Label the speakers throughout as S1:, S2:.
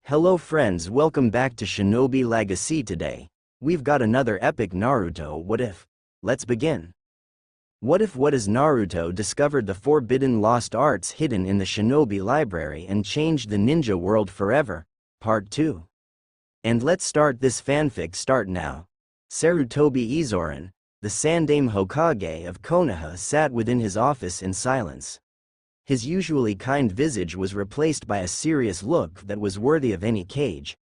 S1: Hello friends, welcome back to Shinobi Legacy today. We've got another epic Naruto what if. Let's begin. What if Naruto discovered the forbidden lost arts hidden in the Shinobi library and changed the ninja world forever? Part 2. And let's start this fanfic start now. Sarutobi Izorin, the Sandaime Hokage of Konoha, sat within his office in silence. His usually kind visage was replaced by a serious look that was worthy of any cage.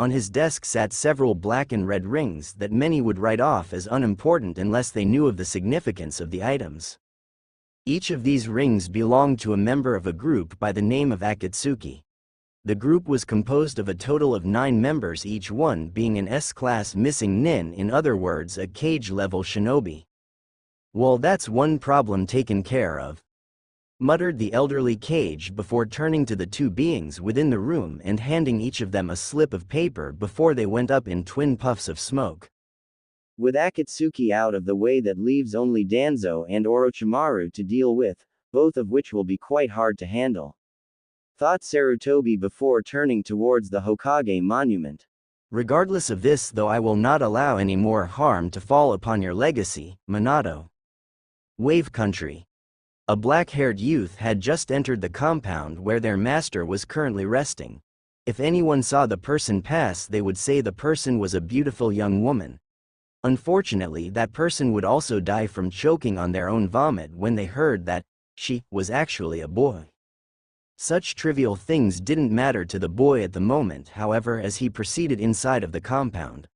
S1: On his desk sat several black and red rings that many would write off as unimportant unless they knew of the significance of the items. Each of these rings belonged to a member of a group by the name of Akatsuki. The group was composed of a total of 9 members, each one being an S-class missing nin, in other words a cage-level shinobi. Well, that's one problem taken care of, muttered the elderly Cage before turning to the 2 beings within the room and handing each of them a slip of paper before they went up in twin puffs of smoke. With Akatsuki out of the way, that leaves only Danzo and Orochimaru to deal with, both of which will be quite hard to handle, thought Sarutobi before turning towards the Hokage monument. Regardless of this though, I will not allow any more harm to fall upon your legacy, Minato. Wave Country. A black-haired youth had just entered the compound where their master was currently resting. If anyone saw the person pass, they would say the person was a beautiful young woman. Unfortunately, that person would also die from choking on their own vomit when they heard that she was actually a boy. Such trivial things didn't matter to the boy at the moment, however, as he proceeded inside of the compound.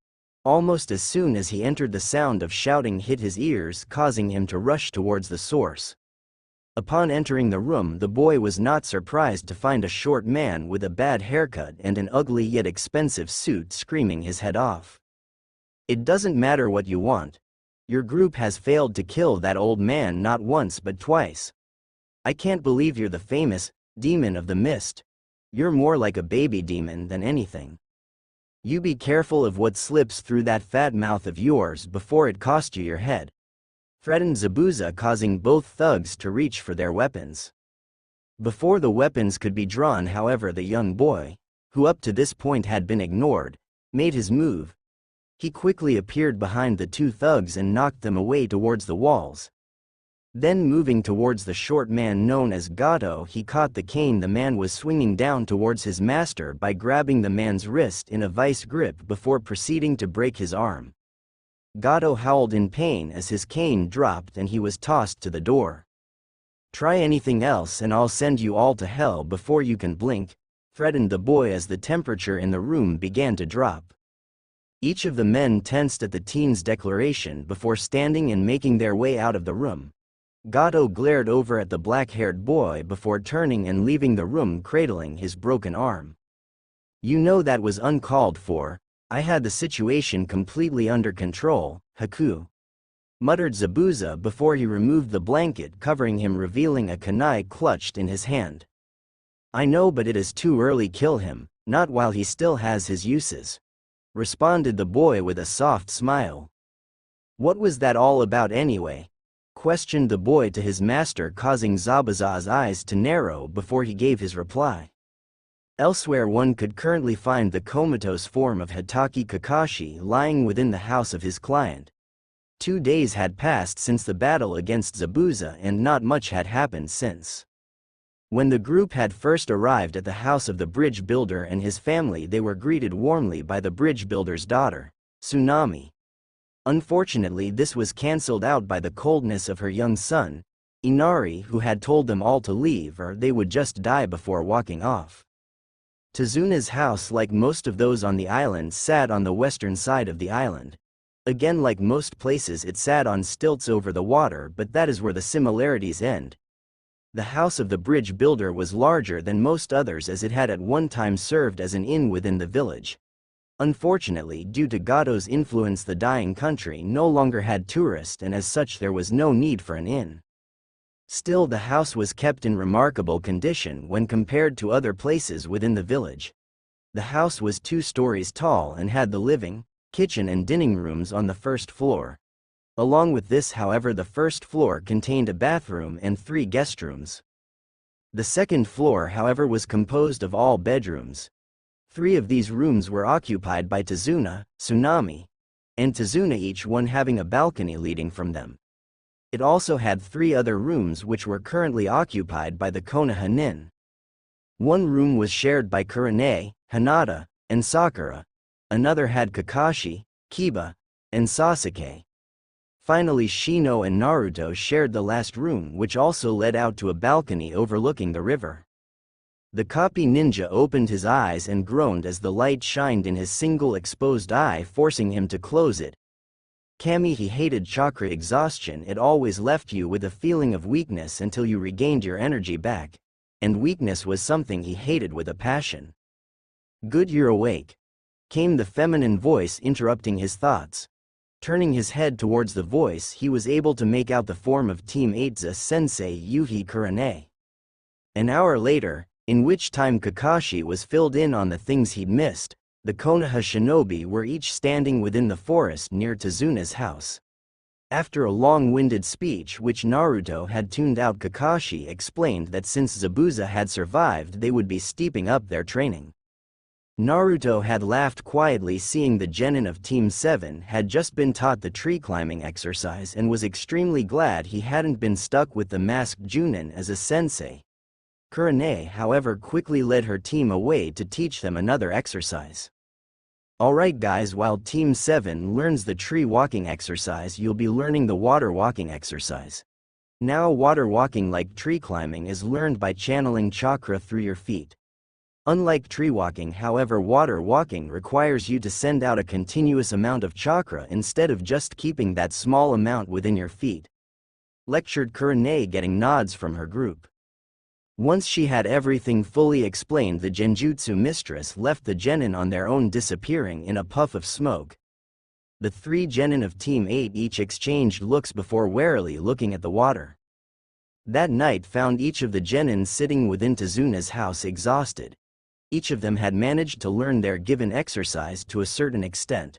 S1: Almost as soon as he entered, the sound of shouting hit his ears, causing him to rush towards the source. Upon entering the room, the boy was not surprised to find a short man with a bad haircut and an ugly yet expensive suit screaming his head off. It doesn't matter what you want. Your group has failed to kill that old man not once but twice. I can't believe you're the famous demon of the mist. You're more like a baby demon than anything. You be careful of what slips through that fat mouth of yours before it costs you your head, threatened Zabuza, causing both thugs to reach for their weapons. Before the weapons could be drawn, however, the young boy, who up to this point had been ignored, made his move. He quickly appeared behind the 2 thugs and knocked them away towards the walls. Then, moving towards the short man known as Gato, he caught the cane the man was swinging down towards his master by grabbing the man's wrist in a vice grip before proceeding to break his arm. Gato howled in pain as his cane dropped and he was tossed to the door. Try anything else and I'll send you all to hell before you can blink, threatened the boy as the temperature in the room began to drop. Each of the men tensed at the teen's declaration before standing and making their way out of the room. Gato glared over at the black-haired boy before turning and leaving the room, cradling his broken arm. You know that was uncalled for. I had the situation completely under control, Haku, muttered Zabuza before he removed the blanket covering him, revealing a kunai clutched in his hand. I know, but it is too early. Kill him, not while he still has his uses, responded the boy with a soft smile. What was that all about anyway? Questioned the boy to his master, causing Zabuza's eyes to narrow before he gave his reply. Elsewhere, one could currently find the comatose form of Hitaki Kakashi lying within the house of his client. 2 days had passed since the battle against Zabuza and not much had happened since. When the group had first arrived at the house of the bridge builder and his family, they were greeted warmly by the bridge builder's daughter, Tsunami. Unfortunately, this was cancelled out by the coldness of her young son, Inari, who had told them all to leave or they would just die before walking off. Tazuna's house, like most of those on the island, sat on the western side of the island. Again, like most places, it sat on stilts over the water, but that is where the similarities end. The house of the bridge builder was larger than most others, as it had at one time served as an inn within the village. Unfortunately, due to Gato's influence, the dying country no longer had tourists, and as such there was no need for an inn. Still, the house was kept in remarkable condition when compared to other places within the village. The house was 2 stories tall and had the living, kitchen and dining rooms on the first floor. Along with this, however, the first floor contained a bathroom and 3 guest rooms. The second floor, however, was composed of all bedrooms. 3 of these rooms were occupied by Tazuna, Tsunami, and Tazuna, each one having a balcony leading from them. It also had 3 other rooms which were currently occupied by the Konoha nin. One room was shared by Kurane, Hinata, and Sakura. Another had Kakashi, Kiba, and Sasuke. Finally, Shino and Naruto shared the last room, which also led out to a balcony overlooking the river. The copy ninja opened his eyes and groaned as the light shined in his single exposed eye, forcing him to close it. Kami, he hated chakra exhaustion. It always left you with a feeling of weakness until you regained your energy back. And weakness was something he hated with a passion. Good, you're awake, came the feminine voice, interrupting his thoughts. Turning his head towards the voice, he was able to make out the form of Team 8's sensei Yuhi Kurane. An hour later, in which time Kakashi was filled in on the things he'd missed, the Konoha shinobi were each standing within the forest near Tazuna's house. After a long-winded speech which Naruto had tuned out, Kakashi explained that since Zabuza had survived, they would be stepping up their training. Naruto had laughed quietly, seeing the genin of Team 7 had just been taught the tree climbing exercise, and was extremely glad he hadn't been stuck with the masked Junin as a sensei. Kurane, however, quickly led her team away to teach them another exercise. Alright guys, while Team 7 learns the tree walking exercise, you'll be learning the water walking exercise. Now, water walking, like tree climbing, is learned by channeling chakra through your feet. Unlike tree walking, however, water walking requires you to send out a continuous amount of chakra instead of just keeping that small amount within your feet. Lectured Kurane, getting nods from her group. Once she had everything fully explained, the Genjutsu mistress left the genin on their own, disappearing in a puff of smoke. The 3 genin of Team 8 each exchanged looks before warily looking at the water. That night found each of the genin sitting within Tazuna's house, exhausted. Each of them had managed to learn their given exercise to a certain extent.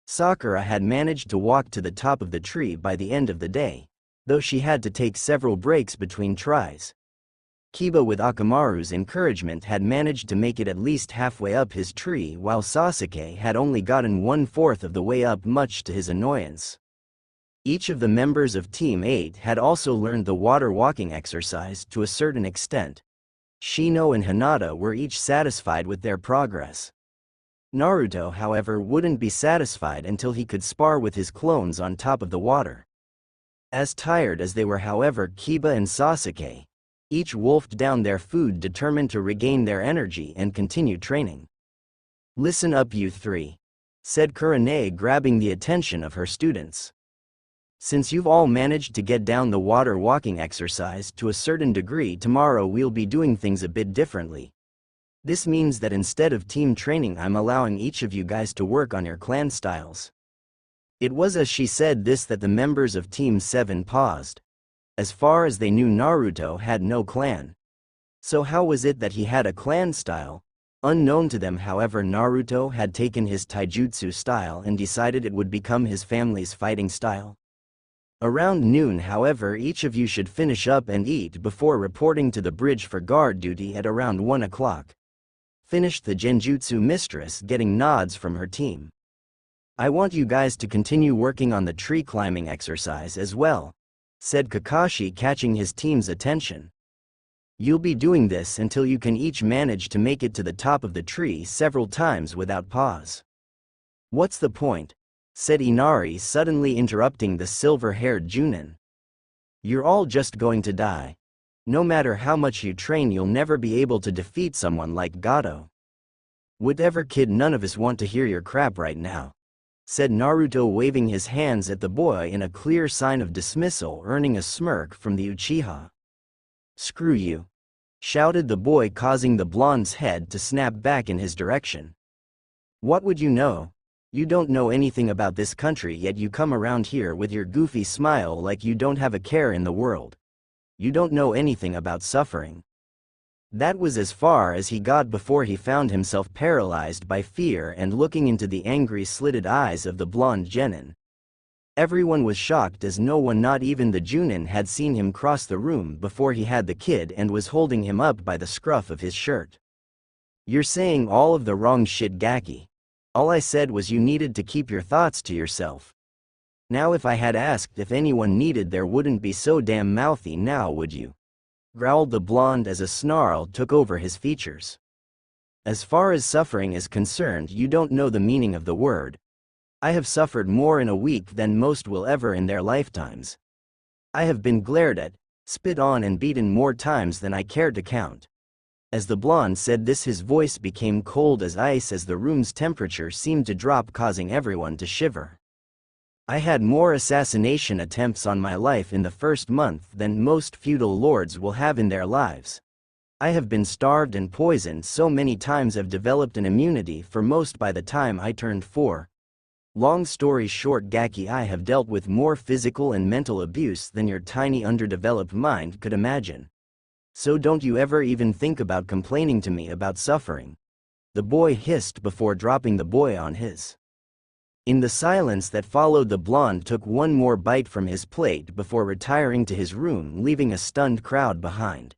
S1: Sakura had managed to walk to the top of the tree by the end of the day, though she had to take several breaks between tries. Kiba, with Akamaru's encouragement, had managed to make it at least halfway up his tree, while Sasuke had only gotten 1/4 of the way up, much to his annoyance. Each of the members of Team 8 had also learned the water walking exercise to a certain extent. Shino and Hinata were each satisfied with their progress. Naruto, however, wouldn't be satisfied until he could spar with his clones on top of the water. As tired as they were, however, Kiba and Sasuke each wolfed down their food, determined to regain their energy and continue training. Listen up, you 3, said Kurane, grabbing the attention of her students. Since you've all managed to get down the water walking exercise to a certain degree, tomorrow we'll be doing things a bit differently. This means that instead of team training, I'm allowing each of you guys to work on your clan styles. It was as she said this that the members of Team 7 paused. As far as they knew, Naruto had no clan. So how was it that he had a clan style? Unknown to them, however, Naruto had taken his taijutsu style and decided it would become his family's fighting style. Around noon, however, each of you should finish up and eat before reporting to the bridge for guard duty at around 1 o'clock. Finished the Genjutsu mistress, getting nods from her team. I want you guys to continue working on the tree climbing exercise as well, said Kakashi, catching his team's attention. You'll be doing this until you can each manage to make it to the top of the tree several times without pause. What's the point? Said Inari, suddenly interrupting the silver-haired Junin. You're all just going to die. No matter how much you train, you'll never be able to defeat someone like Gato. Whatever, kid, none of us want to hear your crap right now, said Naruto, waving his hands at the boy in a clear sign of dismissal, earning a smirk from the Uchiha. Screw you, shouted the boy, causing the blonde's head to snap back in his direction. What would you know? You don't know anything about this country, yet you come around here with your goofy smile like you don't have a care in the world. You don't know anything about suffering. That was as far as he got before he found himself paralyzed by fear and looking into the angry, slitted eyes of the blonde genin. Everyone was shocked, as no one, not even the Junin, had seen him cross the room before he had the kid and was holding him up by the scruff of his shirt. You're saying all of the wrong shit, Gaki. All I said was you needed to keep your thoughts to yourself. Now if I had asked if anyone needed, there wouldn't be so damn mouthy now, would you? Growled the blonde as a snarl took over his features. As far as suffering is concerned, you don't know the meaning of the word. I have suffered more in a week than most will ever in their lifetimes. I have been glared at, spit on and beaten more times than I cared to count. As the blonde said this, his voice became cold as ice as the room's temperature seemed to drop, causing everyone to shiver. I had more assassination attempts on my life in the first month than most feudal lords will have in their lives. I have been starved and poisoned so many times I've developed an immunity for most by the time I turned 4. Long story short, Gaki, I have dealt with more physical and mental abuse than your tiny underdeveloped mind could imagine. So don't you ever even think about complaining to me about suffering. The boy hissed before dropping the boy on his. In the silence that followed, the blonde took one more bite from his plate before retiring to his room, leaving a stunned crowd behind.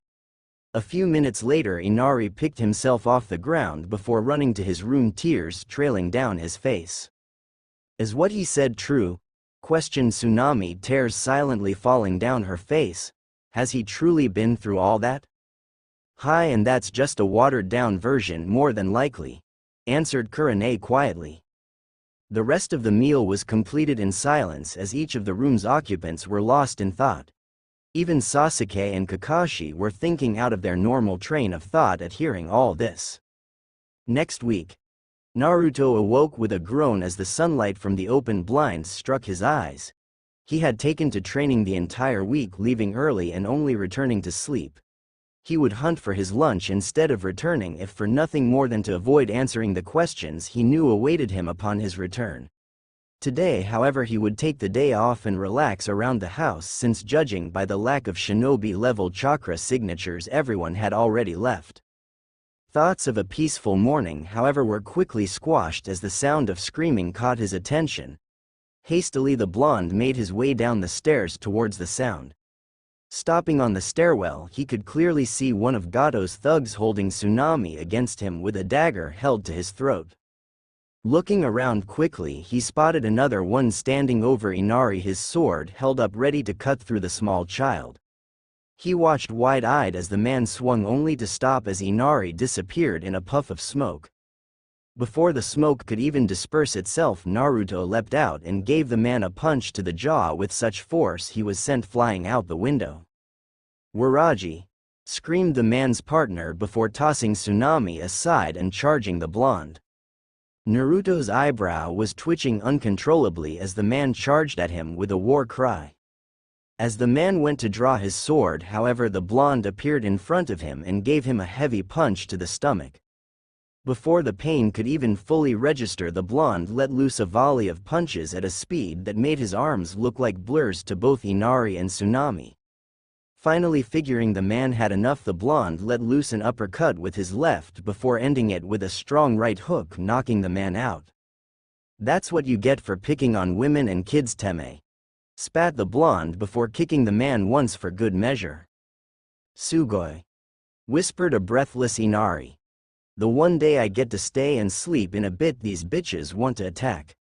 S1: A few minutes later, Inari picked himself off the ground before running to his room, tears trailing down his face. Is what he said true? Questioned Tsunami, tears silently falling down her face. Has he truly been through all that? Hi, and that's just a watered-down version more than likely, answered Kurane quietly. The rest of the meal was completed in silence as each of the room's occupants were lost in thought. Even Sasuke and Kakashi were thinking out of their normal train of thought at hearing all this. Next week, Naruto awoke with a groan as the sunlight from the open blinds struck his eyes. He had taken to training the entire week, leaving early and only returning to sleep. He would hunt for his lunch instead of returning, if for nothing more than to avoid answering the questions he knew awaited him upon his return. Today, however, he would take the day off and relax around the house, since judging by the lack of shinobi-level chakra signatures, everyone had already left. Thoughts of a peaceful morning, however, were quickly squashed as the sound of screaming caught his attention. Hastily, the blonde made his way down the stairs towards the sound. Stopping on the stairwell, he could clearly see one of Gato's thugs holding Tsunami against him with a dagger held to his throat. Looking around quickly, he spotted another one standing over Inari, his sword held up ready to cut through the small child. He watched wide-eyed as the man swung, only to stop as Inari disappeared in a puff of smoke. Before the smoke could even disperse itself, Naruto leapt out and gave the man a punch to the jaw with such force he was sent flying out the window. "Waraji!" screamed the man's partner before tossing Tsunami aside and charging the blonde. Naruto's eyebrow was twitching uncontrollably as the man charged at him with a war cry. As the man went to draw his sword, however, the blonde appeared in front of him and gave him a heavy punch to the stomach. Before the pain could even fully register, the blonde let loose a volley of punches at a speed that made his arms look like blurs to both Inari and Tsunami. Finally figuring the man had enough, the blonde let loose an uppercut with his left before ending it with a strong right hook, knocking the man out. "That's what you get for picking on women and kids, Teme," spat the blonde before kicking the man once for good measure. "Sugoi," whispered a breathless Inari. "The one day I get to stay and sleep in a bit, these bitches want to attack,"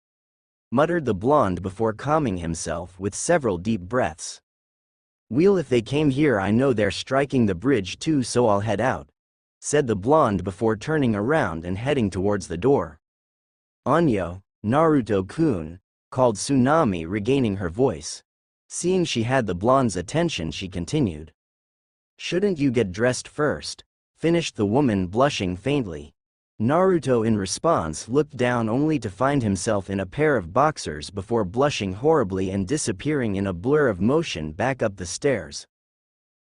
S1: muttered the blonde before calming himself with several deep breaths. "Well, if they came here, I know they're striking the bridge too, so I'll head out," said the blonde before turning around and heading towards the door. "Anyo, Naruto-kun," called Tsunami, regaining her voice. Seeing she had the blonde's attention, she continued. "Shouldn't you get dressed first?" finished the woman, blushing faintly. Naruto in response looked down only to find himself in a pair of boxers before blushing horribly and disappearing in a blur of motion back up the stairs.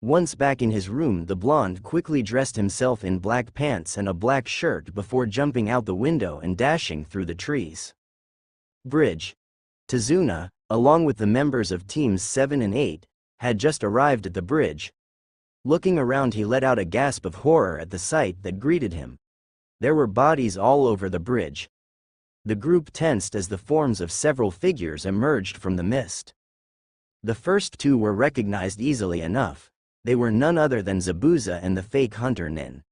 S1: Once back in his room, the blonde quickly dressed himself in black pants and a black shirt before jumping out the window and dashing through the trees. Bridge. Tazuna, along with the members of Teams 7 and 8, had just arrived at the bridge. Looking around, he let out a gasp of horror at the sight that greeted him. There were bodies all over the bridge. The group tensed as the forms of several figures emerged from the mist. The first two were recognized easily enough. They were none other than Zabuza and the fake hunter Nin.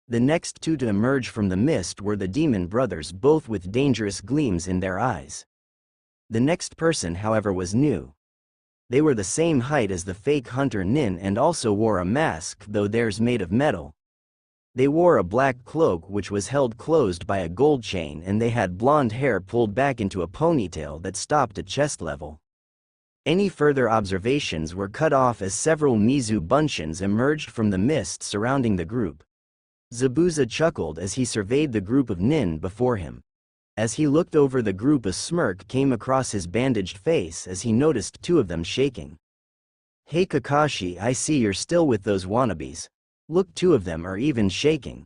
S1: The next two to emerge from the mist were the demon brothers, both with dangerous gleams in their eyes. The next person, however, was new. They were the same height as the fake hunter Nin and also wore a mask, though theirs made of metal. They wore a black cloak which was held closed by a gold chain, and they had blonde hair pulled back into a ponytail that stopped at chest level. Any further observations were cut off as several Mizu buncheons emerged from the mist surrounding the group. Zabuza chuckled as he surveyed the group of Nin before him. As he looked over the group, a smirk came across his bandaged face as he noticed two of them shaking. "Hey Kakashi, I see you're still with those wannabes. Look, two of them are even shaking,"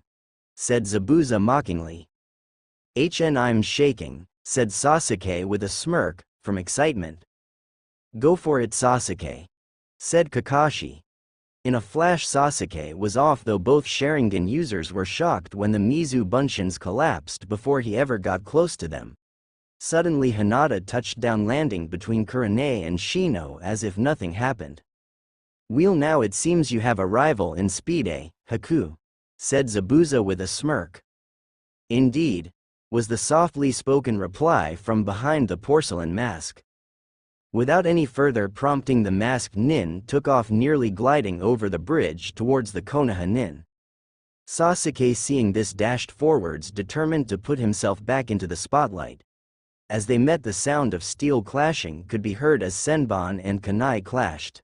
S1: said Zabuza mockingly. I'm shaking," said Sasuke with a smirk, from excitement. "Go for it, Sasuke," said Kakashi. In a flash, Sasuke was off, though both Sharingan users were shocked when the Mizu buncheons collapsed before he ever got close to them. Suddenly Hinata touched down, landing between Kurane and Shino as if nothing happened. "Well, now it seems you have a rival in speed, Haku," said Zabuza with a smirk. "Indeed," was the softly spoken reply from behind the porcelain mask. Without any further prompting, the masked Nin took off, nearly gliding over the bridge towards the Konoha Nin. Sasuke, seeing this, dashed forwards, determined to put himself back into the spotlight. As they met, the sound of steel clashing could be heard as Senbon and Kunai clashed.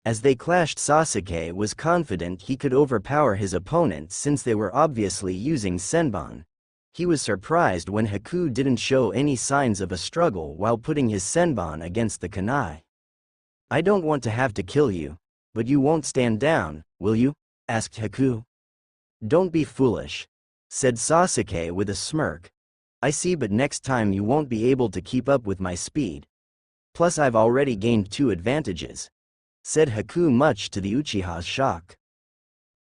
S1: As they clashed, Sasuke was confident he could overpower his opponent since they were obviously using Senbon. He was surprised when Haku didn't show any signs of a struggle while putting his Senbon against the Kunai. "I don't want to have to kill you, but you won't stand down, will you?" asked Haku. "Don't be foolish," said Sasuke with a smirk. "I see, but next time you won't be able to keep up with my speed. Plus I've already gained 2 advantages," said Haku, much to the Uchiha's shock.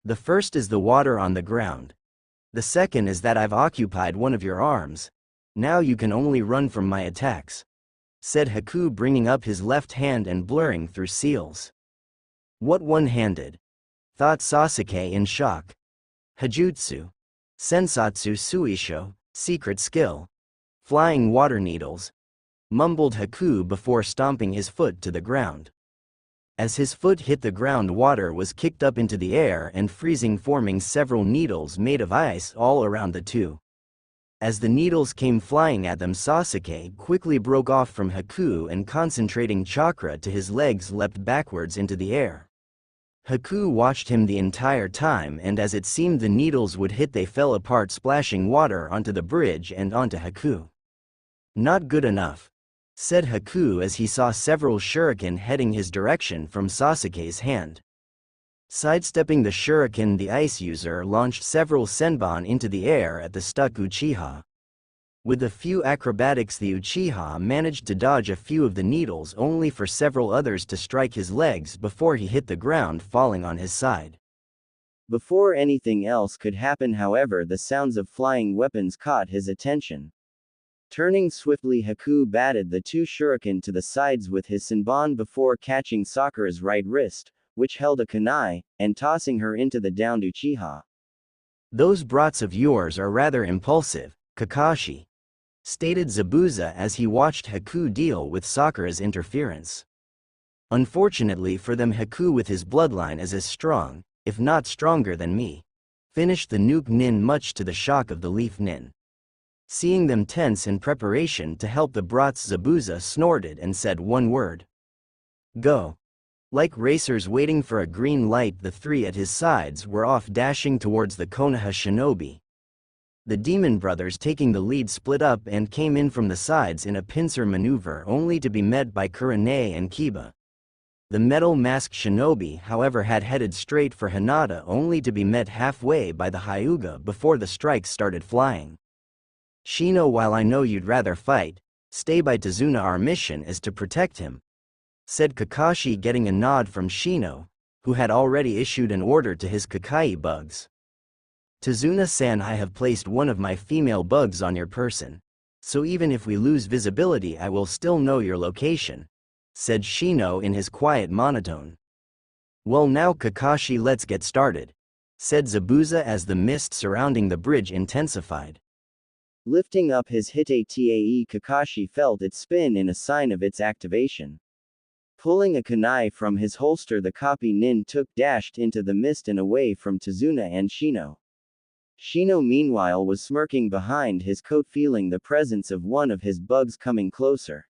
S1: "The first is the water on the ground. The second is that I've occupied one of your arms. Now you can only run from my attacks," said Haku, bringing up his left hand and blurring through seals. "What, one-handed?" thought Sasuke in shock. "Hajutsu. Sensatsu Suisho, secret skill. Flying water needles," mumbled Haku before stomping his foot to the ground. As his foot hit the ground, water was kicked up into the air and freezing, forming several needles made of ice all around the two. As the needles came flying at them, Sasuke quickly broke off from Haku and, concentrating chakra to his legs, leapt backwards into the air. Haku watched him the entire time, and as it seemed the needles would hit, they fell apart, splashing water onto the bridge and onto Haku. "Not good enough," said Haku as he saw several shuriken heading his direction from Sasuke's hand. Sidestepping the shuriken, the ice user launched several senbon into the air at the stuck Uchiha. With a few acrobatics, the Uchiha managed to dodge a few of the needles, only for several others to strike his legs before he hit the ground, falling on his side. Before anything else could happen, however, the sounds of flying weapons caught his attention. Turning swiftly, Haku batted the 2 shuriken to the sides with his senbon before catching Sakura's right wrist, which held a kunai, and tossing her into the downed Uchiha. "Those brats of yours are rather impulsive, Kakashi," stated Zabuza as he watched Haku deal with Sakura's interference. "Unfortunately for them, Haku with his bloodline is as strong, if not stronger than me," finished the Nuke Nin, much to the shock of the Leaf Nin. Seeing them tense in preparation to help the brats, Zabuza snorted and said one word: "Go." Like racers waiting for a green light, the 3 at his sides were off, dashing towards the Konoha Shinobi. The Demon Brothers, taking the lead, split up and came in from the sides in a pincer maneuver, only to be met by Kurane and Kiba. The metal-masked Shinobi, however, had headed straight for Hinata, only to be met halfway by the Hyuga before the strikes started flying. "Shino, while I know you'd rather fight, stay by Tazuna. Our mission is to protect him," said Kakashi, getting a nod from Shino, who had already issued an order to his Kakai bugs. "Tazuna-san, I have placed one of my female bugs on your person, so even if we lose visibility I will still know your location," said Shino in his quiet monotone. "Well now, Kakashi, let's get started," said Zabuza as the mist surrounding the bridge intensified. Lifting up his Hitae, Kakashi felt it spin in a sign of its activation. Pulling a kunai from his holster, the copy Nin took dashed into the mist and away from Tazuna and Shino. Shino meanwhile was smirking behind his coat, feeling the presence of one of his bugs coming closer.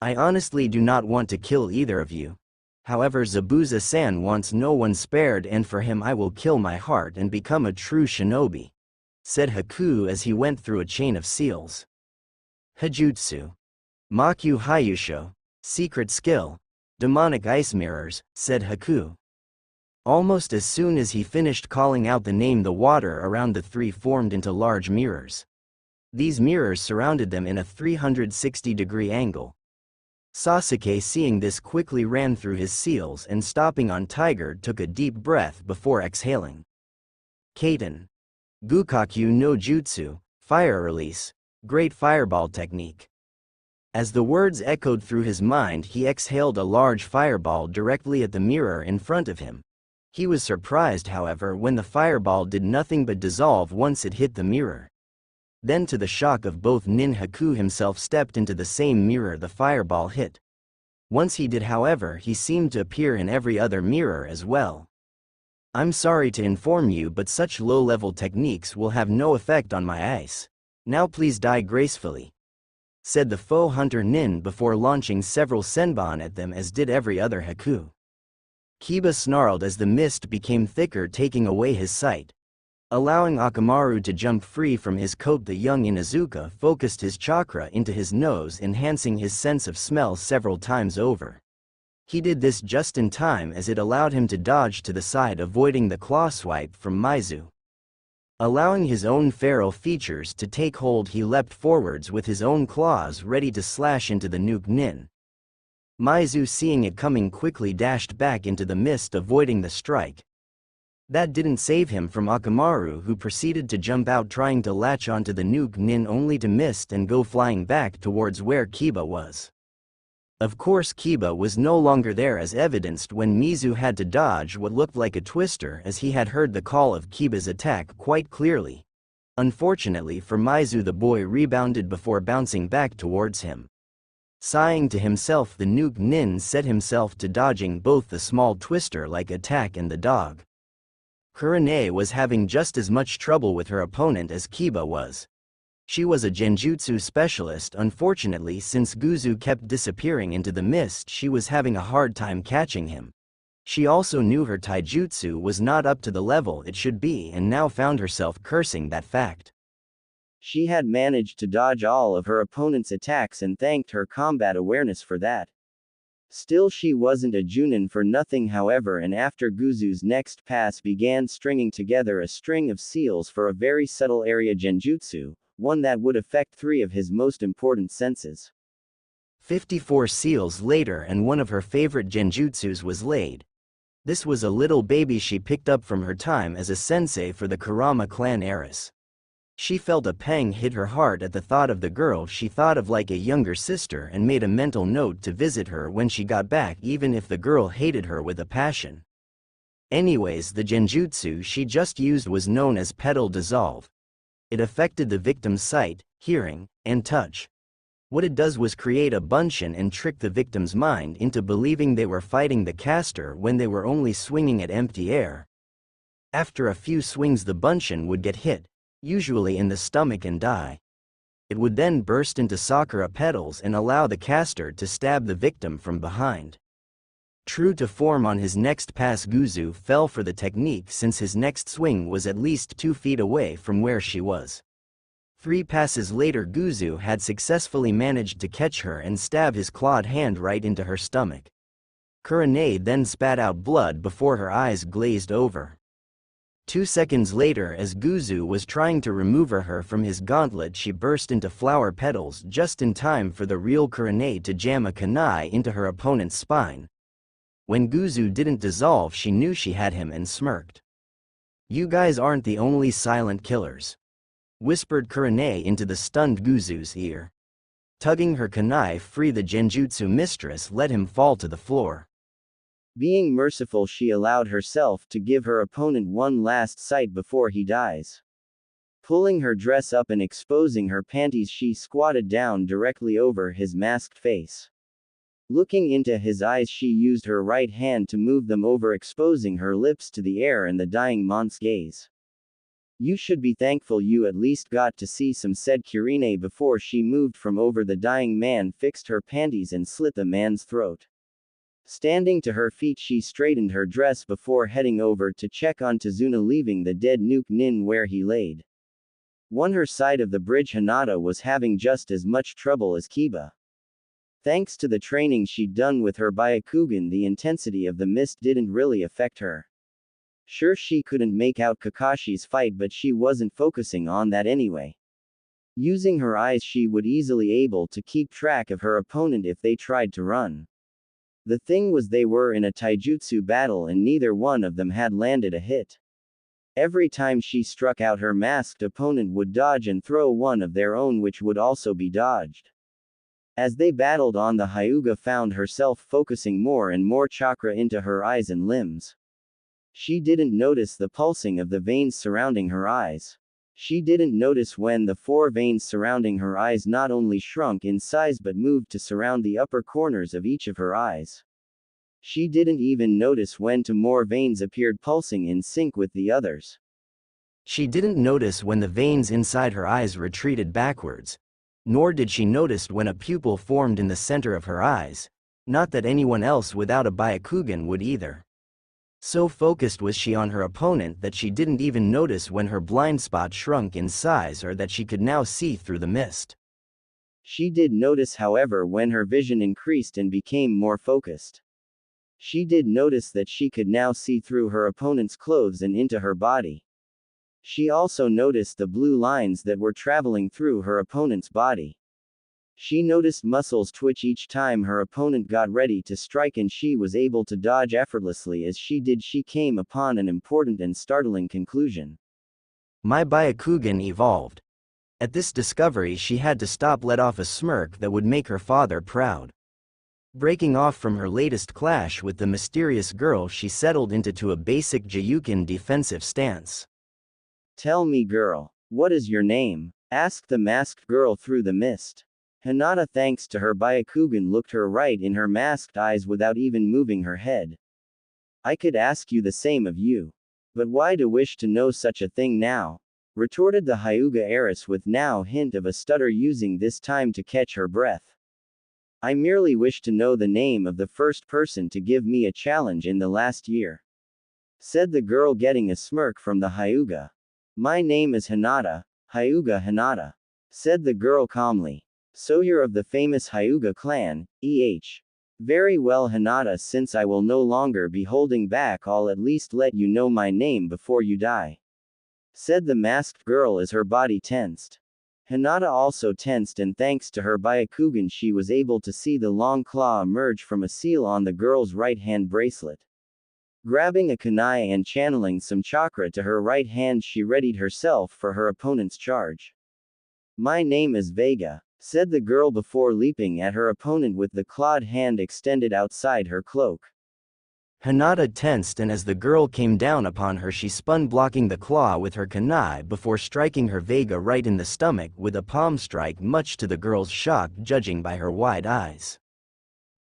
S1: I honestly do not want to kill either of you. However, Zabuza-san wants no one spared, and for him I will kill my heart and become a true shinobi, said Haku as he went through a chain of seals. Hajutsu. Makyu Hayusho. Secret skill. Demonic ice mirrors, said Haku. Almost as soon as he finished calling out the name, the water around the three formed into large mirrors. These mirrors surrounded them in a 360-degree angle. Sasuke, seeing this, quickly ran through his seals and, stopping on Tiger, took a deep breath before exhaling. Kaiten. Gukakyu no Jutsu, fire release, great fireball technique. As the words echoed through his mind, he exhaled a large fireball directly at the mirror in front of him. He was surprised, however, when the fireball did nothing but dissolve once it hit the mirror. Then, to the shock of both, Nin Haku himself stepped into the same mirror the fireball hit. Once he did, however, he seemed to appear in every other mirror as well. I'm sorry to inform you, but such low-level techniques will have no effect on my ice. Now please die gracefully, said the foe hunter Nin before launching several senbon at them, as did every other Haku. Kiba snarled as the mist became thicker, taking away his sight. Allowing Akamaru to jump free from his coat, the young Inuzuka focused his chakra into his nose, enhancing his sense of smell several times over. He did this just in time, as it allowed him to dodge to the side, avoiding the claw swipe from Maizu. Allowing his own feral features to take hold, he leapt forwards with his own claws ready to slash into the nuke Nin. Maizu, seeing it coming, quickly dashed back into the mist, avoiding the strike. That didn't save him from Akamaru, who proceeded to jump out, trying to latch onto the nuke Nin, only to miss and go flying back towards where Kiba was. Of course, Kiba was no longer there, as evidenced when Mizu had to dodge what looked like a twister, as he had heard the call of Kiba's attack quite clearly. Unfortunately for Maizu, the boy rebounded before bouncing back towards him. Sighing to himself, the nuke Nin set himself to dodging both the small twister-like attack and the dog. Kurane was having just as much trouble with her opponent as Kiba was. She was a genjutsu specialist. Unfortunately, since Guzu kept disappearing into the mist, she was having a hard time catching him. She also knew her taijutsu was not up to the level it should be, and now found herself cursing that fact. She had managed to dodge all of her opponent's attacks and thanked her combat awareness for that. Still, she wasn't a Junin for nothing, however, and after Guzu's next pass began stringing together a string of seals for a very subtle area genjutsu, one that would affect three of his most important senses. 54 seals later, and one of her favorite genjutsus was laid. This was a little baby she picked up from her time as a sensei for the Kurama clan heiress. She felt a pang hit her heart at the thought of the girl she thought of like a younger sister, and made a mental note to visit her when she got back, even if the girl hated her with a passion. Anyways, the genjutsu she just used was known as Petal Dissolve. It affected the victim's sight, hearing, and touch. What it does was create a bunshin and trick the victim's mind into believing they were fighting the caster when they were only swinging at empty air. After a few swings, the bunshin would get hit, usually in the stomach, and die. It would then burst into sakura petals and allow the caster to stab the victim from behind. True to form, on his next pass, Guzu fell for the technique, since his next swing was at least 2 feet away from where she was. 3 passes later, Guzu had successfully managed to catch her and stab his clawed hand right into her stomach. Kurane then spat out blood before her eyes glazed over. 2 seconds later, as Guzu was trying to remove her from his gauntlet, she burst into flower petals just in time for the real Kurane to jam a kunai into her opponent's spine. When Guzu didn't dissolve, she knew she had him and smirked. "You guys aren't the only silent killers," whispered Kurane into the stunned Guzu's ear. Tugging her kunai free, the genjutsu mistress let him fall to the floor. Being merciful, she allowed herself to give her opponent one last sight before he dies. Pulling her dress up and exposing her panties, she squatted down directly over his masked face. Looking into his eyes, she used her right hand to move them over, exposing her lips to the air and the dying monk's gaze. "You should be thankful you at least got to see some," said Kirine before she moved from over the dying man, fixed her panties and slit the man's throat. Standing to her feet, she straightened her dress before heading over to check on Tazuna, leaving the dead Nuke Nin where he laid. On her side of the bridge, Hinata was having just as much trouble as Kiba. Thanks to the training she'd done with her Byakugan, the intensity of the mist didn't really affect her. Sure, she couldn't make out Kakashi's fight, but she wasn't focusing on that anyway. Using her eyes, she would easily able to keep track of her opponent if they tried to run. The thing was, they were in a taijutsu battle and neither one of them had landed a hit. Every time she struck out, her masked opponent would dodge and throw one of their own, which would also be dodged. As they battled on, the Hyuga found herself focusing more and more chakra into her eyes and limbs. She didn't notice the pulsing of the veins surrounding her eyes. She didn't notice when the 4 veins surrounding her eyes not only shrunk in size but moved to surround the upper corners of each of her eyes. She didn't even notice when 2 more veins appeared pulsing in sync with the others. She didn't notice when the veins inside her eyes retreated backwards. Nor did she notice when a pupil formed in the center of her eyes. Not that anyone else without a Byakugan would either. So focused was she on her opponent that she didn't even notice when her blind spot shrunk in size or that she could now see through the mist. She did notice, however, when her vision increased and became more focused. She did notice that she could now see through her opponent's clothes and into her body. She also noticed the blue lines that were traveling through her opponent's body. She noticed muscles twitch each time her opponent got ready to strike, and she was able to dodge effortlessly as she did. She came upon an important and startling conclusion. My Byakugan evolved. At this discovery, she had to stop, let off a smirk that would make her father proud. Breaking off from her latest clash with the mysterious girl, she settled into a basic Jiyukin defensive stance. Tell me, girl, what is your name? Asked the masked girl through the mist. Hinata, thanks to her Byakugan, looked her right in her masked eyes without even moving her head. I could ask you the same of you. But why do wish to know such a thing now? Retorted the Hyuga heiress with now hint of a stutter, using this time to catch her breath. I merely wish to know the name of the first person to give me a challenge in the last year. Said the girl, getting a smirk from the Hyuga. My name is Hinata, Hyuga Hinata. Said the girl calmly. So you're of the famous Hyuga clan, Very well, Hinata, since I will no longer be holding back, I'll at least let you know my name before you die. Said the masked girl as her body tensed. Hinata also tensed, and thanks to her Byakugan, she was able to see the long claw emerge from a seal on the girl's right hand bracelet. Grabbing a kunai and channeling some chakra to her right hand, she readied herself for her opponent's charge. My name is Vega, said the girl before leaping at her opponent with the clawed hand extended outside her cloak. Hinata tensed, and as the girl came down upon her, she spun, blocking the claw with her kunai before striking her Vega right in the stomach with a palm strike, much to the girl's shock, judging by her wide eyes.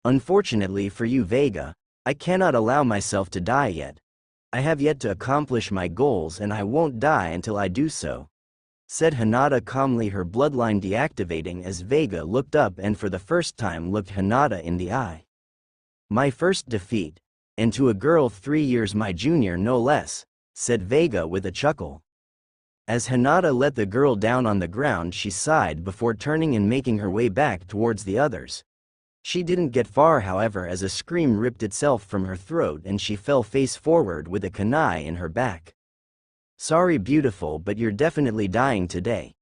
S1: Unfortunately for you, Vega, I cannot allow myself to die yet. I have yet to accomplish my goals, and I won't die until I do so, said Hinata calmly, her bloodline deactivating as Vega looked up and for the first time looked Hinata in the eye. My first defeat, and to a girl 3 years my junior no less, said Vega with a chuckle. As Hinata let the girl down on the ground, she sighed before turning and making her way back towards the others. She didn't get far, however, as a scream ripped itself from her throat and she fell face forward with a kunai in her back. Sorry, beautiful, but you're definitely dying today,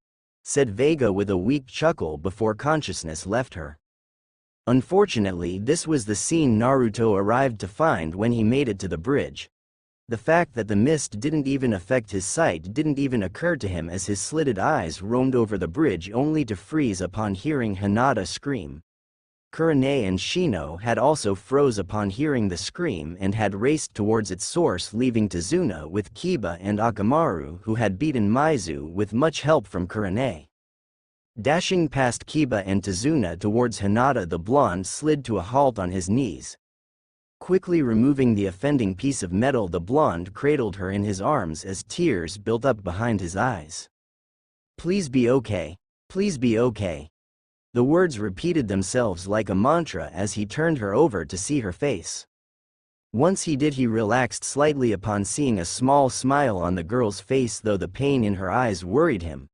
S1: said Vega with a weak chuckle before consciousness left her. Unfortunately, this was the scene Naruto arrived to find when he made it to the bridge. The fact that the mist didn't even affect his sight didn't even occur to him as his slitted eyes roamed over the bridge, only to freeze upon hearing Hinata scream. Kurane and Shino had also froze upon hearing the scream and had raced towards its source, leaving Tazuna with Kiba and Akamaru, who had beaten Maizu with much help from Kurane. Dashing past Kiba and Tazuna towards Hinata, the blonde slid to a halt on his knees. Quickly removing the offending piece of metal, the blonde cradled her in his arms as tears built up behind his eyes. "Please be okay. Please be okay." The words repeated themselves like a mantra as he turned her over to see her face. Once he did, he relaxed slightly upon seeing a small smile on the girl's face, though the pain in her eyes worried him.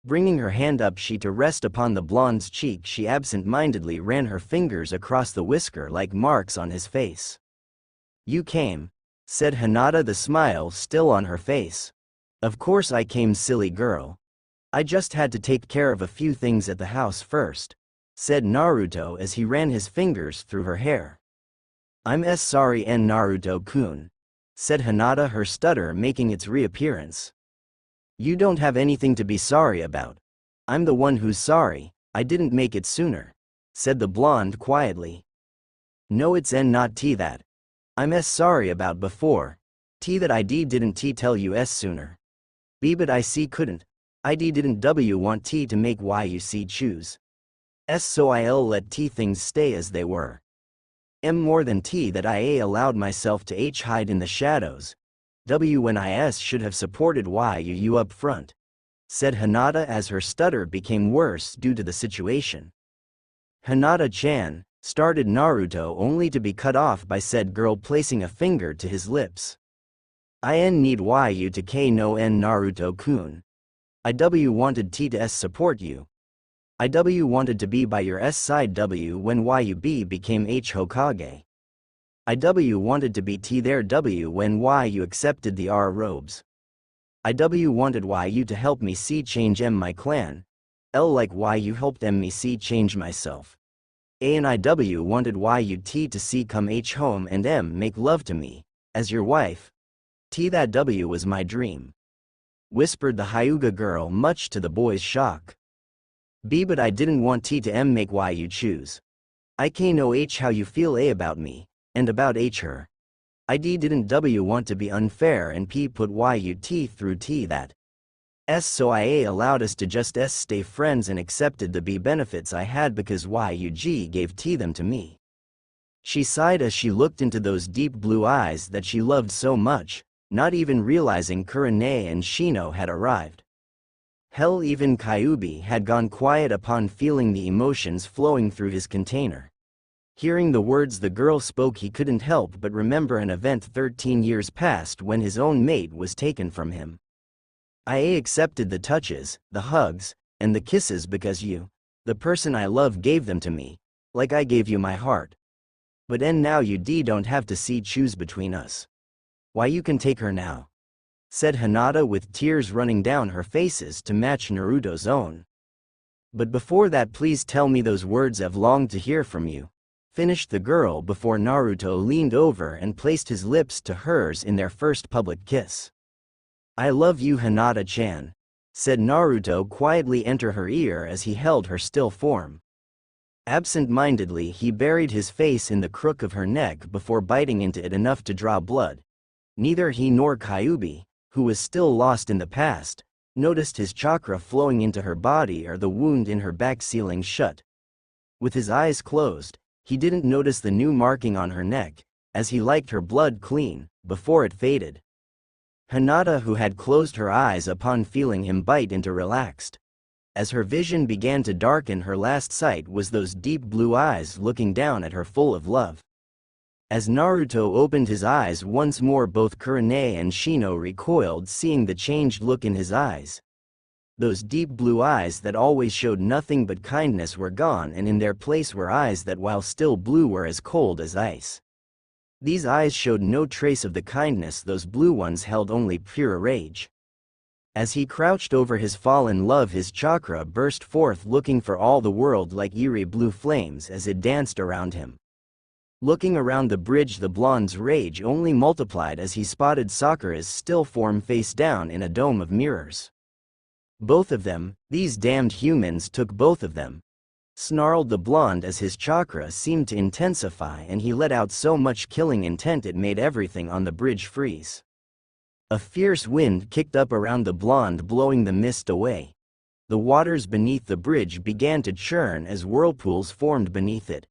S1: Bringing her hand up to rest upon the blonde's cheek, she absent-mindedly ran her fingers across the whisker like marks on his face. "You came," said Hinata, the smile still on her face. "Of course I came, silly girl. I just had to take care of a few things at the house first," said Naruto as he ran his fingers through her hair. "I'm sorry, Naruto-kun," said Hinata, her stutter making its reappearance. "You don't have anything to be sorry about. I'm the one who's sorry. I didn't make it sooner," said the blonde quietly. "No, it's not that I'm sorry about before. That I didn't tell you sooner. But I couldn't. I didn't want to make you choose. So I'll let things stay as they were. More than that I allowed myself to hide in the shadows. When I should have supported you up front," said Hinata as her stutter became worse due to the situation. "Hinata-chan," started Naruto, only to be cut off by said girl placing a finger to his lips. "I need you to no Naruto-kun. I wanted to support you. I wanted to be by your side when you became Hokage. I wanted to be there when you accepted the R robes. I wanted you to help me change my clan. Like you helped me change myself. And I wanted you to come home and make love to me, as your wife. That was my dream," whispered the Hyuga girl, much to the boy's shock. But I didn't want to make you choose. I know how you feel about me, and about her. I didn't want to be unfair and put you through that. So I allowed us to just stay friends and accepted the benefits I had because you gave them to me." She sighed as she looked into those deep blue eyes that she loved so much, not even realizing Kurane and Shino had arrived. Hell, even Kyuubi had gone quiet upon feeling the emotions flowing through his container. Hearing the words the girl spoke, he couldn't help but remember an event 13 years past when his own mate was taken from him. "I accepted the touches, the hugs, and the kisses because you, the person I love, gave them to me, like I gave you my heart. But now you don't have to choose between us. You can take her now," said Hinata with tears running down her faces to match Naruto's own. "But before that, please tell me those words I've longed to hear from you," finished the girl before Naruto leaned over and placed his lips to hers in their first public kiss. "I love you, Hinata-chan," said Naruto, quietly enter her ear as he held her still form. Absent-mindedly he buried his face in the crook of her neck before biting into it enough to draw blood. Neither he nor Kyuubi, who was still lost in the past, noticed his chakra flowing into her body or the wound in her back sealing shut. With his eyes closed, he didn't notice the new marking on her neck, as he liked her blood clean, before it faded. Hinata, who had closed her eyes upon feeling him bite into, relaxed. As her vision began to darken, her last sight was those deep blue eyes looking down at her full of love. As Naruto opened his eyes once more, both Kurane and Shino recoiled, seeing the changed look in his eyes. Those deep blue eyes that always showed nothing but kindness were gone, and in their place were eyes that, while still blue, were as cold as ice. These eyes showed no trace of the kindness, those blue ones held only pure rage. As he crouched over his fallen love, his chakra burst forth, looking for all the world like eerie blue flames as it danced around him. Looking around the bridge, the blonde's rage only multiplied as he spotted Sakura's still form face down in a dome of mirrors. Both of them, these damned humans took both of them. snarled the blonde as his chakra seemed to intensify and he let out so much killing intent it made everything on the bridge freeze. A fierce wind kicked up around the blonde, blowing the mist away. The waters beneath the bridge began to churn as whirlpools formed beneath it.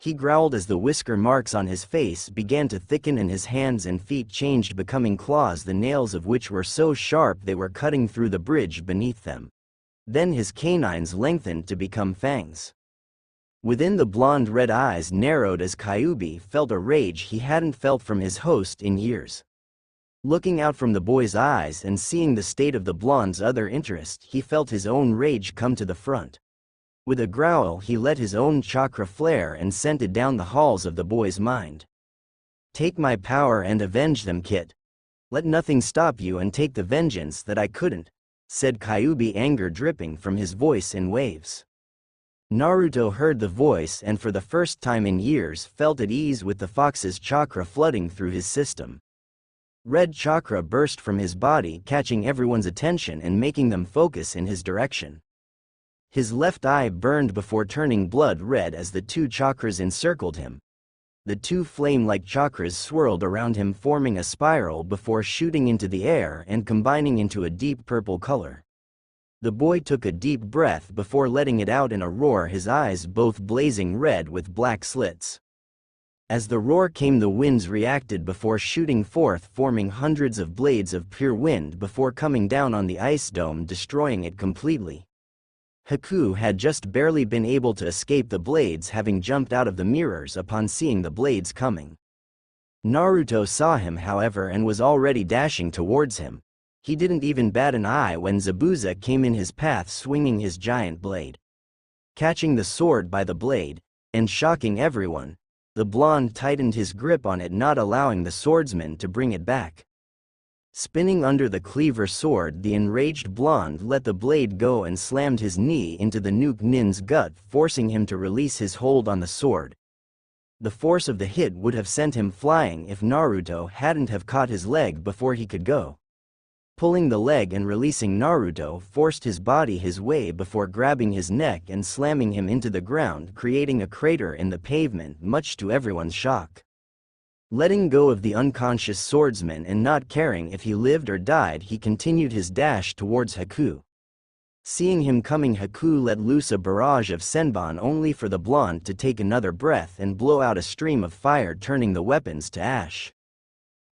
S1: He growled as the whisker marks on his face began to thicken and his hands and feet changed, becoming claws, the nails of which were so sharp they were cutting through the bridge beneath them. Then his canines lengthened to become fangs. Within the blonde, red eyes narrowed as Kyuubi felt a rage he hadn't felt from his host in years. Looking out from the boy's eyes and seeing the state of the blonde's other interest, he felt his own rage come to the front. With a growl, he let his own chakra flare and sent it down the halls of the boy's mind. "Take my power and avenge them, kid. Let nothing stop you and take the vengeance that I couldn't," said Kyuubi, anger dripping from his voice in waves. Naruto heard the voice and for the first time in years felt at ease with the fox's chakra flooding through his system. Red chakra burst from his body, catching everyone's attention and making them focus in his direction. His left eye burned before turning blood red as the two chakras encircled him. The two flame-like chakras swirled around him, forming a spiral before shooting into the air and combining into a deep purple color. The boy took a deep breath before letting it out in a roar, his eyes both blazing red with black slits. As the roar came, the winds reacted before shooting forth, forming hundreds of blades of pure wind before coming down on the ice dome, destroying it completely. Haku had just barely been able to escape the blades, having jumped out of the mirrors upon seeing the blades coming. Naruto saw him, however, and was already dashing towards him. He didn't even bat an eye when Zabuza came in his path, swinging his giant blade. Catching the sword by the blade, and shocking everyone, the blonde tightened his grip on it, not allowing the swordsman to bring it back. Spinning under the cleaver sword, the enraged blonde let the blade go and slammed his knee into the Nuke Nin's gut, forcing him to release his hold on the sword. The force of the hit would have sent him flying if Naruto hadn't have caught his leg before he could go. Pulling the leg and releasing Naruto forced his body his way before grabbing his neck and slamming him into the ground, creating a crater in the pavement, much to everyone's shock. Letting go of the unconscious swordsman and not caring if he lived or died, he continued his dash towards Haku. Seeing him coming, Haku let loose a barrage of senbon, only for the blonde to take another breath and blow out a stream of fire, turning the weapons to ash.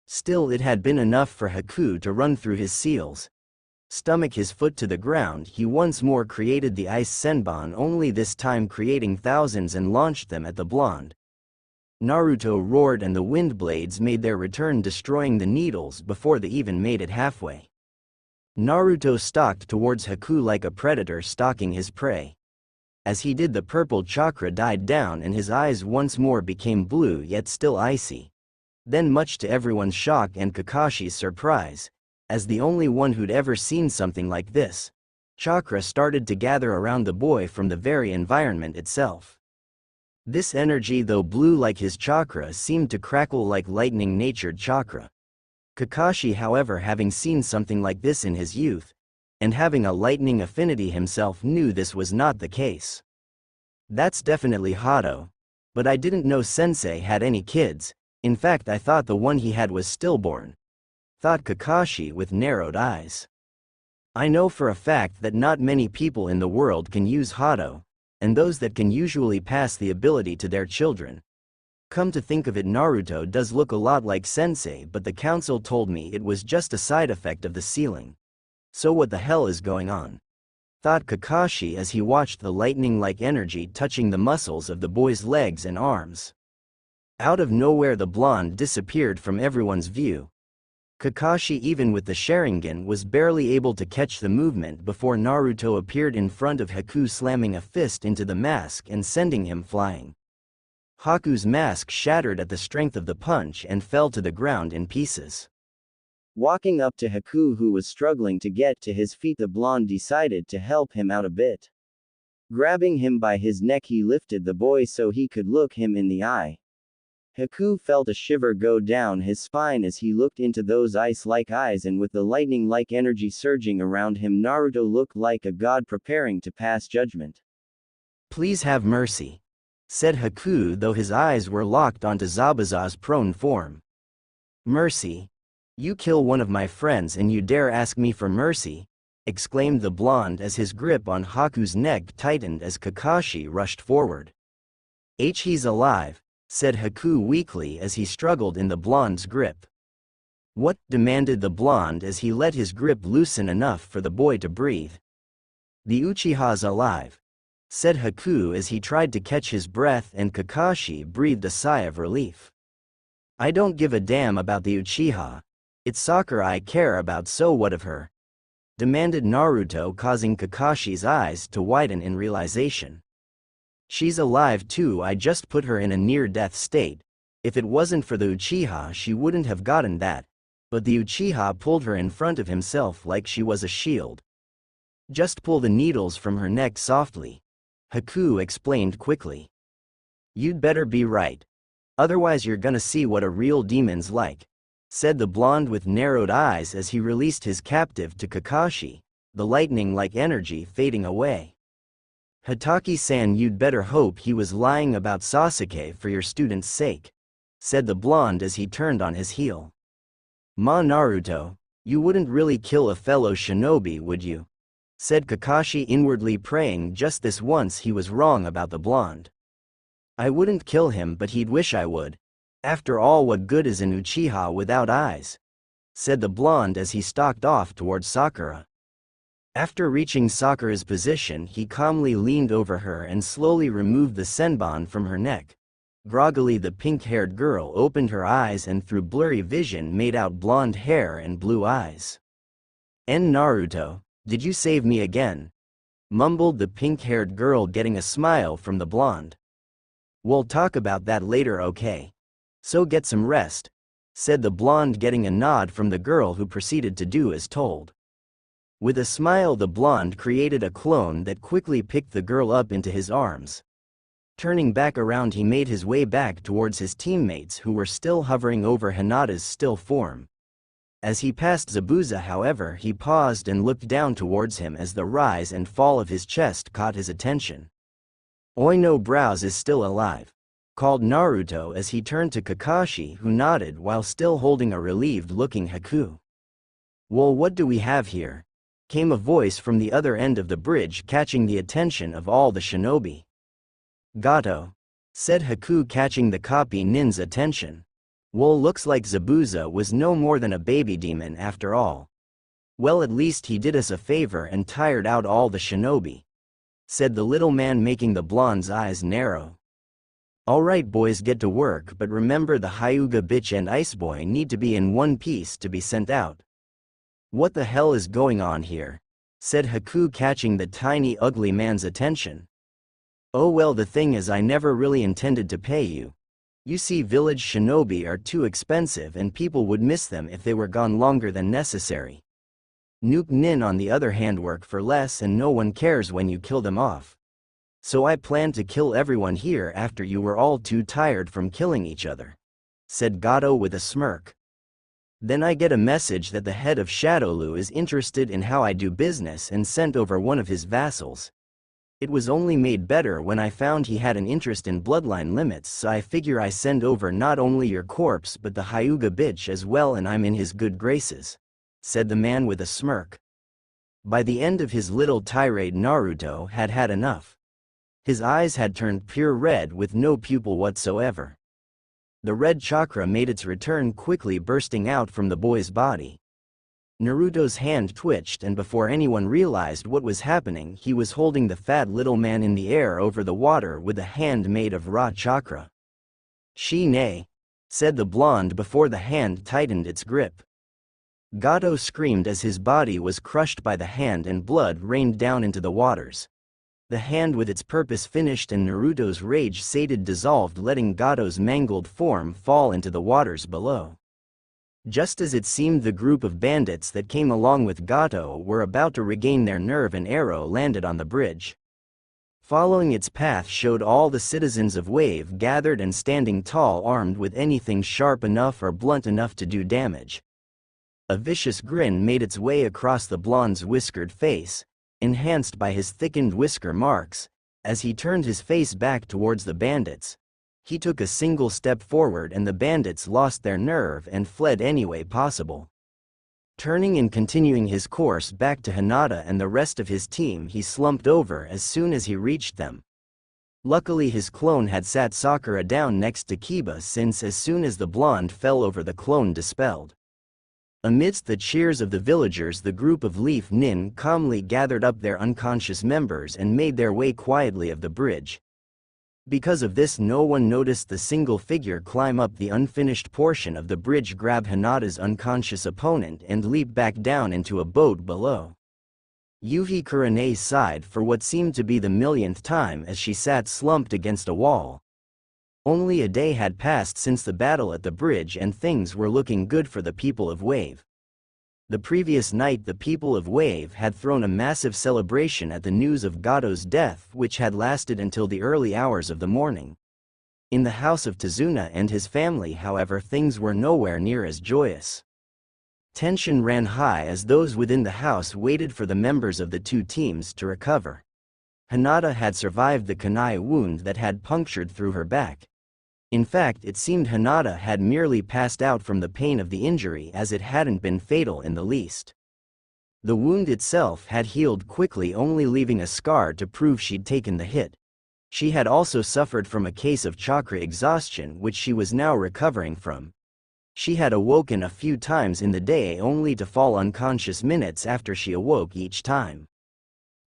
S1: Still, it had been enough for Haku to run through his seals. Stomach his foot to the ground, he once more created the ice senbon, only this time creating thousands, and launched them at the blonde. Naruto roared and the wind blades made their return, destroying the needles before they even made it halfway. Naruto stalked towards Haku like a predator stalking his prey. As he did, the purple chakra died down and his eyes once more became blue, yet still icy. Then, much to everyone's shock and Kakashi's surprise, as the only one who'd ever seen something like this, chakra started to gather around the boy from the very environment itself. This energy, though blue like his chakra, seemed to crackle like lightning-natured chakra. Kakashi, however, having seen something like this in his youth, and having a lightning affinity himself, knew this was not the case. "That's definitely Hado. But I didn't know Sensei had any kids. In fact, I thought the one he had was stillborn," thought Kakashi with narrowed eyes. "I know for a fact that not many people in the world can use Hado, and those that can usually pass the ability to their children. Come to think of it, Naruto does look a lot like Sensei, but the council told me it was just a side effect of the sealing. So what the hell is going on?" thought Kakashi as he watched the lightning-like energy touching the muscles of the boy's legs and arms. Out of nowhere, the blonde disappeared from everyone's view. Kakashi, even with the Sharingan, was barely able to catch the movement before Naruto appeared in front of Haku, slamming a fist into the mask and sending him flying. Haku's mask shattered at the strength of the punch and fell to the ground in pieces. Walking up to Haku, who was struggling to get to his feet, the blonde decided to help him out a bit. Grabbing him by his neck, he lifted the boy so he could look him in the eye. Haku felt a shiver go down his spine as he looked into those ice-like eyes, and with the lightning-like energy surging around him, Naruto looked like a god preparing to pass judgment. Please have mercy, said Haku, though his eyes were locked onto Zabuza's prone form. Mercy? You kill one of my friends and you dare ask me for mercy? Exclaimed the blonde as his grip on Haku's neck tightened as Kakashi rushed forward. He's alive, said Haku weakly as he struggled in the blonde's grip. What? Demanded the blonde as he let his grip loosen enough for the boy to breathe. The Uchiha's alive, said Haku as he tried to catch his breath, and Kakashi breathed a sigh of relief. I don't give a damn about the Uchiha. It's Sakura I care about, so what of her? Demanded Naruto, causing Kakashi's eyes to widen in realization. She's alive too, I just put her in a near-death state. If it wasn't for the Uchiha she wouldn't have gotten that. But the Uchiha pulled her in front of himself like she was a shield. Just pull the needles from her neck softly, Haku explained quickly. You'd better be right. Otherwise you're gonna see what a real demon's like, said the blonde with narrowed eyes as he released his captive to Kakashi, the lightning-like energy fading away. Hataki-san, you'd better hope he was lying about Sasuke for your student's sake, said the blonde as he turned on his heel. Ma Naruto, you wouldn't really kill a fellow shinobi, would you? Said Kakashi, inwardly praying just this once he was wrong about the blonde. I wouldn't kill him, but he'd wish I would. After all, what good is an Uchiha without eyes? Said the blonde as he stalked off towards Sakura. After reaching Sakura's position, he calmly leaned over her and slowly removed the senbon from her neck. Groggily, the pink-haired girl opened her eyes and through blurry vision made out blonde hair and blue eyes. Naruto, did you save me again? Mumbled the pink-haired girl, getting a smile from the blonde. We'll talk about that later, okay? So get some rest, said the blonde, getting a nod from the girl who proceeded to do as told. With a smile, the blonde created a clone that quickly picked the girl up into his arms. Turning back around, he made his way back towards his teammates who were still hovering over Hinata's still form. As he passed Zabuza, however, he paused and looked down towards him as the rise and fall of his chest caught his attention. Oino Brows is still alive, called Naruto as he turned to Kakashi, who nodded while still holding a relieved-looking Haku. Well, what do we have here? Came a voice from the other end of the bridge, catching the attention of all the shinobi. Gato, said Haku, catching the copy nin's attention. Well, looks like Zabuza was no more than a baby demon after all. Well, at least he did us a favor and tired out all the shinobi, said the little man, making the blonde's eyes narrow. Alright boys, get to work, but remember the Hyuga bitch and Ice Boy need to be in one piece to be sent out. What the hell is going on here? Said Haku, catching the tiny ugly man's attention. Oh well, the thing is, I never really intended to pay you. You see, village shinobi are too expensive and people would miss them if they were gone longer than necessary. Nuke Nin on the other hand work for less and no one cares when you kill them off. So I planned to kill everyone here after you were all too tired from killing each other, said Gato with a smirk. Then I get a message that the head of Shadowloo is interested in how I do business and sent over one of his vassals. It was only made better when I found he had an interest in bloodline limits, so I figure I send over not only your corpse but the Hyuga bitch as well, and I'm in his good graces, said the man with a smirk. By the end of his little tirade, Naruto had had enough. His eyes had turned pure red with no pupil whatsoever. The red chakra made its return, quickly bursting out from the boy's body. Naruto's hand twitched, and before anyone realized what was happening, he was holding the fat little man in the air over the water with a hand made of raw chakra. Shine, said the blonde before the hand tightened its grip. Gato screamed as his body was crushed by the hand and blood rained down into the waters. The hand with its purpose finished and Naruto's rage sated dissolved, letting Gato's mangled form fall into the waters below. Just as it seemed the group of bandits that came along with Gato were about to regain their nerve, an arrow landed on the bridge. Following its path showed all the citizens of Wave gathered and standing tall, armed with anything sharp enough or blunt enough to do damage. A vicious grin made its way across the blonde's whiskered face, enhanced by his thickened whisker marks, As he turned his face back towards the bandits, he took a single step forward and the bandits lost their nerve and fled any way possible. Turning and continuing his course back to Hinata and the rest of his team, he slumped over as soon as he reached them. Luckily his clone had sat Sakura down next to Kiba, since as soon as the blonde fell over, the clone dispelled. Amidst the cheers of the villagers, the group of Leaf Nin calmly gathered up their unconscious members and made their way quietly of the bridge. Because of this, no one noticed the single figure climb up the unfinished portion of the bridge, grab Hinata's unconscious opponent and leap back down into a boat below. Yuhi Kurane sighed for what seemed to be the millionth time as she sat slumped against a wall. Only a day had passed since the battle at the bridge and things were looking good for the people of Wave. The previous night the people of Wave had thrown a massive celebration at the news of Gato's death, which had lasted until the early hours of the morning. In the house of Tazuna and his family, however, things were nowhere near as joyous. Tension ran high as those within the house waited for the members of the two teams to recover. Hinata had survived the kunai wound that had punctured through her back. In fact, it seemed Hinata had merely passed out from the pain of the injury, as it hadn't been fatal in the least. The wound itself had healed quickly, only leaving a scar to prove she'd taken the hit. She had also suffered from a case of chakra exhaustion, which she was now recovering from. She had awoken a few times in the day only to fall unconscious minutes after she awoke each time.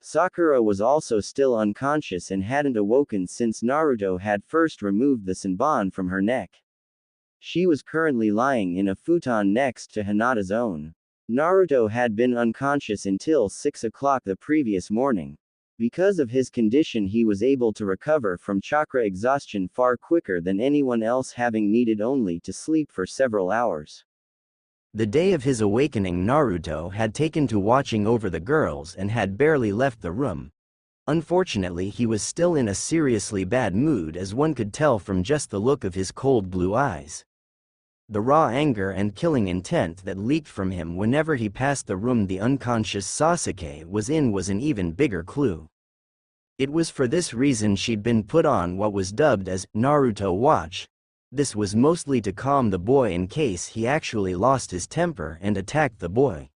S1: Sakura was also still unconscious and hadn't awoken since Naruto had first removed the senbon from her neck. She was currently lying in a futon next to Hinata's own. Naruto had been unconscious until 6 o'clock the previous morning. Because of his condition, he was able to recover from chakra exhaustion far quicker than anyone else, having needed only to sleep for several hours. The day of his awakening, Naruto had taken to watching over the girls and had barely left the room. Unfortunately, he was still in a seriously bad mood, as one could tell from just the look of his cold blue eyes. The raw anger and killing intent that leaked from him whenever he passed the room the unconscious Sasuke was in was an even bigger clue. It was for this reason she'd been put on what was dubbed as Naruto Watch. This was mostly to calm the boy in case he actually lost his temper and attacked the boy.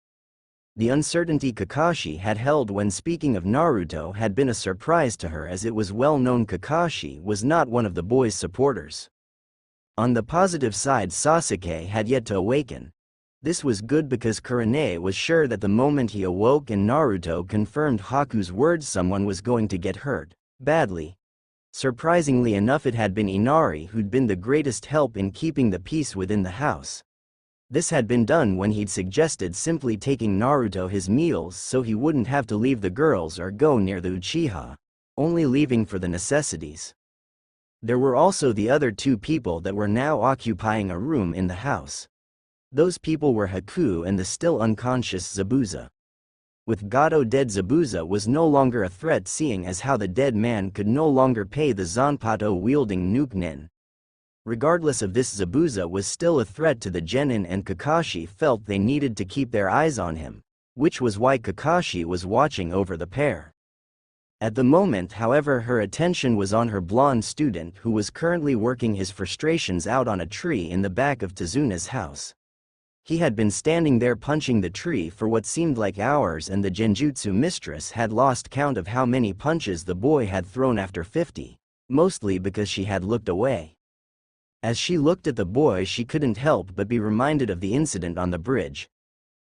S1: The uncertainty Kakashi had held when speaking of Naruto had been a surprise to her, as it was well known Kakashi was not one of the boy's supporters. On the positive side, Sasuke had yet to awaken. This was good because Kurane was sure that the moment he awoke and Naruto confirmed Haku's words, someone was going to get hurt badly. Surprisingly enough, it had been Inari who'd been the greatest help in keeping the peace within the house. This had been done when he'd suggested simply taking Naruto his meals so he wouldn't have to leave the girls or go near the Uchiha, only leaving for the necessities. There were also the other two people that were now occupying a room in the house. Those people were Haku and the still unconscious Zabuza. With Gato dead, Zabuza was no longer a threat, seeing as how the dead man could no longer pay the Zanpato-wielding Nuke Nin. Regardless of this, Zabuza was still a threat to the Genin, and Kakashi felt they needed to keep their eyes on him, which was why Kakashi was watching over the pair. At the moment, however, her attention was on her blonde student, who was currently working his frustrations out on a tree in the back of Tazuna's house. He had been standing there punching the tree for what seemed like hours, and the Genjutsu mistress had lost count of how many punches the boy had thrown after 50, mostly because she had looked away. As she looked at the boy, she couldn't help but be reminded of the incident on the bridge.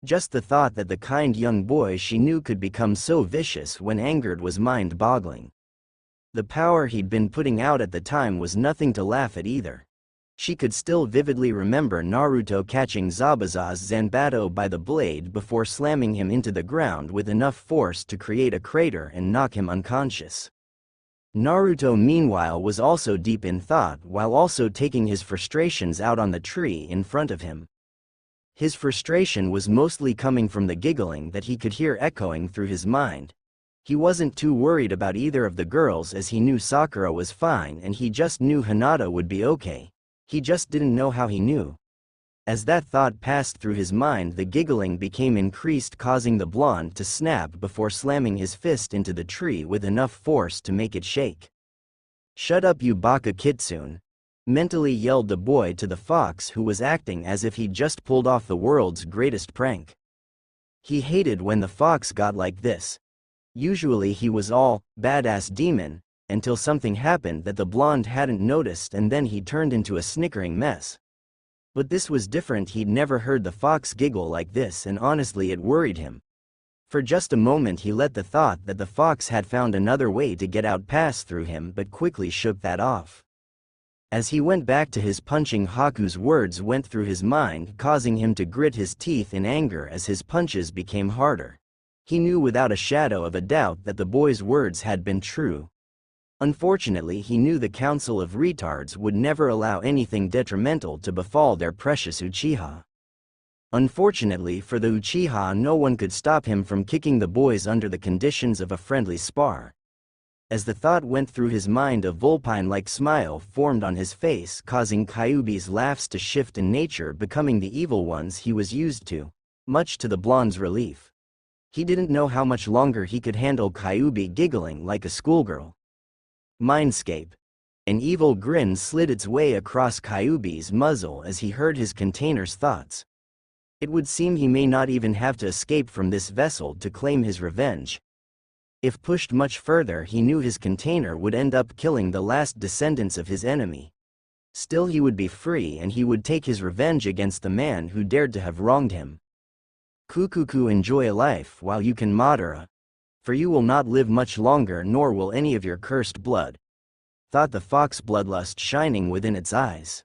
S1: Just the thought that the kind young boy she knew could become so vicious when angered was mind-boggling. The power he'd been putting out at the time was nothing to laugh at either. She could still vividly remember Naruto catching Zabuza's Zanbato by the blade before slamming him into the ground with enough force to create a crater and knock him unconscious. Naruto meanwhile was also deep in thought, while also taking his frustrations out on the tree in front of him. His frustration was mostly coming from the giggling that he could hear echoing through his mind. He wasn't too worried about either of the girls, as he knew Sakura was fine and he just knew Hinata would be okay. He just didn't know how he knew. As that thought passed through his mind, the giggling became increased, causing the blonde to snap before slamming his fist into the tree with enough force to make it shake. "Shut up, you baka kitsune," mentally yelled the boy to the fox, who was acting as if he'd just pulled off the world's greatest prank. He hated when the fox got like this. Usually he was all badass demon, until something happened that the blonde hadn't noticed, and then he turned into a snickering mess. But this was different. He'd never heard the fox giggle like this, and honestly it worried him. For just a moment he let the thought that the fox had found another way to get out pass through him, but quickly shook that off. As he went back to his punching, Haku's words went through his mind, causing him to grit his teeth in anger as his punches became harder. He knew without a shadow of a doubt that the boy's words had been true. Unfortunately, he knew the Council of Retards would never allow anything detrimental to befall their precious Uchiha. Unfortunately for the Uchiha, no one could stop him from kicking the boys under the conditions of a friendly spar. As the thought went through his mind, a vulpine-like smile formed on his face, causing Kyuubi's laughs to shift in nature, becoming the evil ones he was used to, much to the blonde's relief. He didn't know how much longer he could handle Kyuubi giggling like a schoolgirl. Mindscape. An evil grin slid its way across Kyuubi's muzzle as he heard his container's thoughts. It would seem he may not even have to escape from this vessel to claim his revenge. If pushed much further, he knew his container would end up killing the last descendants of his enemy. Still, he would be free, and he would take his revenge against the man who dared to have wronged him. Kukuku, enjoy life while you can, Madara. For you will not live much longer, nor will any of your cursed blood, thought the fox, bloodlust shining within its eyes.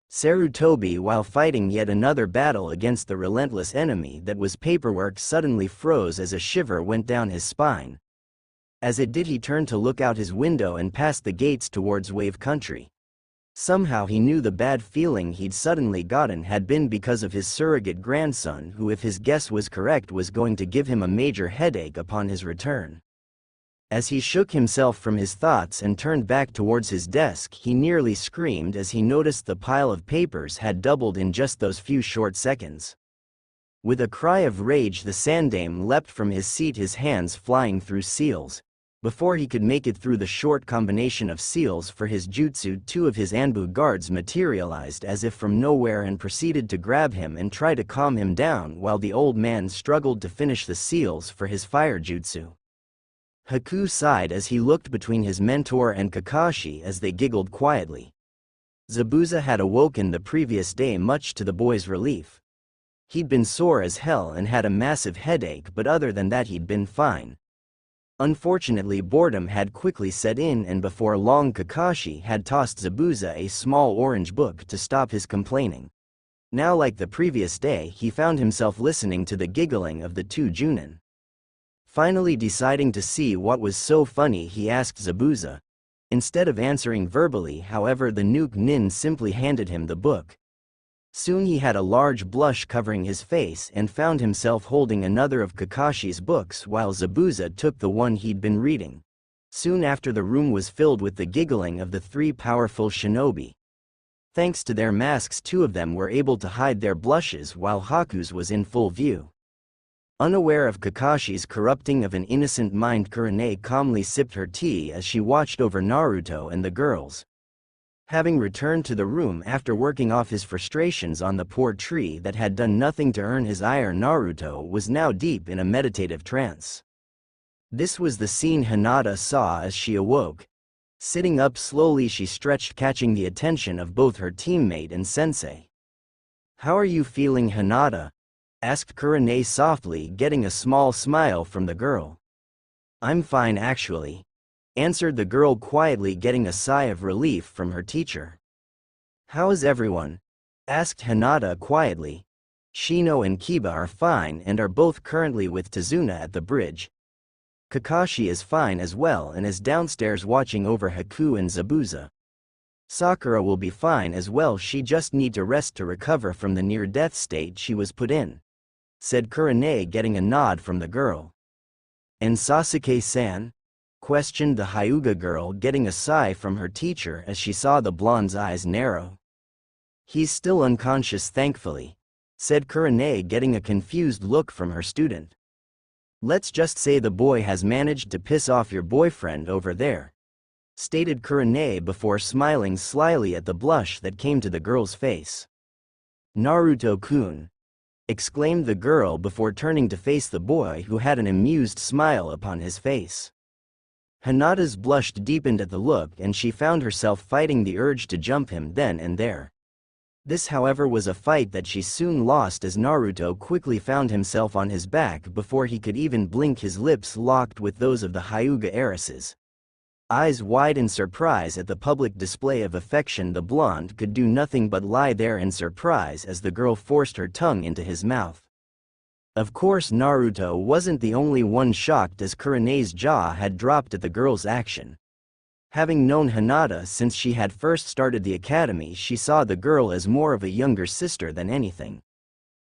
S1: Sarutobi, while fighting yet another battle against the relentless enemy that was paperwork, suddenly froze as a shiver went down his spine. As it did, he turned to look out his window and past the gates towards Wave Country. Somehow he knew the bad feeling he'd suddenly gotten had been because of his surrogate grandson, who, if his guess was correct, was going to give him a major headache upon his return. As he shook himself from his thoughts and turned back towards his desk, he nearly screamed as he noticed the pile of papers had doubled in just those few short seconds. With a cry of rage, the Sandame leapt from his seat, his hands flying through seals. Before he could make it through the short combination of seals for his jutsu, two of his Anbu guards materialized as if from nowhere and proceeded to grab him and try to calm him down, while the old man struggled to finish the seals for his fire jutsu. Haku sighed as he looked between his mentor and Kakashi as they giggled quietly. Zabuza had awoken the previous day, much to the boy's relief. He'd been sore as hell and had a massive headache, but other than that he'd been fine. Unfortunately, boredom had quickly set in, and before long Kakashi had tossed Zabuza a small orange book to stop his complaining. Now, like the previous day, he found himself listening to the giggling of the two Junin. Finally deciding to see what was so funny, he asked Zabuza. Instead of answering verbally, however, the Nuke Nin simply handed him the book. Soon he had a large blush covering his face and found himself holding another of Kakashi's books while Zabuza took the one he'd been reading. Soon after, the room was filled with the giggling of the three powerful shinobi. Thanks to their masks, two of them were able to hide their blushes while Haku's was in full view. Unaware of Kakashi's corrupting of an innocent mind, Kurane calmly sipped her tea as she watched over Naruto and the girls. Having returned to the room after working off his frustrations on the poor tree that had done nothing to earn his ire, Naruto was now deep in a meditative trance. This was the scene Hinata saw as she awoke. Sitting up slowly, she stretched, catching the attention of both her teammate and sensei. "How are you feeling, Hinata?" asked Kurane softly, getting a small smile from the girl. "I'm fine, actually," answered the girl quietly, getting a sigh of relief from her teacher. "How is everyone?" asked Hinata quietly. "Shino and Kiba are fine and are both currently with Tazuna at the bridge. Kakashi is fine as well and is downstairs watching over Haku and Zabuza. Sakura will be fine as well, she just need to rest to recover from the near-death state she was put in," said Kurane, getting a nod from the girl. "And Sasuke-san?" questioned the Hyuga girl, getting a sigh from her teacher as she saw the blonde's eyes narrow. He's still unconscious thankfully, said Kurane, getting a confused look from her student. Let's just say the boy has managed to piss off your boyfriend over there, stated Kurane before smiling slyly at the blush that came to the girl's face. Naruto-kun, exclaimed the girl before turning to face the boy who had an amused smile upon his face. Hinata's blush deepened at the look and she found herself fighting the urge to jump him then and there. This however was a fight that she soon lost as Naruto quickly found himself on his back before he could even blink, his lips locked with those of the Hyuga heiresses. Eyes wide in surprise at the public display of affection, the blonde could do nothing but lie there in surprise as the girl forced her tongue into his mouth. Of course Naruto wasn't the only one shocked as Kurane's jaw had dropped at the girl's action. Having known Hinata since she had first started the academy, she saw the girl as more of a younger sister than anything.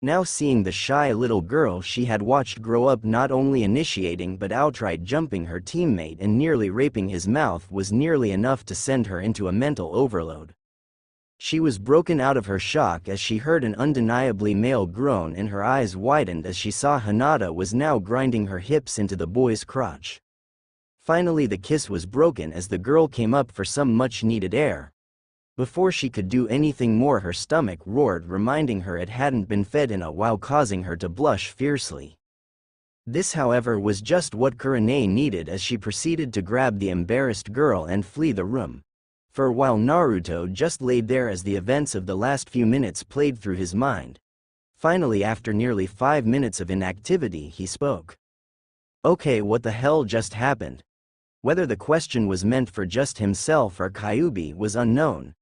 S1: Now seeing the shy little girl she had watched grow up not only initiating but outright jumping her teammate and nearly raping his mouth was nearly enough to send her into a mental overload. She was broken out of her shock as she heard an undeniably male groan and her eyes widened as she saw Hinata was now grinding her hips into the boy's crotch. Finally the kiss was broken as the girl came up for some much-needed air. Before she could do anything more, her stomach roared, reminding her it hadn't been fed in a while, causing her to blush fiercely. This however was just what Kurane needed as she proceeded to grab the embarrassed girl and flee the room. For a while Naruto just laid there as the events of the last few minutes played through his mind. Finally, after nearly 5 minutes of inactivity, he spoke. Okay, what the hell just happened? Whether the question was meant for just himself or Kyuubi was unknown.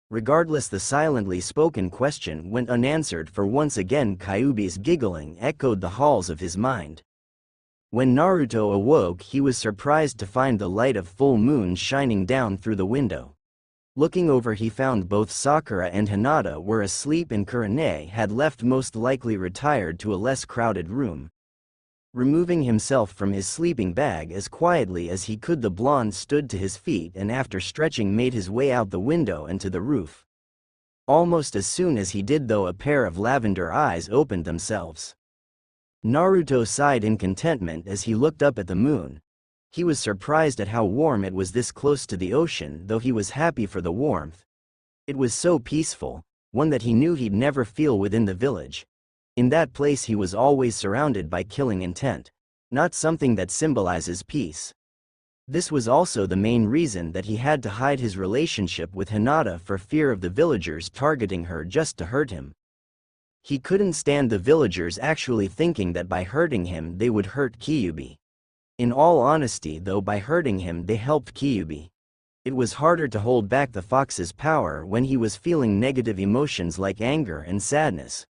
S1: Regardless, the silently spoken question went unanswered, for once again Kyuubi's giggling echoed the halls of his mind. When Naruto awoke, he was surprised to find the light of full moon shining down through the window. Looking over, he found both Sakura and Hinata were asleep and Kurane had left, most likely retired to a less crowded room. Removing himself from his sleeping bag as quietly as he could, the blonde stood to his feet and after stretching made his way out the window and to the roof. Almost as soon as he did though, a pair of lavender eyes opened themselves. Naruto sighed in contentment as he looked up at the moon. He was surprised at how warm it was this close to the ocean, though he was happy for the warmth. It was so peaceful, one that he knew he'd never feel within the village. In that place he was always surrounded by killing intent, not something that symbolizes peace. This was also the main reason that he had to hide his relationship with Hinata, for fear of the villagers targeting her just to hurt him. He couldn't stand the villagers actually thinking that by hurting him they would hurt Kyuubi. In all honesty though, by hurting him they helped Kyuubi. It was harder to hold back the fox's power when he was feeling negative emotions like anger and sadness.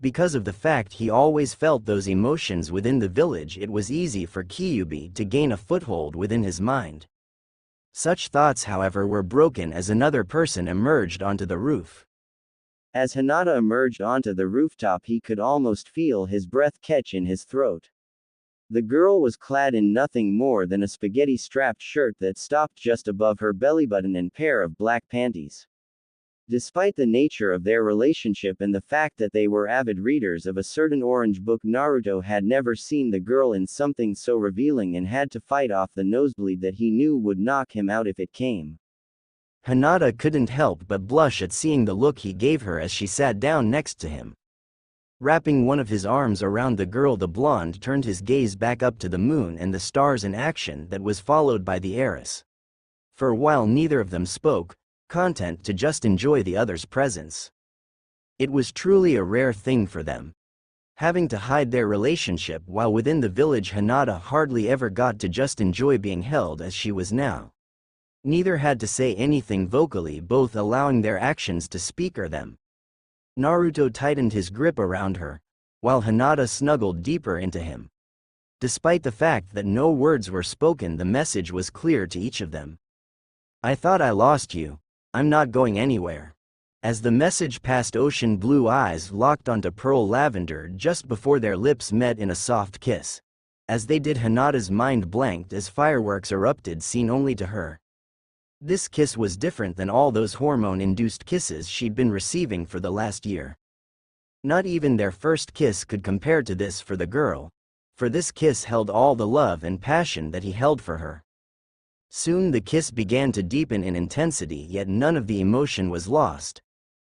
S1: Because of the fact he always felt those emotions within the village, it was easy for Kyuubi to gain a foothold within his mind. Such thoughts however were broken as another person emerged onto the roof. As Hinata emerged onto the rooftop, he could almost feel his breath catch in his throat. The girl was clad in nothing more than a spaghetti-strapped shirt that stopped just above her belly button and pair of black panties. Despite the nature of their relationship and the fact that they were avid readers of a certain orange book, Naruto had never seen the girl in something so revealing and had to fight off the nosebleed that he knew would knock him out if it came. Hinata couldn't help but blush at seeing the look he gave her as she sat down next to him. Wrapping one of his arms around the girl, the blonde turned his gaze back up to the moon and the stars in action that was followed by the heiress. For a while neither of them spoke, content to just enjoy the other's presence. It was truly a rare thing for them. Having to hide their relationship while within the village, Hinata hardly ever got to just enjoy being held as she was now. Neither had to say anything vocally, both allowing their actions to speak for them. Naruto tightened his grip around her, while Hinata snuggled deeper into him. Despite the fact that no words were spoken, the message was clear to each of them. I thought I lost you. I'm not going anywhere. As the message passed, ocean blue eyes locked onto pearl lavender just before their lips met in a soft kiss. As they did, Hinata's mind blanked as fireworks erupted, seen only to her. This kiss was different than all those hormone-induced kisses she'd been receiving for the last year. Not even their first kiss could compare to this for the girl, for this kiss held all the love and passion that he held for her. Soon the kiss began to deepen in intensity, yet none of the emotion was lost.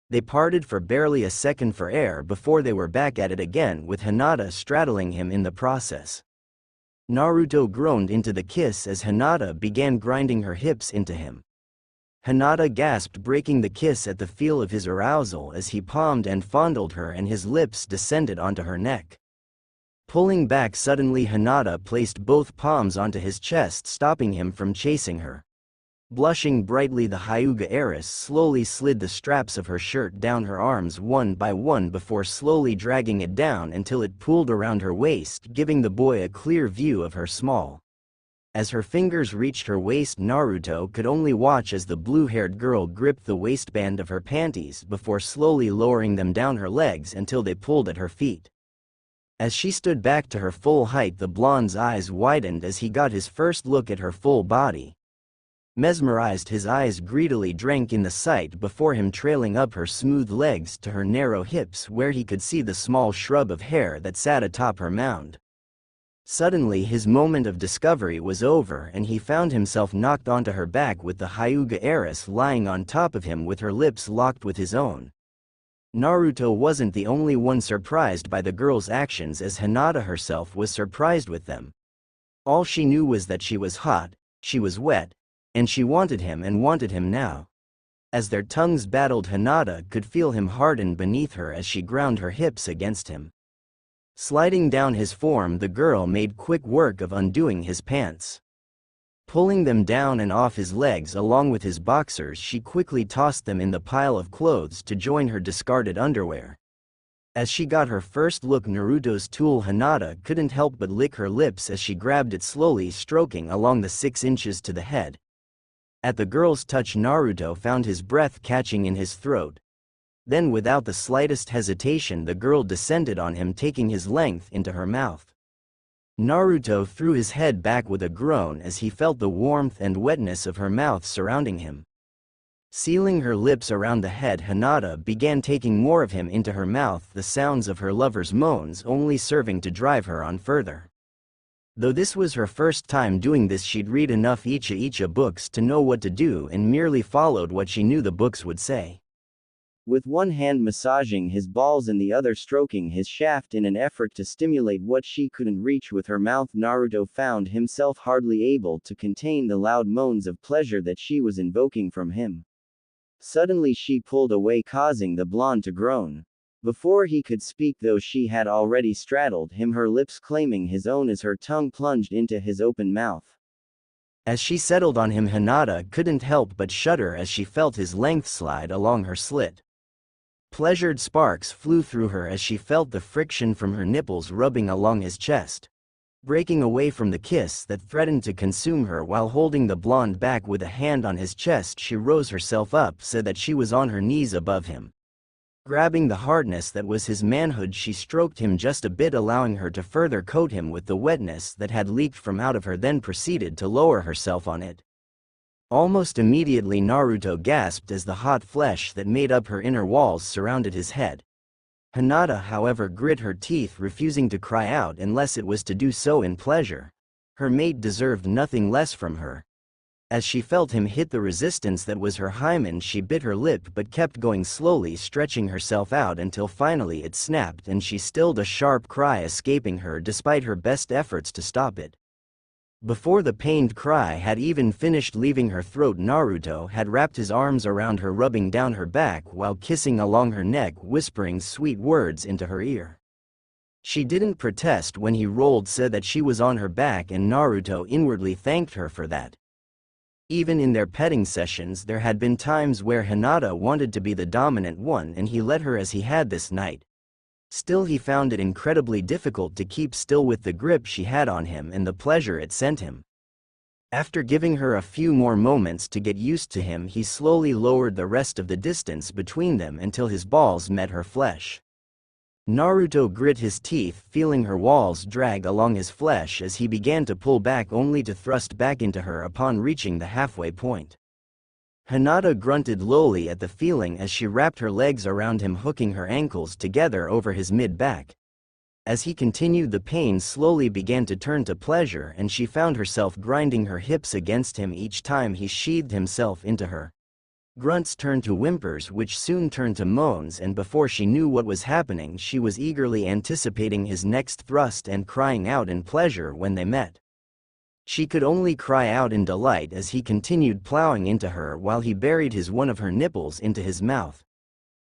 S1: They parted for barely a second for air before they were back at it again, with Hinata straddling him in the process. Naruto groaned into the kiss as Hinata began grinding her hips into him. Hinata gasped, breaking the kiss at the feel of his arousal as he palmed and fondled her and his lips descended onto her neck. Pulling back suddenly, Hinata placed both palms onto his chest, stopping him from chasing her. Blushing brightly, the Hyuga heiress slowly slid the straps of her shirt down her arms one by one before slowly dragging it down until it pooled around her waist, giving the boy a clear view of her small. As her fingers reached her waist, Naruto could only watch as the blue-haired girl gripped the waistband of her panties before slowly lowering them down her legs until they pulled at her feet. As she stood back to her full height, the blonde's eyes widened as he got his first look at her full body. Mesmerized, his eyes greedily drank in the sight before him, trailing up her smooth legs to her narrow hips where he could see the small shrub of hair that sat atop her mound. Suddenly his moment of discovery was over and he found himself knocked onto her back with the Hyuga heiress lying on top of him with her lips locked with his own. Naruto wasn't the only one surprised by the girl's actions, as Hinata herself was surprised with them. All she knew was that she was hot, she was wet, and she wanted him and wanted him now. As their tongues battled, Hinata could feel him harden beneath her as she ground her hips against him. Sliding down his form, the girl made quick work of undoing his pants. Pulling them down and off his legs along with his boxers, she quickly tossed them in the pile of clothes to join her discarded underwear. As she got her first look, Naruto's tool, Hinata couldn't help but lick her lips as she grabbed it, slowly stroking along the 6 inches to the head. At the girl's touch, Naruto found his breath catching in his throat. Then, without the slightest hesitation, the girl descended on him, taking his length into her mouth. Naruto threw his head back with a groan as he felt the warmth and wetness of her mouth surrounding him. Sealing her lips around the head, Hinata began taking more of him into her mouth, the sounds of her lover's moans only serving to drive her on further. Though this was her first time doing this, she'd read enough Icha books to know what to do and merely followed what she knew the books would say. With one hand massaging his balls and the other stroking his shaft in an effort to stimulate what she couldn't reach with her mouth, Naruto found himself hardly able to contain the loud moans of pleasure that she was invoking from him. Suddenly she pulled away, causing the blonde to groan. Before he could speak, though, she had already straddled him, her lips claiming his own as her tongue plunged into his open mouth. As she settled on him, Hinata couldn't help but shudder as she felt his length slide along her slit. Pleasured sparks flew through her as she felt the friction from her nipples rubbing along his chest. Breaking away from the kiss that threatened to consume her while holding the blonde back with a hand on his chest, she rose herself up so that she was on her knees above him. Grabbing the hardness that was his manhood, she stroked him just a bit, allowing her to further coat him with the wetness that had leaked from out of her, then proceeded to lower herself on it. Almost immediately Naruto gasped as the hot flesh that made up her inner walls surrounded his head. Hinata, however, grit her teeth, refusing to cry out unless it was to do so in pleasure. Her mate deserved nothing less from her. As she felt him hit the resistance that was her hymen, she bit her lip but kept going, slowly stretching herself out until finally it snapped and she stilled a sharp cry escaping her despite her best efforts to stop it. Before the pained cry had even finished leaving her throat, Naruto had wrapped his arms around her, rubbing down her back while kissing along her neck, whispering sweet words into her ear. She didn't protest when he rolled so that she was on her back, and Naruto inwardly thanked her for that. Even in their petting sessions, there had been times where Hinata wanted to be the dominant one, and he let her as he had this night. Still, he found it incredibly difficult to keep still with the grip she had on him and the pleasure it sent him. After giving her a few more moments to get used to him, he slowly lowered the rest of the distance between them until his balls met her flesh. Naruto grit his teeth, feeling her walls drag along his flesh as he began to pull back, only to thrust back into her upon reaching the halfway point. Hinata grunted lowly at the feeling as she wrapped her legs around him, hooking her ankles together over his mid-back. As he continued, the pain slowly began to turn to pleasure, and she found herself grinding her hips against him each time he sheathed himself into her. Grunts turned to whimpers, which soon turned to moans, and before she knew what was happening, she was eagerly anticipating his next thrust and crying out in pleasure when they met. She could only cry out in delight as he continued plowing into her while he buried one of her nipples into his mouth.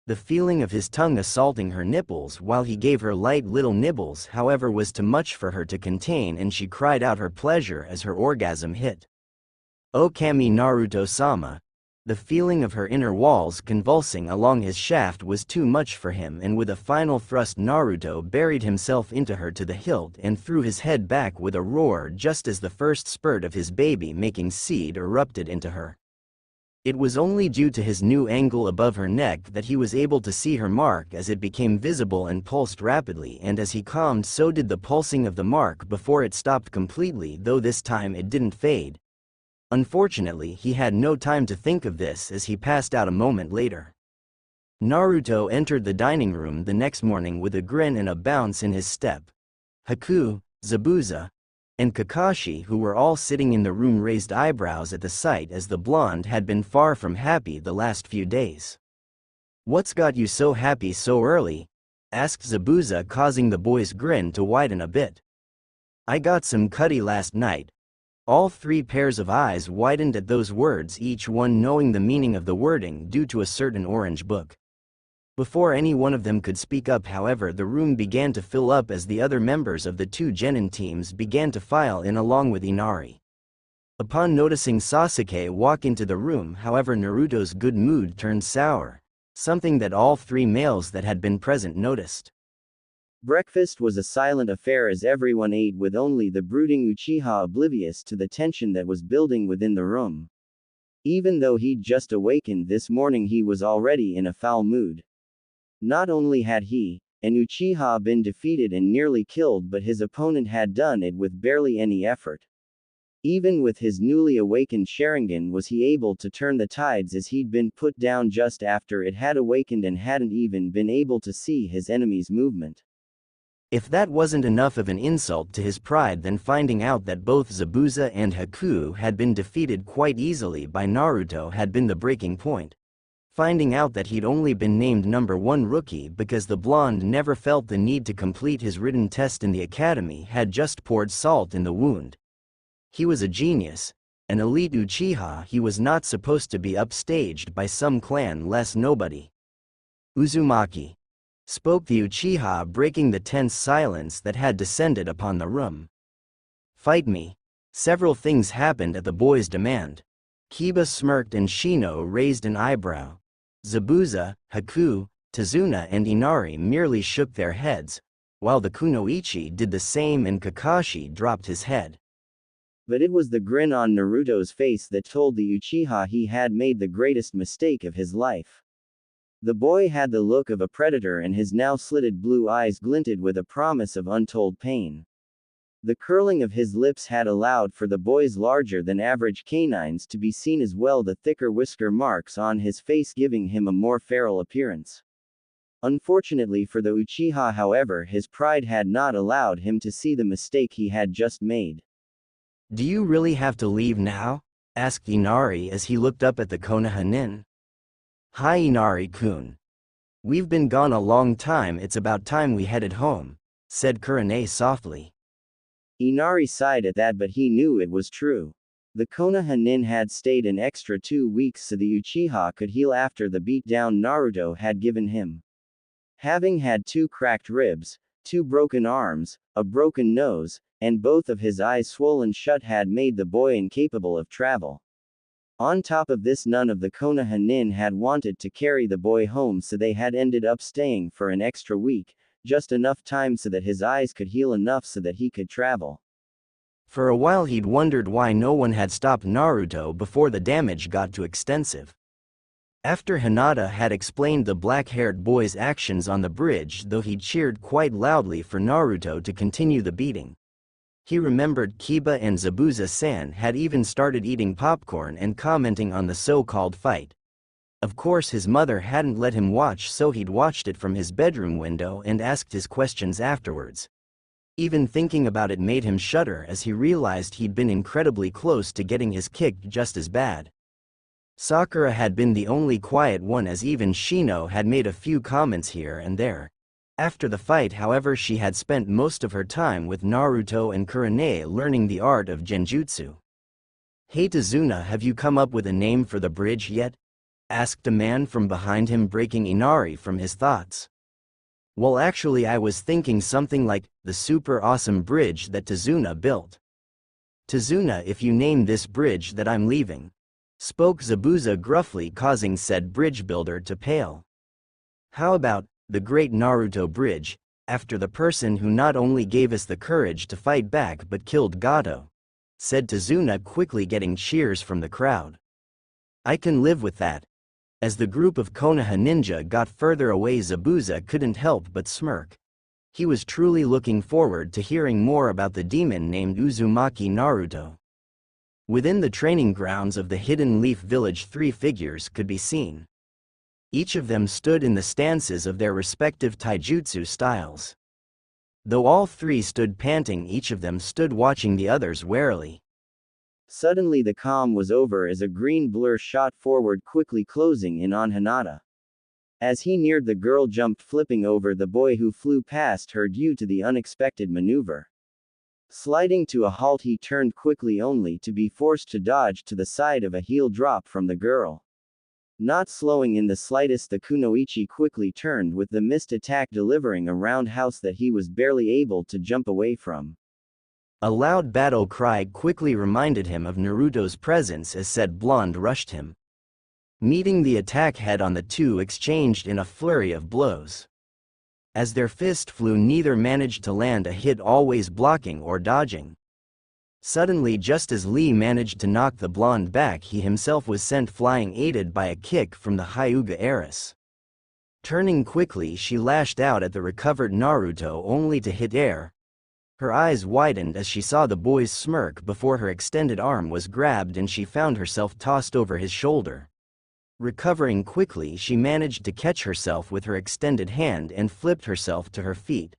S1: The feeling of his tongue assaulting her nipples while he gave her light little nibbles, however, was too much for her to contain, and she cried out her pleasure as her orgasm hit. Okami Naruto-sama. The feeling of her inner walls convulsing along his shaft was too much for him, and with a final thrust Naruto buried himself into her to the hilt and threw his head back with a roar just as the first spurt of his baby-making seed erupted into her. It was only due to his new angle above her neck that he was able to see her mark as it became visible and pulsed rapidly, and as he calmed, so did the pulsing of the mark before it stopped completely, though this time it didn't fade. Unfortunately, he had no time to think of this as he passed out a moment later. Naruto entered the dining room the next morning with a grin and a bounce in his step. Haku, Zabuza, and Kakashi, who were all sitting in the room, raised eyebrows at the sight, as the blonde had been far from happy the last few days. "What's got you so happy so early?" asked Zabuza, causing the boy's grin to widen a bit. "I got some cutty last night." All three pairs of eyes widened at those words, each one knowing the meaning of the wording due to a certain orange book. Before any one of them could speak up, however, the room began to fill up as the other members of the two genin teams began to file in along with Inari. Upon noticing Sasuke walk into the room, however, Naruto's good mood turned sour, something that all three males that had been present noticed. Breakfast was a silent affair as everyone ate, with only the brooding Uchiha oblivious to the tension that was building within the room. Even though he'd just awakened this morning, he was already in a foul mood. Not only had he, an Uchiha, been defeated and nearly killed, but his opponent had done it with barely any effort. Even with his newly awakened Sharingan was he able to turn the tides, as he'd been put down just after it had awakened and hadn't even been able to see his enemy's movement. If that wasn't enough of an insult to his pride, then finding out that both Zabuza and Haku had been defeated quite easily by Naruto had been the breaking point. Finding out that he'd only been named #1 rookie because the blonde never felt the need to complete his written test in the academy had just poured salt in the wound. He was a genius, an elite Uchiha. He was not supposed to be upstaged by some clan-less nobody. "Uzumaki," spoke the Uchiha, breaking the tense silence that had descended upon the room. "Fight me." Several things happened at the boy's demand. Kiba smirked and Shino raised an eyebrow. Zabuza, Haku, Tazuna and Inari merely shook their heads, while the Kunoichi did the same and Kakashi dropped his head. But it was the grin on Naruto's face that told the Uchiha he had made the greatest mistake of his life. The boy had the look of a predator, and his now slitted blue eyes glinted with a promise of untold pain. The curling of his lips had allowed for the boy's larger-than-average canines to be seen, as well the thicker whisker marks on his face giving him a more feral appearance. Unfortunately for the Uchiha, however, his pride had not allowed him to see the mistake he had just made. "Do you really have to leave now?" asked Inari as he looked up at the Konoha-nin. "Hi Inari-kun. We've been gone a long time, it's about time we headed home," said Kurane softly. Inari sighed at that, but he knew it was true. The Konoha-nin had stayed an extra 2 weeks so the Uchiha could heal after the beatdown Naruto had given him. Having had 2 cracked ribs, 2 broken arms, a broken nose, and both of his eyes swollen shut had made the boy incapable of travel. On top of this, none of the Konoha-nin had wanted to carry the boy home, so they had ended up staying for an extra week, just enough time so that his eyes could heal enough so that he could travel. For a while he'd wondered why no one had stopped Naruto before the damage got too extensive. After Hinata had explained the black-haired boy's actions on the bridge, though he cheered quite loudly for Naruto to continue the beating. He remembered Kiba and Zabuza-san had even started eating popcorn and commenting on the so-called fight. Of course his mother hadn't let him watch, so he'd watched it from his bedroom window and asked his questions afterwards. Even thinking about it made him shudder as he realized he'd been incredibly close to getting his kicked just as bad. Sakura had been the only quiet one, as even Shino had made a few comments here and there. After the fight, however, she had spent most of her time with Naruto and Kurane learning the art of genjutsu. "Hey Tazuna, have you come up with a name for the bridge yet?" asked a man from behind him, breaking Inari from his thoughts. "Well, actually I was thinking something like the super awesome bridge that Tazuna built." "Tazuna, if you name this bridge that I'm leaving," spoke Zabuza gruffly, causing said bridge builder to pale. "How about the great Naruto bridge, after the person who not only gave us the courage to fight back but killed Gato?" said Tazuna, quickly getting cheers from the crowd. "I can live with that." As the group of Konoha ninja got further away, Zabuza couldn't help but smirk. He was truly looking forward to hearing more about the demon named Uzumaki Naruto. Within the training grounds of the Hidden Leaf Village, 3 figures could be seen. Each of them stood in the stances of their respective taijutsu styles. Though all 3 stood panting, each of them stood watching the others warily. Suddenly the calm was over as a green blur shot forward, quickly closing in on Hinata. As he neared, the girl jumped, flipping over the boy who flew past her due to the unexpected maneuver. Sliding to a halt, he turned quickly, only to be forced to dodge to the side of a heel drop from the girl. Not slowing in the slightest, the kunoichi quickly turned with the missed attack, delivering a roundhouse that he was barely able to jump away from. A loud battle cry quickly reminded him of Naruto's presence as said blonde rushed him. Meeting the attack head on, the two exchanged in a flurry of blows. As their fist flew, neither managed to land a hit, always blocking or dodging. Suddenly, just as Lee managed to knock the blonde back, he himself was sent flying, aided by a kick from the Hyuga heiress. Turning quickly, she lashed out at the recovered Naruto, only to hit air. Her eyes widened as she saw the boy's smirk before her extended arm was grabbed and she found herself tossed over his shoulder. Recovering quickly, she managed to catch herself with her extended hand and flipped herself to her feet.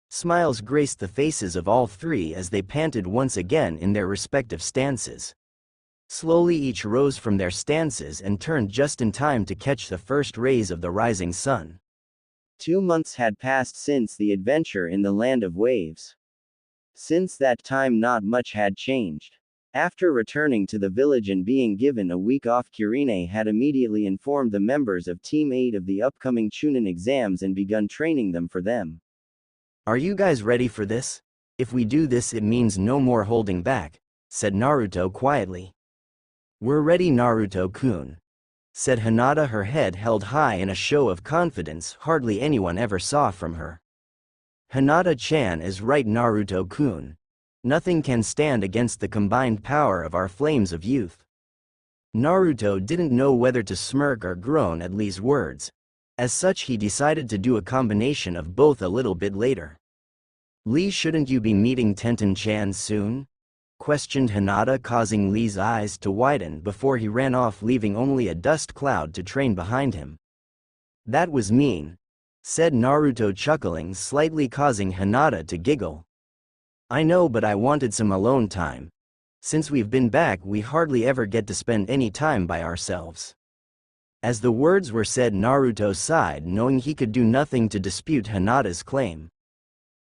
S1: Smiles graced the faces of all 3 as they panted once again in their respective stances. Slowly each rose from their stances and turned just in time to catch the first rays of the rising sun. 2 months had passed since the adventure in the Land of Waves. Since that time not much had changed. After returning to the village and being given a week off, Kirine had immediately informed the members of Team 8 of the upcoming Chunin exams and begun training them for them. "Are you guys ready for this? If we do this, it means no more holding back," said Naruto quietly. "We're ready, Naruto-kun," said Hinata, her head held high in a show of confidence hardly anyone ever saw from her. "Hinata-chan is right, Naruto-kun. Nothing can stand against the combined power of our flames of youth." Naruto didn't know whether to smirk or groan at Lee's words. As such, he decided to do a combination of both a little bit later. "Lee, shouldn't you be meeting Tenten-chan soon?" questioned Hinata, causing Lee's eyes to widen before he ran off, leaving only a dust cloud to train behind him. "That was mean," said Naruto, chuckling slightly, causing Hinata to giggle. "I know, but I wanted some alone time. Since we've been back, we hardly ever get to spend any time by ourselves." As the words were said, Naruto sighed, knowing he could do nothing to dispute Hinata's claim.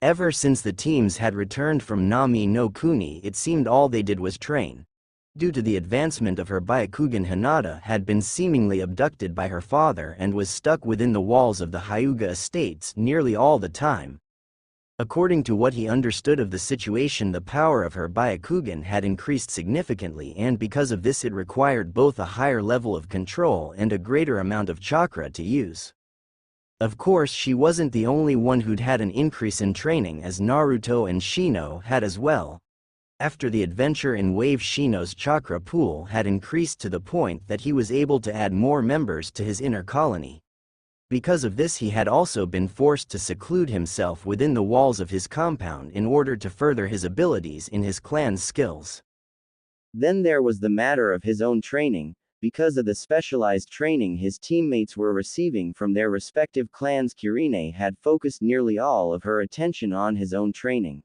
S1: Ever since the teams had returned from Nami no Kuni, it seemed all they did was train. Due to the advancement of her Byakugan, Hinata had been seemingly abducted by her father and was stuck within the walls of the Hyuga estates nearly all the time. According to what he understood of the situation, the power of her Byakugan had increased significantly, and because of this it required both a higher level of control and a greater amount of chakra to use. Of course, she wasn't the only one who'd had an increase in training, as Naruto and Shino had as well. After the adventure in Wave, Shino's chakra pool had increased to the point that he was able to add more members to his inner colony. Because of this, he had also been forced to seclude himself within the walls of his compound in order to further his abilities in his clan's skills. Then there was the matter of his own training. Because of the specialized training his teammates were receiving from their respective clans, Kirine had focused nearly all of her attention on his own training.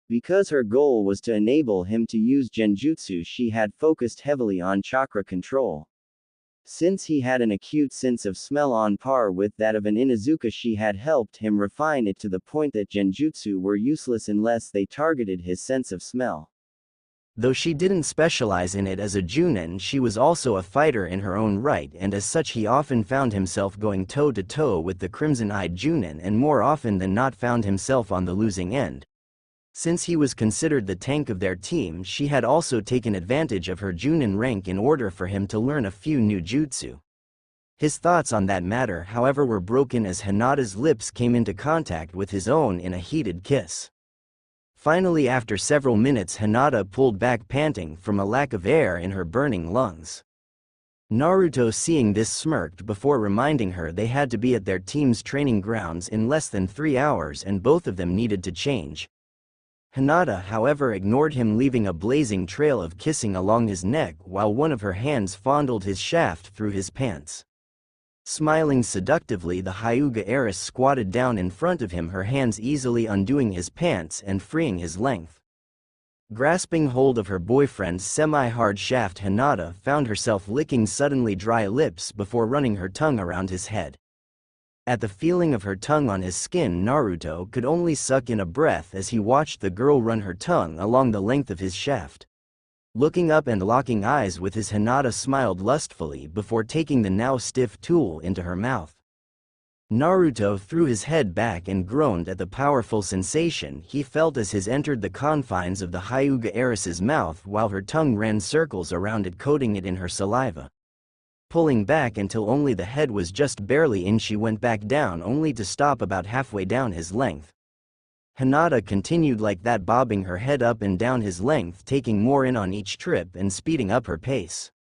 S1: Because her goal was to enable him to use genjutsu, she had focused heavily on chakra control. Since he had an acute sense of smell on par with that of an Inuzuka, she had helped him refine it to the point that genjutsu were useless unless they targeted his sense of smell. Though she didn't specialize in it as a Junin, she was also a fighter in her own right, and as such he often found himself going toe-to-toe with the crimson-eyed Junin, and more often than not found himself on the losing end. Since he was considered the tank of their team, she had also taken advantage of her Junin rank in order for him to learn a few new jutsu. His thoughts on that matter, however, were broken as Hinata's lips came into contact with his own in a heated kiss. Finally, after several minutes, Hinata pulled back, panting from a lack of air in her burning lungs. Naruto, seeing this, smirked before reminding her they had to be at their team's training grounds in less than 3 hours and both of them needed to change. Hinata, however, ignored him, leaving a blazing trail of kissing along his neck while one of her hands fondled his shaft through his pants. Smiling seductively, the Hyuga heiress squatted down in front of him, her hands easily undoing his pants and freeing his length. Grasping hold of her boyfriend's semi-hard shaft, Hinata found herself licking suddenly dry lips before running her tongue around his head. At the feeling of her tongue on his skin, Naruto could only suck in a breath as he watched the girl run her tongue along the length of his shaft. Looking up and locking eyes with his, Hinata smiled lustfully before taking the now stiff tool into her mouth. Naruto threw his head back and groaned at the powerful sensation he felt as his entered the confines of the Hyuga heiress's mouth while her tongue ran circles around it, coating it in her saliva. Pulling back until only the head was just barely in, she went back down only to stop about halfway down his length. Hinata continued like that, bobbing her head up and down his length, taking more in on each trip and speeding up her pace.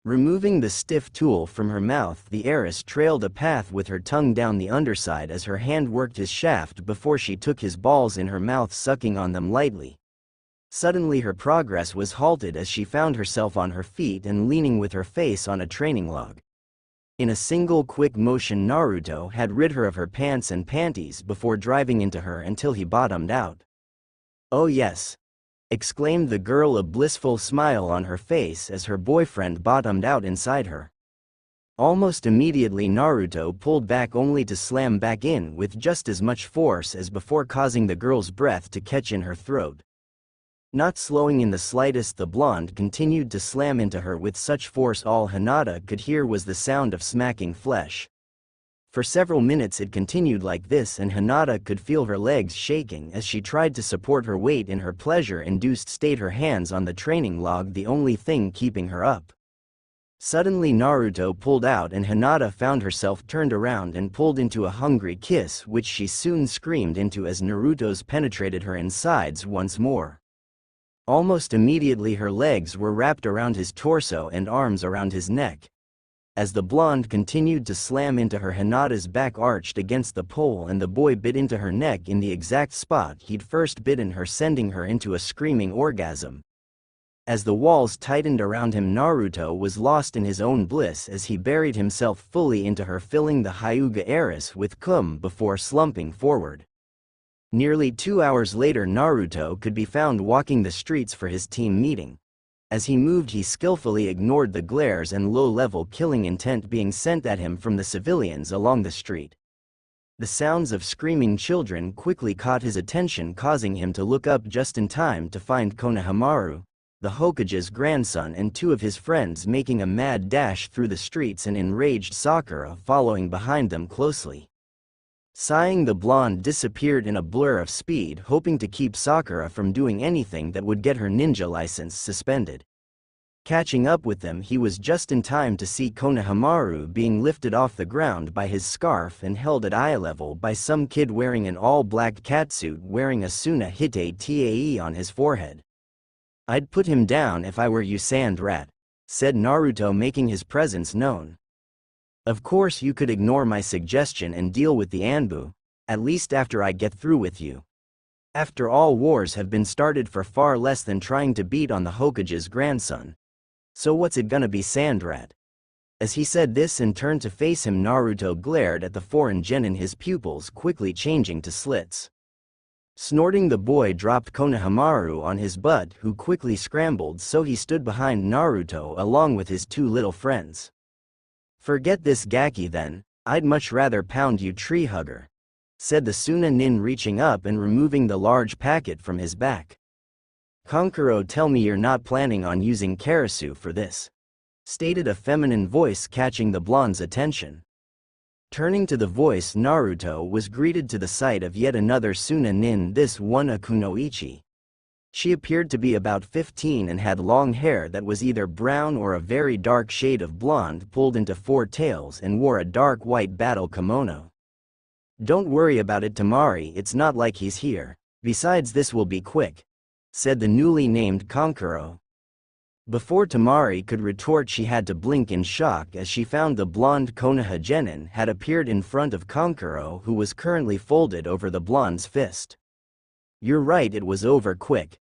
S1: Removing the stiff tool from her mouth, the heiress trailed a path with her tongue down the underside as her hand worked his shaft before she took his balls in her mouth, sucking on them lightly. Suddenly her progress was halted as she found herself on her feet and leaning with her face on a training log. In a single quick motion, Naruto had rid her of her pants and panties before driving into her until he bottomed out. "Oh yes!" exclaimed the girl, a blissful smile on her face as her boyfriend bottomed out inside her. Almost immediately Naruto pulled back only to slam back in with just as much force as before, causing the girl's breath to catch in her throat. Not slowing in the slightest, the blonde continued to slam into her with such force all Hinata could hear was the sound of smacking flesh. For several minutes it continued like this, and Hinata could feel her legs shaking as she tried to support her weight in her pleasure-induced state, her hands on the training log the only thing keeping her up. Suddenly Naruto pulled out and Hinata found herself turned around and pulled into a hungry kiss, which she soon screamed into as Naruto's penetrated her insides once more. Almost immediately her legs were wrapped around his torso and arms around his neck. As the blonde continued to slam into her, Hinata's back arched against the pole and the boy bit into her neck in the exact spot he'd first bitten her, sending her into a screaming orgasm. As the walls tightened around him, Naruto was lost in his own bliss as he buried himself fully into her, filling the Hyuga heiress with cum before slumping forward. Nearly 2 hours later, Naruto could be found walking the streets for his team meeting. As he moved, he skillfully ignored the glares and low-level killing intent being sent at him from the civilians along the street. The sounds of screaming children quickly caught his attention, causing him to look up just in time to find Konohamaru, the Hokage's grandson, and 2 of his friends making a mad dash through the streets and enraged Sakura following behind them closely. Sighing, the blonde disappeared in a blur of speed, hoping to keep Sakura from doing anything that would get her ninja license suspended. Catching up with them, he was just in time to see Konohamaru being lifted off the ground by his scarf and held at eye level by some kid wearing an all-black catsuit wearing a Suna Hite Tae on his forehead. "I'd put him down if I were you, sand rat," said Naruto, making his presence known. Of course you could ignore my suggestion and deal with the Anbu, at least after I get through with you. After all, wars have been started for far less than trying to beat on the Hokage's grandson. So what's it gonna be, Sandrat? As he said this and turned to face him, Naruto glared at the foreign genin, his pupils quickly changing to slits. Snorting, the boy dropped Konohamaru on his butt, who quickly scrambled, so he stood behind Naruto along with his two little friends. Forget this Gaki then, I'd much rather pound you, tree hugger, said the Sunanin, reaching up and removing the large packet from his back. Kankuro, tell me you're not planning on using Karasu for this, stated a feminine voice, catching the blonde's attention. Turning to the voice, Naruto was greeted to the sight of yet another Sunanin, this one a Kunoichi. She appeared to be about 15 and had long hair that was either brown or a very dark shade of blonde pulled into 4 tails, and wore a dark white battle kimono. Don't worry about it, Tamari, it's not like he's here. Besides, this will be quick, said the newly named Kankuro. Before Tamari could retort, she had to blink in shock as she found the blonde Konoha genin had appeared in front of Kankuro, who was currently folded over the blonde's fist. You're right, it was over quick,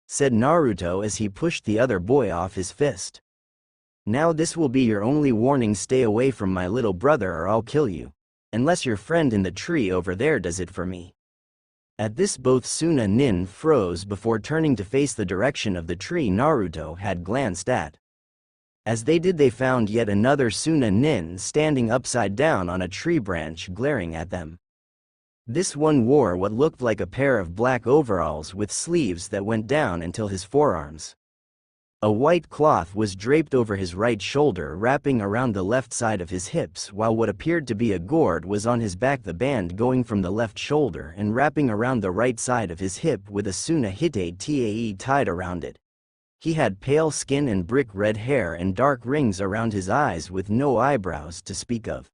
S1: said Naruto as he pushed the other boy off his fist. Now this will be your only warning, stay away from my little brother or I'll kill you, unless your friend in the tree over there does it for me. At this, both Sunanin froze before turning to face the direction of the tree Naruto had glanced at. As they did, they found yet another Sunanin standing upside down on a tree branch, glaring at them. This one wore what looked like a pair of black overalls with sleeves that went down until his forearms. A white cloth was draped over his right shoulder, wrapping around the left side of his hips, while what appeared to be a gourd was on his back, the band going from the left shoulder and wrapping around the right side of his hip with a Suna Hite Tae tied around it. He had pale skin and brick red hair and dark rings around his eyes with no eyebrows to speak of.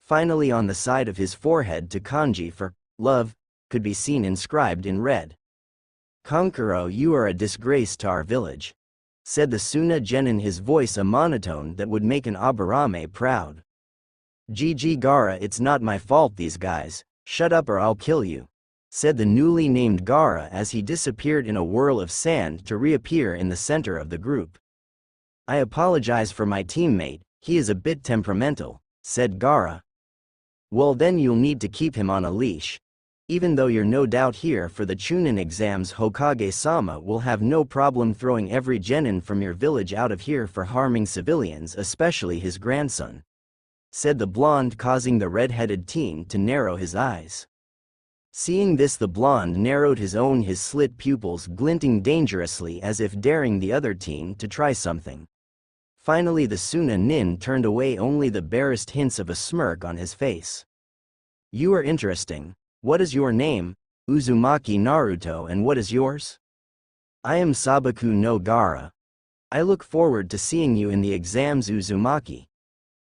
S1: Finally, on the side of his forehead, to kanji for love could be seen inscribed in red. Kankuro, you are a disgrace to our village, said the Suna genin, his voice a monotone that would make an Aburame proud. GG Gaara, it's not my fault, these guys, shut up or I'll kill you, said the newly named Gaara as he disappeared in a whirl of sand to reappear in the center of the group. I apologize for my teammate, he is a bit temperamental, said Gaara. Well then you'll need to keep him on a leash. Even though you're no doubt here for the Chunin exams, Hokage-sama will have no problem throwing every genin from your village out of here for harming civilians, especially his grandson, said the blonde, causing the red-headed teen to narrow his eyes. Seeing this, the blonde narrowed his own, his slit pupils glinting dangerously as if daring the other teen to try something. Finally the Sunanin turned away, only the barest hints of a smirk on his face. You are interesting. What is your name, Uzumaki Naruto, and what is yours? I am Sabaku no Gaara. I look forward to seeing you in the exams, Uzumaki,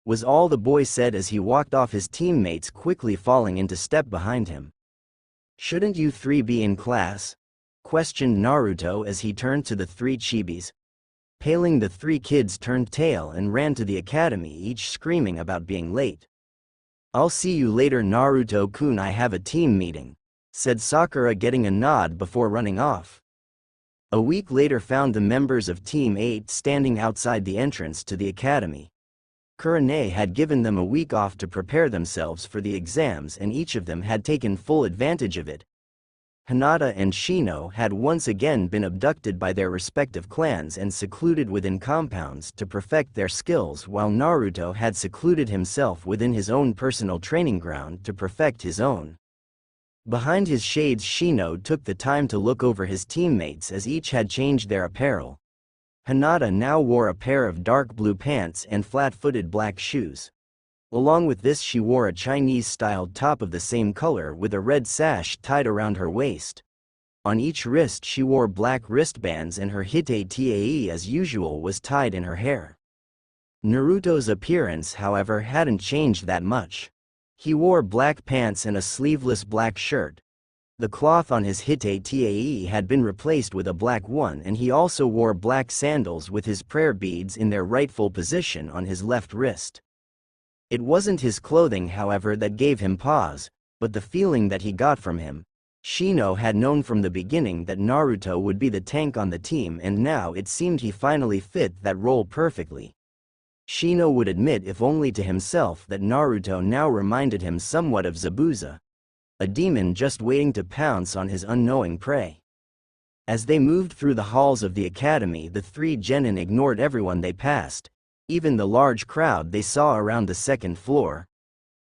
S1: was all the boy said as he walked off, his teammates quickly falling into step behind him. Shouldn't you 3 be in class? Questioned Naruto as he turned to the 3 chibis. Paling, the 3 kids turned tail and ran to the academy, each screaming about being late. I'll see you later, Naruto-kun, I have a team meeting, said Sakura, getting a nod before running off. A week later found the members of Team 8 standing outside the entrance to the academy. Kurane had given them a week off to prepare themselves for the exams, and each of them had taken full advantage of it. Hinata and Shino had once again been abducted by their respective clans and secluded within compounds to perfect their skills, while Naruto had secluded himself within his own personal training ground to perfect his own. Behind his shades, Shino took the time to look over his teammates as each had changed their apparel. Hinata now wore a pair of dark blue pants and flat-footed black shoes. Along with this, she wore a Chinese-styled top of the same color with a red sash tied around her waist. On each wrist she wore black wristbands, and her Hite Tae as usual was tied in her hair. Naruto's appearance, however, hadn't changed that much. He wore black pants and a sleeveless black shirt. The cloth on his Hite Tae had been replaced with a black one, and he also wore black sandals with his prayer beads in their rightful position on his left wrist. It wasn't his clothing, however, that gave him pause, but the feeling that he got from him. Shino had known from the beginning that Naruto would be the tank on the team, and now it seemed he finally fit that role perfectly. Shino would admit, if only to himself, that Naruto now reminded him somewhat of Zabuza, a demon just waiting to pounce on his unknowing prey. As they moved through the halls of the academy, the three genin ignored everyone they passed, even the large crowd they saw around the second floor.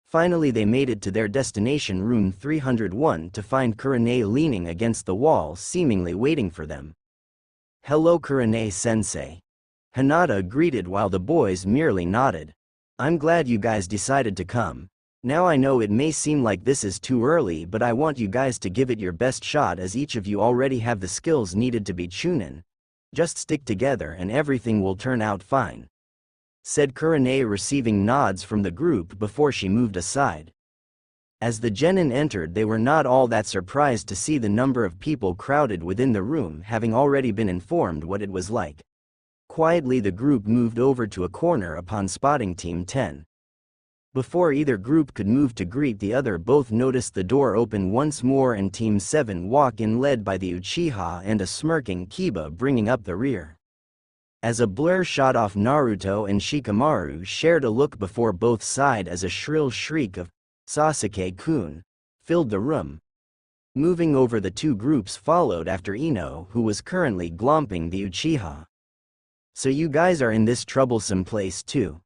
S1: Finally they made it to their destination, room 301, to find Kurane leaning against the wall, seemingly waiting for them. "Hello Kurane-sensei." Hinata greeted while the boys merely nodded. "I'm glad you guys decided to come. Now I know it may seem like this is too early, but I want you guys to give it your best shot, as each of you already have the skills needed to be Chunin. Just stick together and everything will turn out fine," said Kurane, receiving nods from the group before she moved aside. As the genin entered, they were not all that surprised to see the number of people crowded within the room, having already been informed what it was like. Quietly the group moved over to a corner upon spotting Team 10. Before either group could move to greet the other, both noticed the door open once more and Team 7 walk in, led by the Uchiha and a smirking Kiba bringing up the rear. As a blur shot off, Naruto and Shikamaru shared a look before both sighed as a shrill shriek of "Sasuke-kun" filled the room. Moving over, the two groups followed after Ino, who was currently glomping the Uchiha. "So you guys are in this troublesome place too,"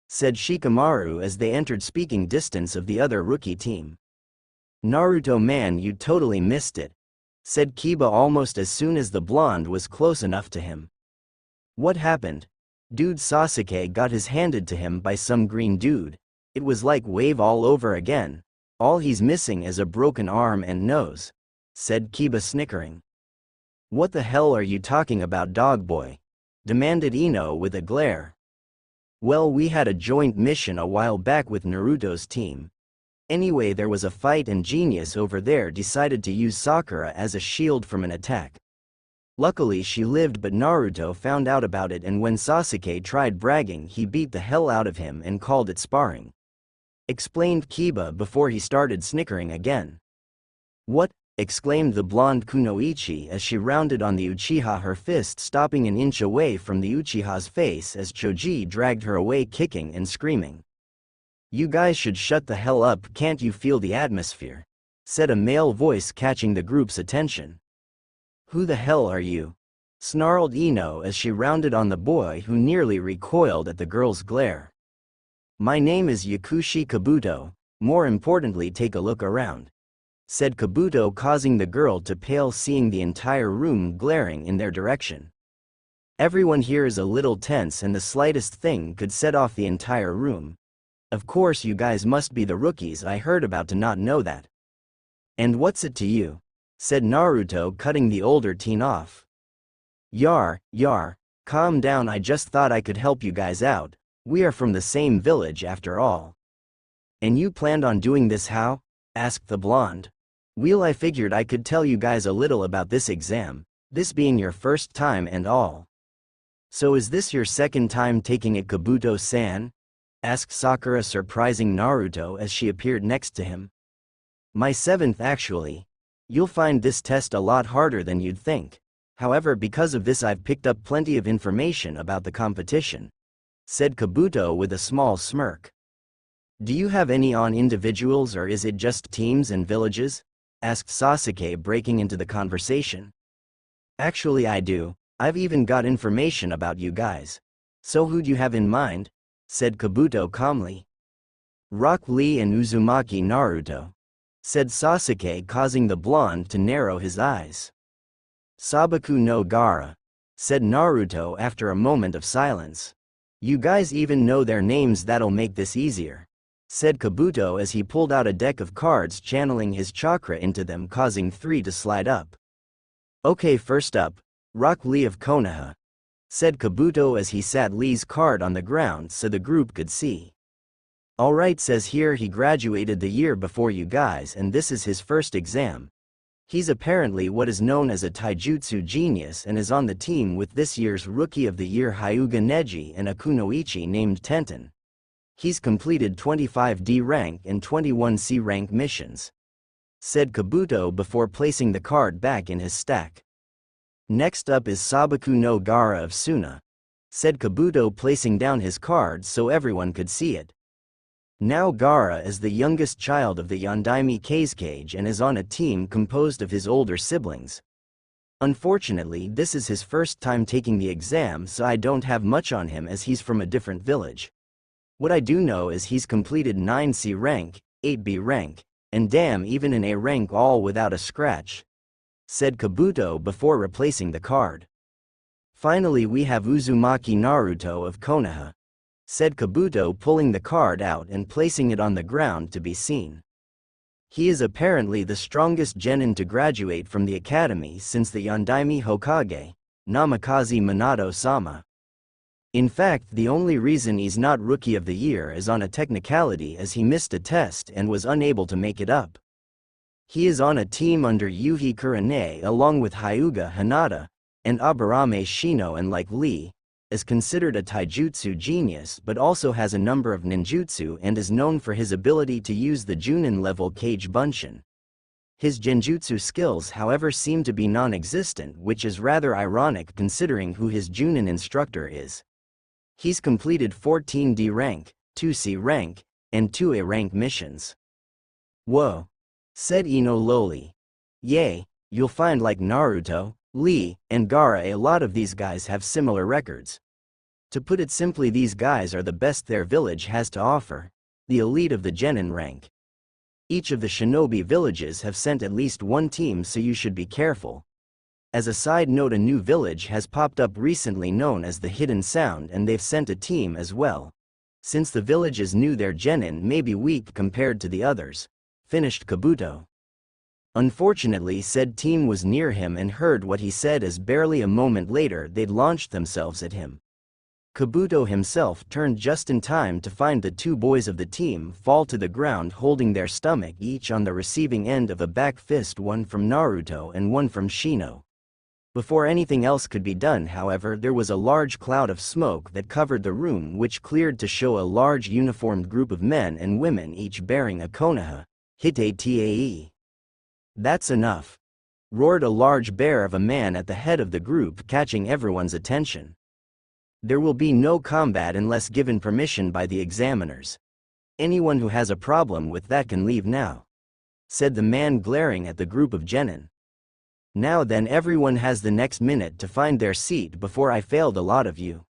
S1: said Shikamaru as they entered speaking distance of the other rookie team. "Naruto man, you totally missed it," said Kiba almost as soon as the blonde was close enough to him. "What happened? Dude, Sasuke got his handed to him by some green dude. It was like Wave all over again. All he's missing is a broken arm and nose," said Kiba, snickering. "What the hell are you talking about, dog boy?" demanded Ino with a glare. "Well, we had a joint mission a while back with Naruto's team. Anyway, there was a fight and Genius over there decided to use Sakura as a shield from an attack. Luckily she lived, but Naruto found out about it, and when Sasuke tried bragging, he beat the hell out of him and called it sparring," explained Kiba before he started snickering again. "What?" exclaimed the blonde Kunoichi as she rounded on the Uchiha, her fist stopping an inch away from the Uchiha's face as Choji dragged her away, kicking and screaming. "You guys should shut the hell up, can't you feel the atmosphere?" said a male voice, catching the group's attention. "Who the hell are you?" snarled Ino as she rounded on the boy, who nearly recoiled at the girl's glare. "My name is Yakushi Kabuto. More importantly, take a look around," said Kabuto, causing the girl to pale, seeing the entire room glaring in their direction. "Everyone here is a little tense, and the slightest thing could set off the entire room. Of course you guys must be the rookies I heard about to not know that." "And what's it to you?" said Naruto, cutting the older teen off. Yar, calm down, I just thought I could help you guys out. We are from the same village after all." "And you planned on doing this how?" asked the blonde. "Well, I figured I could tell you guys a little about this exam, this being your first time and all." "So is this your second time taking it, Kabuto-san?" asked Sakura, surprising Naruto as she appeared next to him. "My seventh, actually. You'll find this test a lot harder than you'd think. However, because of this I've picked up plenty of information about the competition," said Kabuto with a small smirk. "Do you have any on individuals, or is it just teams and villages?" asked Sasuke, breaking into the conversation. "Actually I do. I've even got information about you guys. So who'd you have in mind?" said Kabuto calmly. "Rock Lee and Uzumaki Naruto," said Sasuke, causing the blonde to narrow his eyes. "Sabaku no Gaara," said Naruto after a moment of silence. "You guys even know their names, that'll make this easier," said Kabuto as he pulled out a deck of cards, channeling his chakra into them, causing 3 to slide up. "Okay, first up, Rock Lee of Konoha," said Kabuto as he sat Lee's card on the ground so the group could see. "Alright, says here he graduated the year before you guys and this is his first exam. He's apparently what is known as a taijutsu genius and is on the team with this year's Rookie of the Year Hyuga Neji and a kunoichi named Tenten. He's completed 25 D rank and 21 C rank missions," said Kabuto before placing the card back in his stack. "Next up is Sabaku no Gaara of Suna," said Kabuto, placing down his card so everyone could see it. Now Gaara is the youngest child of the Yondaime Kazekage and is on a team composed of his older siblings. Unfortunately, this is his first time taking the exam, so I don't have much on him as he's from a different village. What I do know is he's completed 9 C rank, 8 B rank, and damn even an A rank all without a scratch," said Kabuto before replacing the card. "Finally we have Uzumaki Naruto of Konoha," said Kabuto, pulling the card out and placing it on the ground to be seen. "He is apparently the strongest genin to graduate from the academy since the Yondaime Hokage, Namikaze Minato-sama. In fact, the only reason he's not Rookie of the Year is on a technicality as he missed a test and was unable to make it up. He is on a team under Yuhi Kurane along with Hyuga Hinata and Aburame Shino, and like Lee, is considered a taijutsu genius but also has a number of ninjutsu and is known for his ability to use the Junin level Kage Bunshin. His genjutsu skills however seem to be non-existent, which is rather ironic considering who his Junin instructor is. He's completed 14 D rank, 2 C rank, and 2 A rank missions." "Whoa," said Ino lowly. "Yay, you'll find like Naruto, Lee, and Gaara a lot of these guys have similar records. To put it simply, these guys are the best their village has to offer, the elite of the genin rank. Each of the shinobi villages have sent at least one team, so you should be careful. As a side note, a new village has popped up recently known as the Hidden Sound, and they've sent a team as well. Since the village is new, their genin may be weak compared to the others," finished Kabuto. Unfortunately, said team was near him and heard what he said, as barely a moment later they'd launched themselves at him. Kabuto himself turned just in time to find the two boys of the team fall to the ground holding their stomach, each on the receiving end of a back fist, one from Naruto and one from Shino. Before anything else could be done, however, there was a large cloud of smoke that covered the room, which cleared to show a large uniformed group of men and women, each bearing a Konoha Hite-tae. "That's enough," roared a large bear of a man at the head of the group, catching everyone's attention. "There will be no combat unless given permission by the examiners. Anyone who has a problem with that can leave now," said the man, glaring at the group of genin. "Now then, everyone has the next minute to find their seat before I failed a lot of you."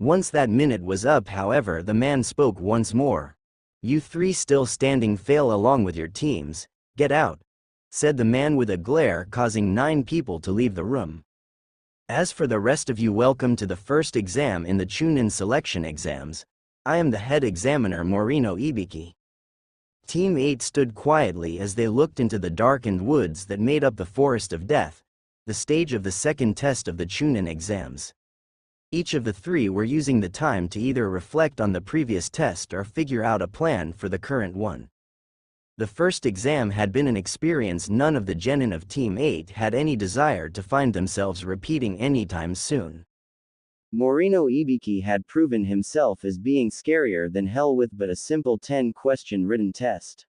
S1: Once that minute was up, however, the man spoke once more. "You three still standing, fail along with your teams, get out," said the man with a glare, causing 9 people to leave the room. "As for the rest of you, welcome to the first exam in the Chunin selection exams. I am the head examiner, Morino Ibiki." Team 8 stood quietly as they looked into the darkened woods that made up the Forest of Death, the stage of the second test of the Chunin exams. Each of the 3 were using the time to either reflect on the previous test or figure out a plan for the current one. The first exam had been an experience none of the genin of Team 8 had any desire to find themselves repeating anytime soon. Morino Ibiki had proven himself as being scarier than hell with but a simple 10-question written test.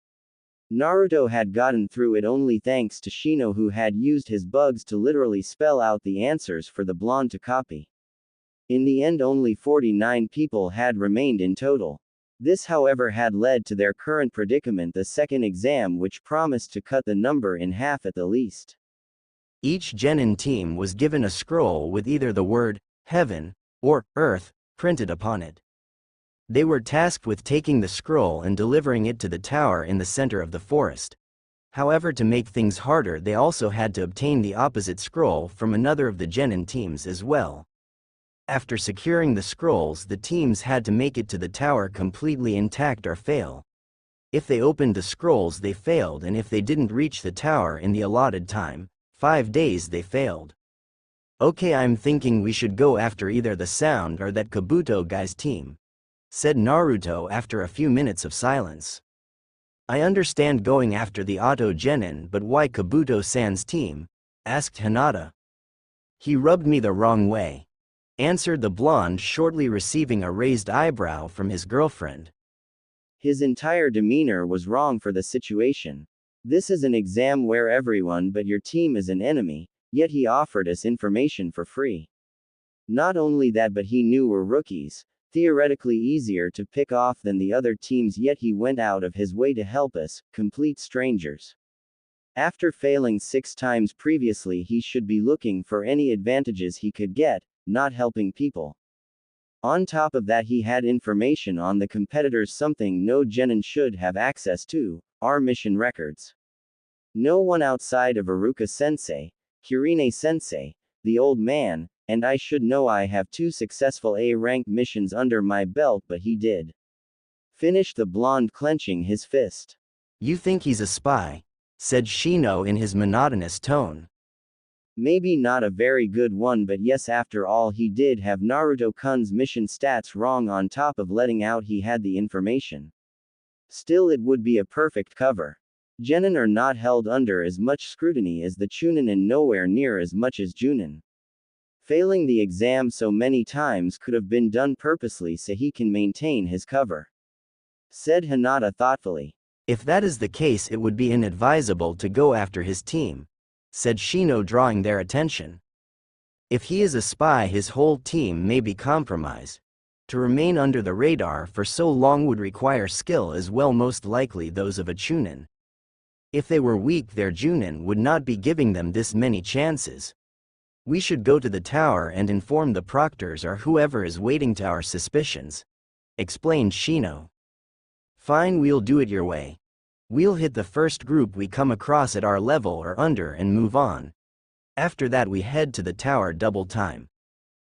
S1: Naruto had gotten through it only thanks to Shino, who had used his bugs to literally spell out the answers for the blonde to copy. In the end, only 49 people had remained in total. This, however, had led to their current predicament, the second exam, which promised to cut the number in half at the least. Each genin team was given a scroll with either the word heaven or earth printed upon it. They were tasked with taking the scroll and delivering it to the tower in the center of the forest. However, to make things harder, they also had to obtain the opposite scroll from another of the genin teams as well. After securing the scrolls, the teams had to make it to the tower completely intact or fail. If they opened the scrolls, they failed, and if they didn't reach the tower in the allotted time, 5 days, they failed. "Okay, I'm thinking we should go after either the sound or that Kabuto guy's team," said Naruto after a few minutes of silence. "I understand going after the Auto Genin, but why Kabuto-san's team?" asked Hinata. "He rubbed me the wrong way," answered the blonde, shortly receiving a raised eyebrow from his girlfriend. His entire demeanor was wrong for the situation. This is an exam where everyone but your team is an enemy, yet he offered us information for free. Not only that, but he knew we're rookies, theoretically easier to pick off than the other teams, yet he went out of his way to help us, complete strangers. After failing 6 times previously, he should be looking for any advantages he could get, not helping people. On top of that, he had information on the competitors, something no genin should have access to, our mission records. No one outside of Iruka-sensei, Kirine-sensei, the old man, and I should know. I have 2 successful A-rank missions under my belt, but he did. Finished the blonde, clenching his fist. You think he's a spy? Said Shino in his monotonous tone. Maybe not a very good one, but yes, after all, he did have Naruto-kun's mission stats wrong on top of letting out he had the information. Still, it would be a perfect cover. Genin are not held under as much scrutiny as the Chunin and nowhere near as much as Junin. Failing the exam so many times could have been done purposely so he can maintain his cover. Said Hinata thoughtfully. If that is the case, it would be inadvisable to go after his team, said Shino, drawing their attention. If he is a spy, his whole team may be compromised. To remain under the radar for so long would require skill as well, most likely those of a Chunin. If they were weak, their Junin would not be giving them this many chances. We should go to the tower and inform the proctors or whoever is waiting to our suspicions, explained Shino. Fine, we'll do it your way. We'll hit the first group we come across at our level or under and move on. After that we head to the tower double time,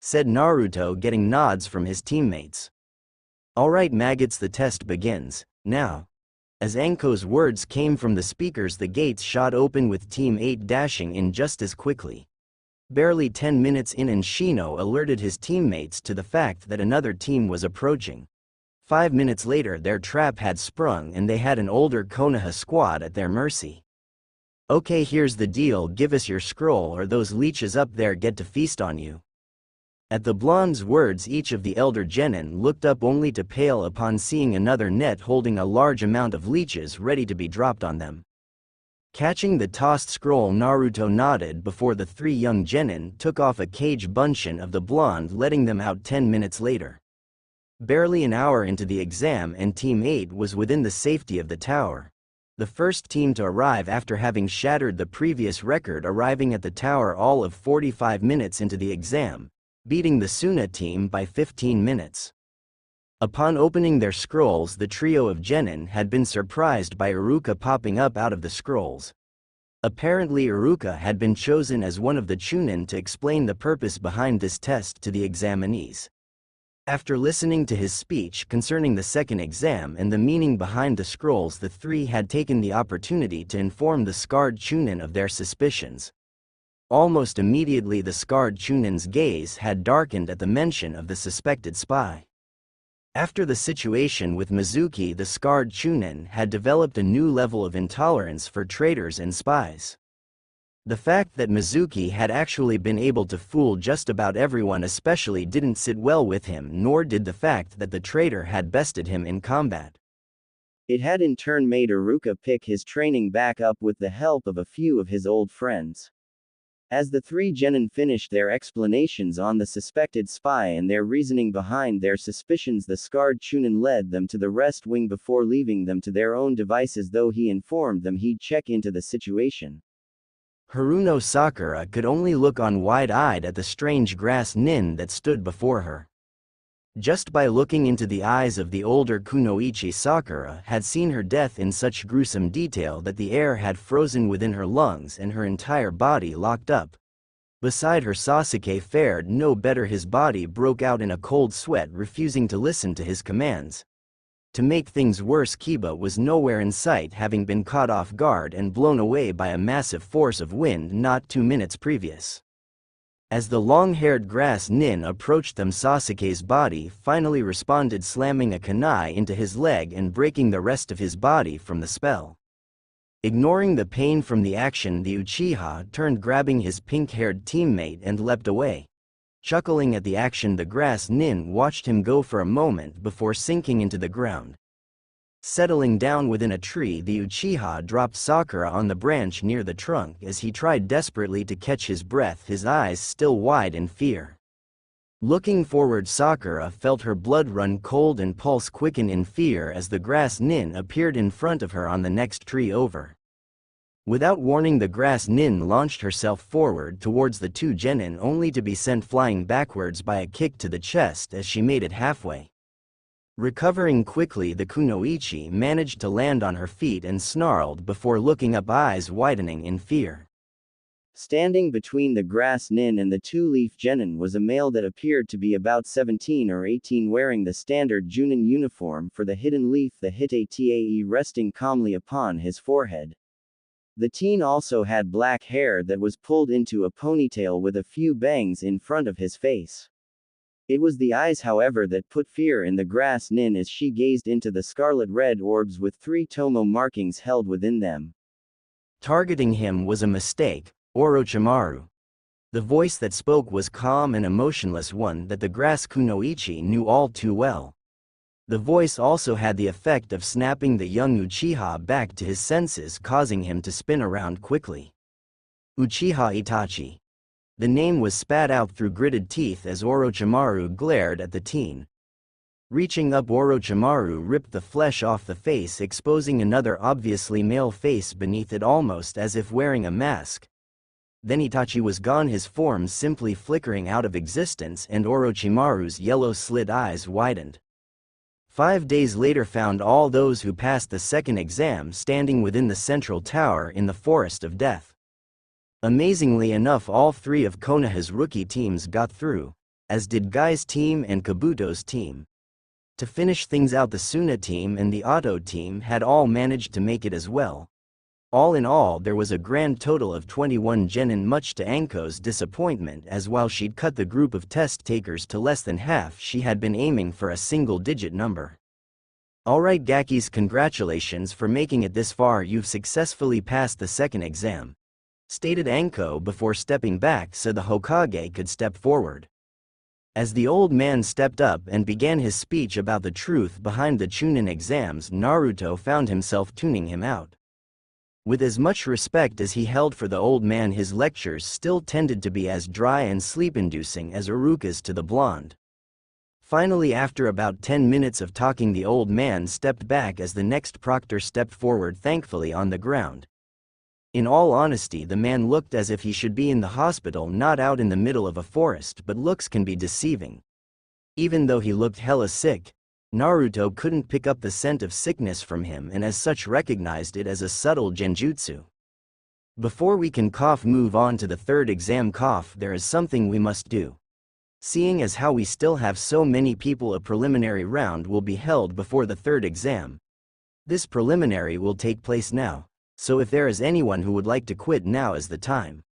S1: said Naruto, getting nods from his teammates. Alright maggots, the test begins, now. As Anko's words came from the speakers, the gates shot open with Team 8 dashing in just as quickly. Barely 10 minutes in and Shino alerted his teammates to the fact that another team was approaching. 5 minutes later their trap had sprung and they had an older Konoha squad at their mercy. Okay, here's the deal, give us your scroll or those leeches up there get to feast on you. At the blonde's words, each of the elder genin looked up only to pale upon seeing another net holding a large amount of leeches ready to be dropped on them. Catching the tossed scroll, Naruto nodded before the 3 young genin took off a cage bunshin of the blonde, letting them out 10 minutes later. Barely an hour into the exam and Team 8 was within the safety of the tower. The first team to arrive after having shattered the previous record, arriving at the tower all of 45 minutes into the exam, beating the Suna team by 15 minutes. Upon opening their scrolls, the trio of genin had been surprised by Iruka popping up out of the scrolls. Apparently Iruka had been chosen as one of the Chunin to explain the purpose behind this test to the examinees. After listening to his speech concerning the second exam and the meaning behind the scrolls, the 3 had taken the opportunity to inform the scarred Chunin of their suspicions. Almost immediately the scarred Chunin's gaze had darkened at the mention of the suspected spy. After the situation with Mizuki, the scarred Chunin had developed a new level of intolerance for traitors and spies. The fact that Mizuki had actually been able to fool just about everyone especially didn't sit well with him, nor did the fact that the traitor had bested him in combat. It had in turn made Iruka pick his training back up with the help of a few of his old friends. As the 3 genin finished their explanations on the suspected spy and their reasoning behind their suspicions, the scarred Chunin led them to the rest wing before leaving them to their own devices, though he informed them he'd check into the situation. Haruno Sakura could only look on wide-eyed at the strange grass nin that stood before her. Just by looking into the eyes of the older Kunoichi, Sakura had seen her death in such gruesome detail that the air had frozen within her lungs and her entire body locked up. Beside her, Sasuke fared no better. His body broke out in a cold sweat, refusing to listen to his commands. To make things worse, Kiba was nowhere in sight, having been caught off guard and blown away by a massive force of wind not 2 minutes previous. As the long-haired grass nin approached them, Sasuke's body finally responded, slamming a kunai into his leg and breaking the rest of his body from the spell. Ignoring the pain from the action, the Uchiha turned, grabbing his pink-haired teammate and leapt away. Chuckling at the action, the grass nin watched him go for a moment before sinking into the ground. Settling down within a tree, the Uchiha dropped Sakura on the branch near the trunk as he tried desperately to catch his breath, his eyes still wide in fear. Looking forward, Sakura felt her blood run cold and pulse quicken in fear as the grass nin appeared in front of her on the next tree over. Without warning, the grass nin launched herself forward towards the two genin, only to be sent flying backwards by a kick to the chest as she made it halfway. Recovering quickly, the kunoichi managed to land on her feet and snarled before looking up, eyes widening in fear. Standing between the grass nin and the two-leaf genin was a male that appeared to be about 17 or 18, wearing the standard Junin uniform for the hidden leaf, the Hitatae, resting calmly upon his forehead. The teen also had black hair that was pulled into a ponytail with a few bangs in front of his face. It was the eyes, however, that put fear in the grass nin as she gazed into the scarlet-red orbs with 3 tomo markings held within them. Targeting him was a mistake, Orochimaru. The voice that spoke was calm and emotionless, one that the grass kunoichi knew all too well. The voice also had the effect of snapping the young Uchiha back to his senses, causing him to spin around quickly. Uchiha Itachi. The name was spat out through gritted teeth as Orochimaru glared at the teen. Reaching up, Orochimaru ripped the flesh off the face, exposing another obviously male face beneath it, almost as if wearing a mask. Then Itachi was gone, his form simply flickering out of existence, and Orochimaru's yellow slit eyes widened. 5 days later found all those who passed the second exam standing within the central tower in the Forest of Death. Amazingly enough, all 3 of Konoha's rookie teams got through, as did Guy's team and Kabuto's team. To finish things out, the Suna team and the Otto team had all managed to make it as well. All in all, there was a grand total of 21 genin, much to Anko's disappointment, as while she'd cut the group of test takers to less than half, she had been aiming for a single-digit number. Alright Gakis, congratulations for making it this far, you've successfully passed the second exam, stated Anko before stepping back so the Hokage could step forward. As the old man stepped up and began his speech about the truth behind the Chunin exams, Naruto found himself tuning him out. With as much respect as he held for the old man, his lectures still tended to be as dry and sleep-inducing as Iruka's to the blonde. Finally, after about 10 minutes of talking, the old man stepped back as the next proctor stepped forward, thankfully on the ground. In all honesty, the man looked as if he should be in the hospital, not out in the middle of a forest, but looks can be deceiving. Even though he looked hella sick, Naruto couldn't pick up the scent of sickness from him, and as such recognized it as a subtle genjutsu. Before we can move on to the third exam, there is something we must do. Seeing as how we still have so many people, a preliminary round will be held before the third exam. This preliminary will take place now, so if there is anyone who would like to quit, now is the time.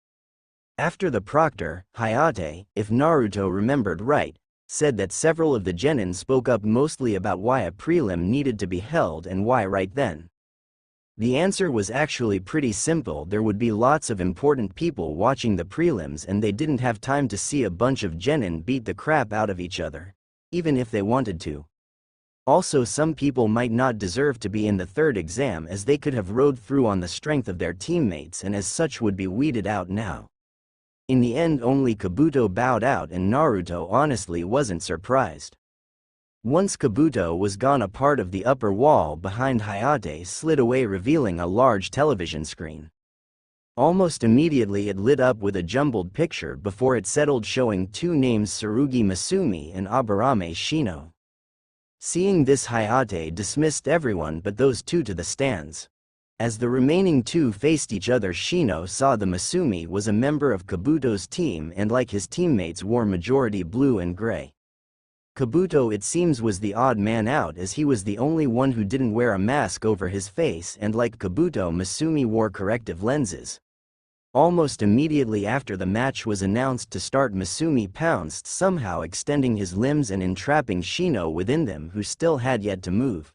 S1: After the proctor, Hayate, if Naruto remembered right, said that several of the genin spoke up mostly about why a prelim needed to be held and why right then. The answer was actually pretty simple. There would be lots of important people watching the prelims and they didn't have time to see a bunch of genin beat the crap out of each other, even if they wanted to. Also, some people might not deserve to be in the third exam as they could have rode through on the strength of their teammates and as such would be weeded out now. In the end, only Kabuto bowed out, and Naruto honestly wasn't surprised. Once Kabuto was gone, a part of the upper wall behind Hayate slid away, revealing a large television screen. Almost immediately it lit up with a jumbled picture before it settled, showing 2 names, Tsurugi Masumi and Aburame Shino. Seeing this, Hayate dismissed everyone but those 2 to the stands. As the remaining 2 faced each other, Shino saw the Masumi was a member of Kabuto's team and like his teammates wore majority blue and gray. Kabuto, it seems, was the odd man out as he was the only one who didn't wear a mask over his face, and like Kabuto, Masumi wore corrective lenses. Almost immediately after the match was announced to start, Masumi pounced, somehow extending his limbs and entrapping Shino within them, who still had yet to move.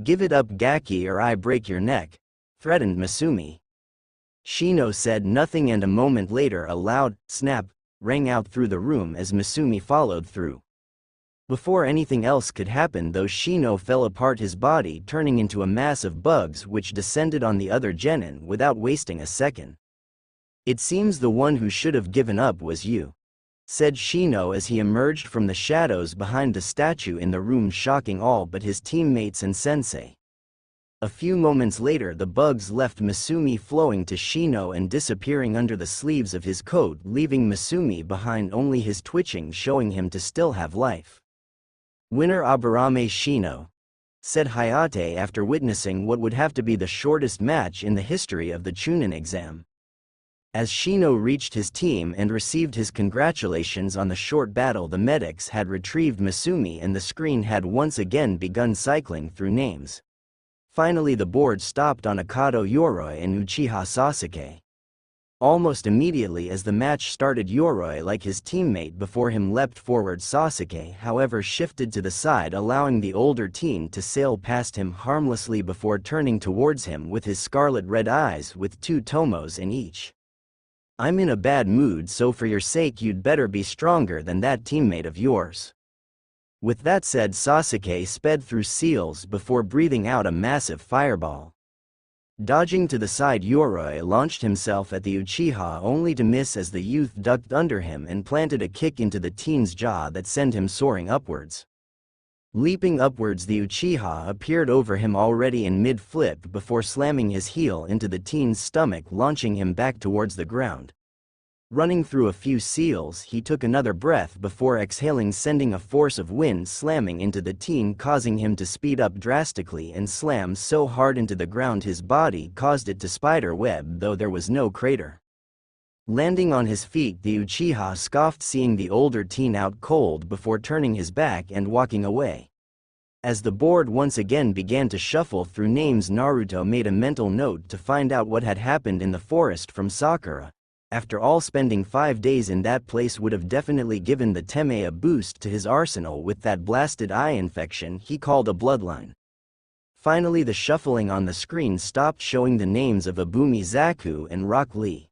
S1: "Give it up, Gaki, or I break your neck," threatened Masumi. Shino said nothing, and a moment later a loud snap rang out through the room as Misumi followed through. Before anything else could happen though, Shino fell apart, his body turning into a mass of bugs which descended on the other genin without wasting a second. "It seems the one who should have given up was you," said Shino as he emerged from the shadows behind the statue in the room, shocking all but his teammates and sensei. A few moments later the bugs left Misumi, flowing to Shino and disappearing under the sleeves of his coat, leaving Misumi behind, only his twitching showing him to still have life. "Winner Aburame Shino," said Hayate after witnessing what would have to be the shortest match in the history of the Chunin exam. As Shino reached his team and received his congratulations on the short battle, the medics had retrieved Misumi and the screen had once again begun cycling through names. Finally the board stopped on Akado Yoroi and Uchiha Sasuke. Almost immediately as the match started, Yoroi, like his teammate before him, leapt forward. Sasuke, however, shifted to the side, allowing the older teen to sail past him harmlessly before turning towards him with his scarlet-red eyes with 2 tomos in each. "I'm in a bad mood, so for your sake you'd better be stronger than that teammate of yours." With that said, Sasuke sped through seals before breathing out a massive fireball. Dodging to the side, Yoroi launched himself at the Uchiha only to miss as the youth ducked under him and planted a kick into the teen's jaw that sent him soaring upwards. Leaping upwards, the Uchiha appeared over him already in mid-flip before slamming his heel into the teen's stomach, launching him back towards the ground. Running through a few seals, he took another breath before exhaling, sending a force of wind slamming into the teen, causing him to speed up drastically and slam so hard into the ground his body caused it to spider web, though there was no crater. Landing on his feet, the Uchiha scoffed, seeing the older teen out cold before turning his back and walking away. As the board once again began to shuffle through names, Naruto made a mental note to find out what had happened in the forest from Sakura. After all, spending 5 days in that place would have definitely given the Teme a boost to his arsenal with that blasted eye infection he called a bloodline. Finally the shuffling on the screen stopped, showing the names of Abumi Zaku and Rock Lee.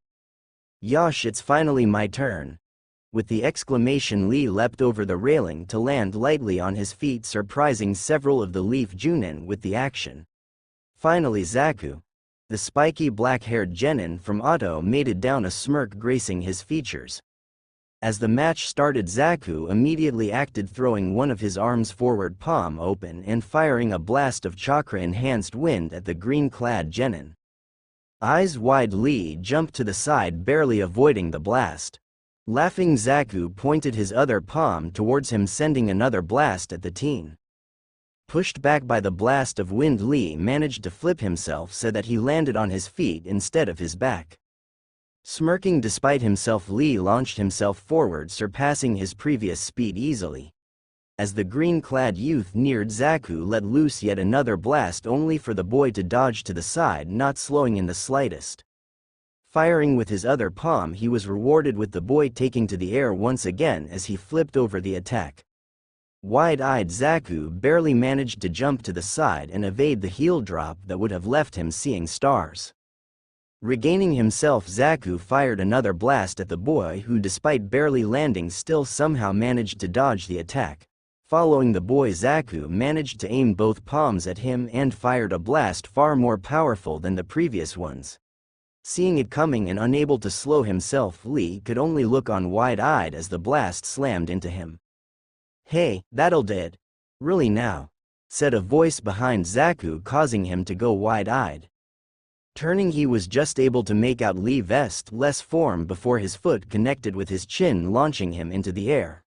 S1: "Yosh, it's finally my turn." With the exclamation, Lee leapt over the railing to land lightly on his feet, surprising several of the Leaf Junin with the action. Finally Zaku, the spiky black-haired genin from Otto, made it down, a smirk gracing his features. As the match started, Zaku immediately acted, throwing one of his arms forward, palm open, and firing a blast of chakra-enhanced wind at the green-clad genin. Eyes wide, Lee jumped to the side, barely avoiding the blast. Laughing, Zaku pointed his other palm towards him, sending another blast at the teen. Pushed back by the blast of wind, Lee managed to flip himself so that he landed on his feet instead of his back. Smirking despite himself, Lee launched himself forward, surpassing his previous speed easily. As the green-clad youth neared, Zaku let loose yet another blast, only for the boy to dodge to the side, not slowing in the slightest. Firing with his other palm, he was rewarded with the boy taking to the air once again as he flipped over the attack. Wide-eyed, Zaku barely managed to jump to the side and evade the heel drop that would have left him seeing stars. Regaining himself, Zaku fired another blast at the boy, who despite barely landing still somehow managed to dodge the attack. Following the boy, Zaku managed to aim both palms at him and fired a blast far more powerful than the previous ones. Seeing it coming and unable to slow himself, Lee could only look on wide-eyed as the blast slammed into him. "Hey, that'll do it. Really now," said a voice behind Zaku, causing him to go wide-eyed. Turning, he was just able to make out Lee Vest-less form before his foot connected with his chin, launching him into the air.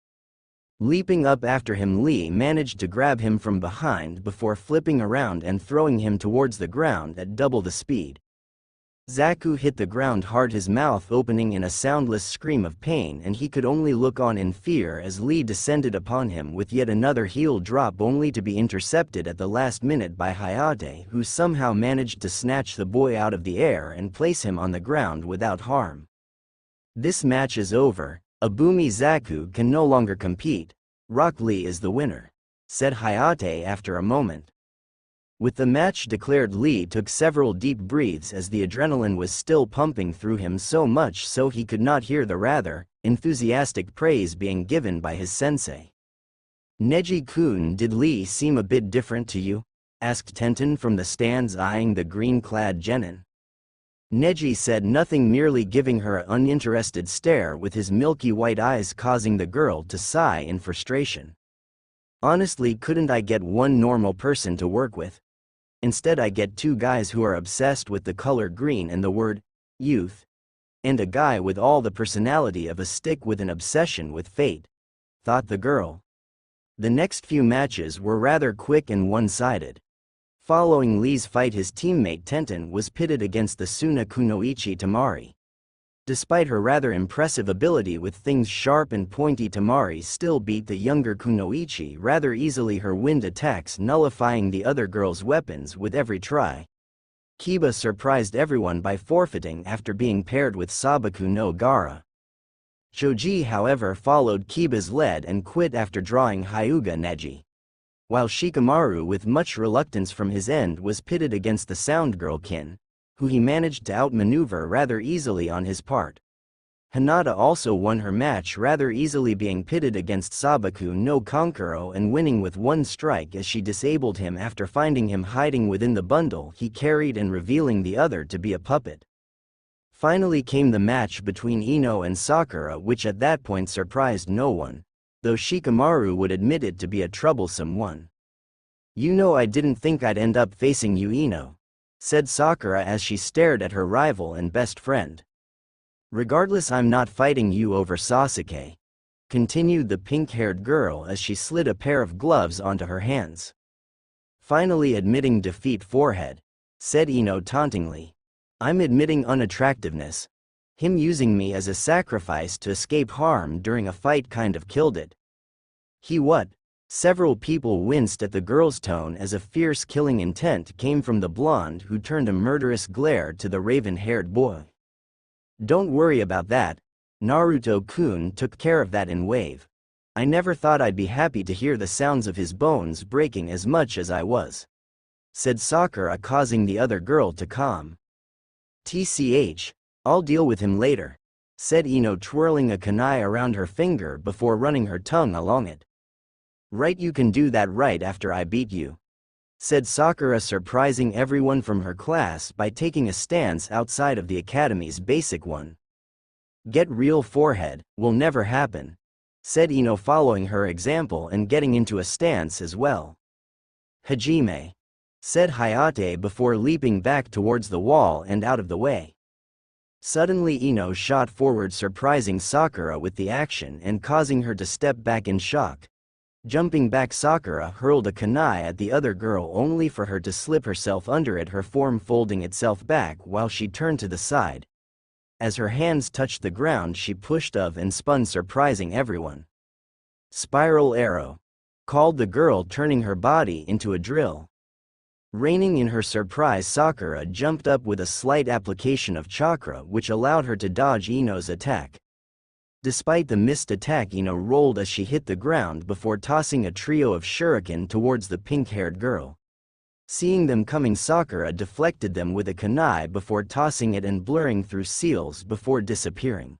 S1: Leaping up after him, Lee managed to grab him from behind before flipping around and throwing him towards the ground at double the speed. Zaku hit the ground hard, his mouth opening in a soundless scream of pain, and he could only look on in fear as Lee descended upon him with yet another heel drop, only to be intercepted at the last minute by Hayate, who somehow managed to snatch the boy out of the air and place him on the ground without harm. "This match is over. Abumi Zaku can no longer compete. Rock Lee is the winner," said Hayate after a moment. With the match declared, Lee took several deep breaths as the adrenaline was still pumping through him, so much so he could not hear the rather enthusiastic praise being given by his sensei. "Neji-kun, did Lee seem a bit different to you?" asked Tenten from the stands, eyeing the green-clad genin. Neji said nothing, merely giving her an uninterested stare with his milky white eyes, causing the girl to sigh in frustration. "Honestly, couldn't I get one normal person to work with? Instead I get two guys who are obsessed with the color green and the word youth, and a guy with all the personality of a stick with an obsession with fate," thought the girl. The next few matches were rather quick and one-sided. Following Lee's fight, his teammate Tenten was pitted against the Suna Kunoichi Tamari. Despite her rather impressive ability with things sharp and pointy, Tamari still beat the younger Kunoichi rather easily, her wind attacks nullifying the other girl's weapons with every try. Kiba surprised everyone by forfeiting after being paired with Sabaku no Gara. Choji, however, followed Kiba's lead and quit after drawing Hyuga Neji. While Shikamaru, with much reluctance from his end, was pitted against the sound girl Kin, who he managed to outmaneuver rather easily on his part. Hinata also won her match rather easily, being pitted against Sabaku no Kankuro and winning with one strike as she disabled him after finding him hiding within the bundle he carried and revealing the other to be a puppet. Finally came the match between Ino and Sakura, which at that point surprised no one, though Shikamaru would admit it to be a troublesome one. "You know, I didn't think I'd end up facing you, Ino," said Sakura as she stared at her rival and best friend. "Regardless, I'm not fighting you over Sasuke," continued the pink-haired girl as she slid a pair of gloves onto her hands. "Finally admitting defeat, forehead," said Ino tauntingly. "I'm admitting unattractiveness. Him using me as a sacrifice to escape harm during a fight kind of killed it." "He what?" Several people winced at the girl's tone as a fierce killing intent came from the blonde, who turned a murderous glare to the raven-haired boy. "Don't worry about that. Naruto-kun took care of that in Wave. I never thought I'd be happy to hear the sounds of his bones breaking as much as I was," said Sakura, causing the other girl to calm. "TCH, I'll deal with him later," said Ino, twirling a kunai around her finger before running her tongue along it. "Right, you can do that right after I beat you," said Sakura, surprising everyone from her class by taking a stance outside of the academy's basic one. "Get real, forehead, will never happen," said Ino, following her example and getting into a stance as well. "Hajime," said Hayate before leaping back towards the wall and out of the way. Suddenly Ino shot forward, surprising Sakura with the action and causing her to step back in shock. Jumping back, Sakura hurled a kunai at the other girl only for her to slip herself under it, her form folding itself back while she turned to the side. As her hands touched the ground, she pushed of and spun, surprising everyone. "Spiral arrow," called the girl, turning her body into a drill. Reining in her surprise, Sakura jumped up with a slight application of chakra which allowed her to dodge Ino's attack. Despite the missed attack, Ino rolled as she hit the ground before tossing a trio of shuriken towards the pink-haired girl. Seeing them coming, Sakura deflected them with a kunai before tossing it and blurring through seals before disappearing.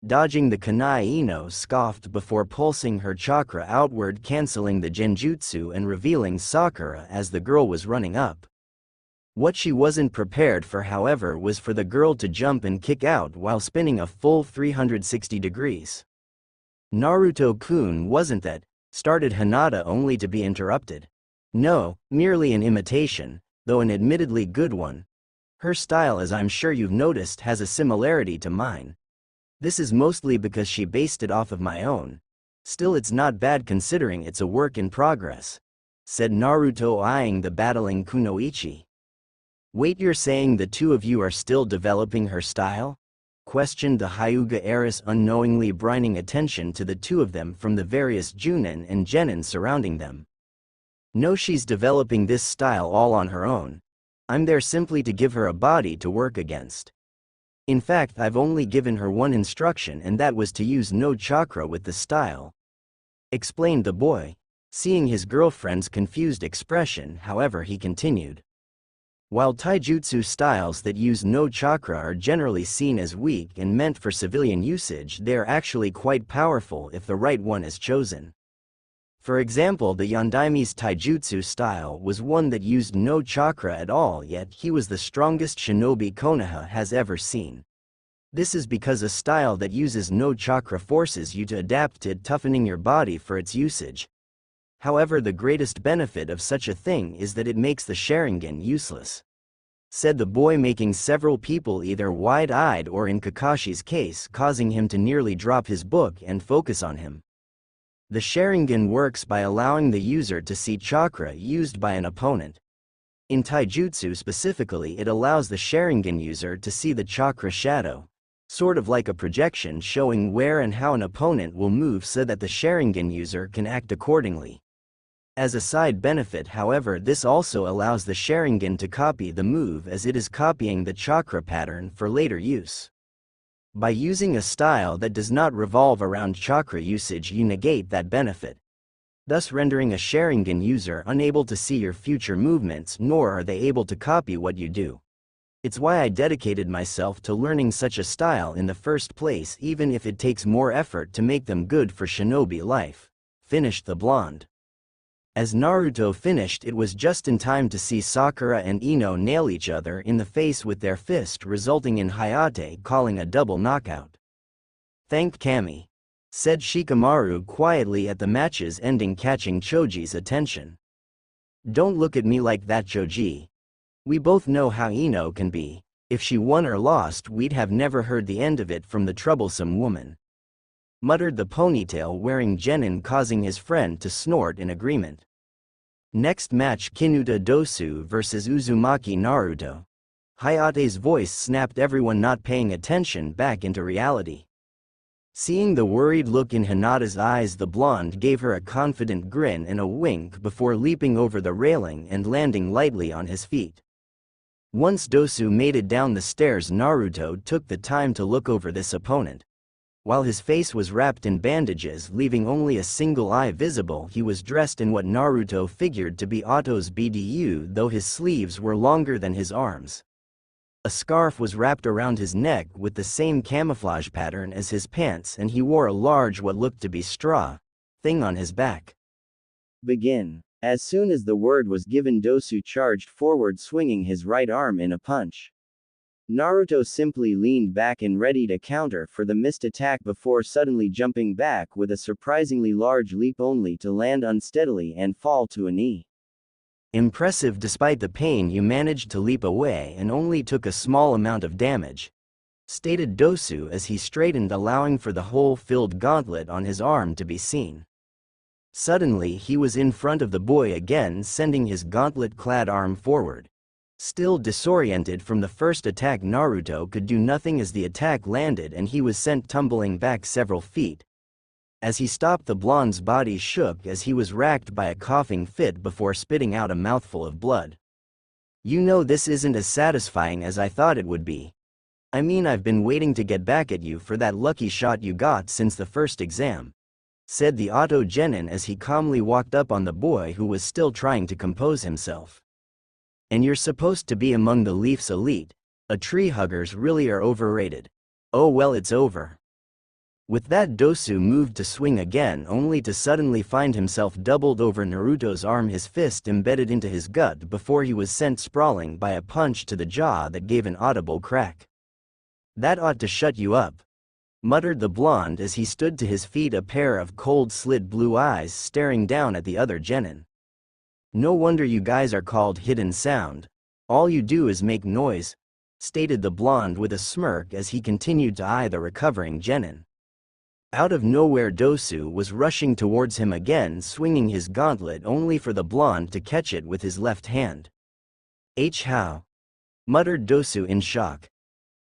S1: Dodging the kunai, Ino scoffed before pulsing her chakra outward, canceling the genjutsu and revealing Sakura as the girl was running up. What she wasn't prepared for, however, was for the girl to jump and kick out while spinning a full 360 degrees. "Naruto-kun, wasn't that?" started Hinata, only to be interrupted. "No, merely an imitation, though an admittedly good one. Her style, as I'm sure you've noticed, has a similarity to mine. This is mostly because she based it off of my own. Still, it's not bad considering it's a work in progress," said Naruto, eyeing the battling Kunoichi. "Wait, you're saying the two of you are still developing her style?" questioned the Hyuga heiress, unknowingly bringing attention to the two of them from the various junin and genin surrounding them. "No, she's developing this style all on her own. I'm there simply to give her a body to work against. In fact, I've only given her one instruction, and that was to use no chakra with the style," explained the boy. Seeing his girlfriend's confused expression, however, he continued. While taijutsu styles that use no chakra are generally seen as weak and meant for civilian usage, they are actually quite powerful if the right one is chosen. For example, the Yondaimi's taijutsu style was one that used no chakra at all, yet he was the strongest shinobi Konoha has ever seen. This is because a style that uses no chakra forces you to adapt to it, toughening your body for its usage. However, the greatest benefit of such a thing is that it makes the Sharingan useless," said the boy, making several people either wide-eyed or, in Kakashi's case, causing him to nearly drop his book and focus on him. The Sharingan works by allowing the user to see chakra used by an opponent. In taijutsu specifically, it allows the Sharingan user to see the chakra shadow, sort of like a projection showing where and how an opponent will move so that the Sharingan user can act accordingly. As a side benefit, however, this also allows the Sharingan to copy the move as it is copying the chakra pattern for later use. By using a style that does not revolve around chakra usage, you negate that benefit, thus rendering a Sharingan user unable to see your future movements, nor are they able to copy what you do. It's why I dedicated myself to learning such a style in the first place, even if it takes more effort to make them good for shinobi life," finished the blonde. As Naruto finished, it was just in time to see Sakura and Ino nail each other in the face with their fist, resulting in Hayate calling a double knockout. "Thank Kami," said Shikamaru quietly at the match's ending, catching Choji's attention. "Don't look at me like that, Choji. We both know how Ino can be. If she won or lost, we'd have never heard the end of it from the troublesome woman," muttered the ponytail-wearing genin, causing his friend to snort in agreement. Next match, Kinuta Dosu vs Uzumaki Naruto. Hayate's voice snapped everyone not paying attention back into reality. Seeing the worried look in Hinata's eyes, the blonde gave her a confident grin and a wink before leaping over the railing and landing lightly on his feet. Once Dosu made it down the stairs, Naruto took the time to look over this opponent. While his face was wrapped in bandages, leaving only a single eye visible, he was dressed in what Naruto figured to be Otto's BDU, though his sleeves were longer than his arms. A scarf was wrapped around his neck with the same camouflage pattern as his pants, and he wore a large, what looked to be straw, thing on his back. "Begin." As soon as the word was given, Dosu charged forward, swinging his right arm in a punch. Naruto simply leaned back and ready to counter for the missed attack before suddenly jumping back with a surprisingly large leap, only to land unsteadily and fall to a knee. "Impressive. Despite the pain, you managed to leap away and only took a small amount of damage," stated Dosu as he straightened, allowing for the hole-filled gauntlet on his arm to be seen. Suddenly, he was in front of the boy again, sending his gauntlet-clad arm forward. Still disoriented from the first attack, Naruto could do nothing as the attack landed and he was sent tumbling back several feet. As he stopped, the blonde's body shook as he was racked by a coughing fit before spitting out a mouthful of blood. "You know, this isn't as satisfying as I thought it would be. I mean, I've been waiting to get back at you for that lucky shot you got since the first exam," said the Otto genin as he calmly walked up on the boy who was still trying to compose himself. "And you're supposed to be among the Leaf's elite. Tree huggers really are overrated. Oh well, it's over." With that, Dosu moved to swing again, only to suddenly find himself doubled over Naruto's arm, his fist embedded into his gut before he was sent sprawling by a punch to the jaw that gave an audible crack. "That ought to shut you up," muttered the blonde as he stood to his feet, a pair of cold slit blue eyes staring down at the other genin. "No wonder you guys are called Hidden Sound. All you do is make noise," stated the blonde with a smirk as he continued to eye the recovering genin. Out of nowhere, Dosu was rushing towards him again, swinging his gauntlet, only for the blonde to catch it with his left hand. "How?" muttered Dosu in shock.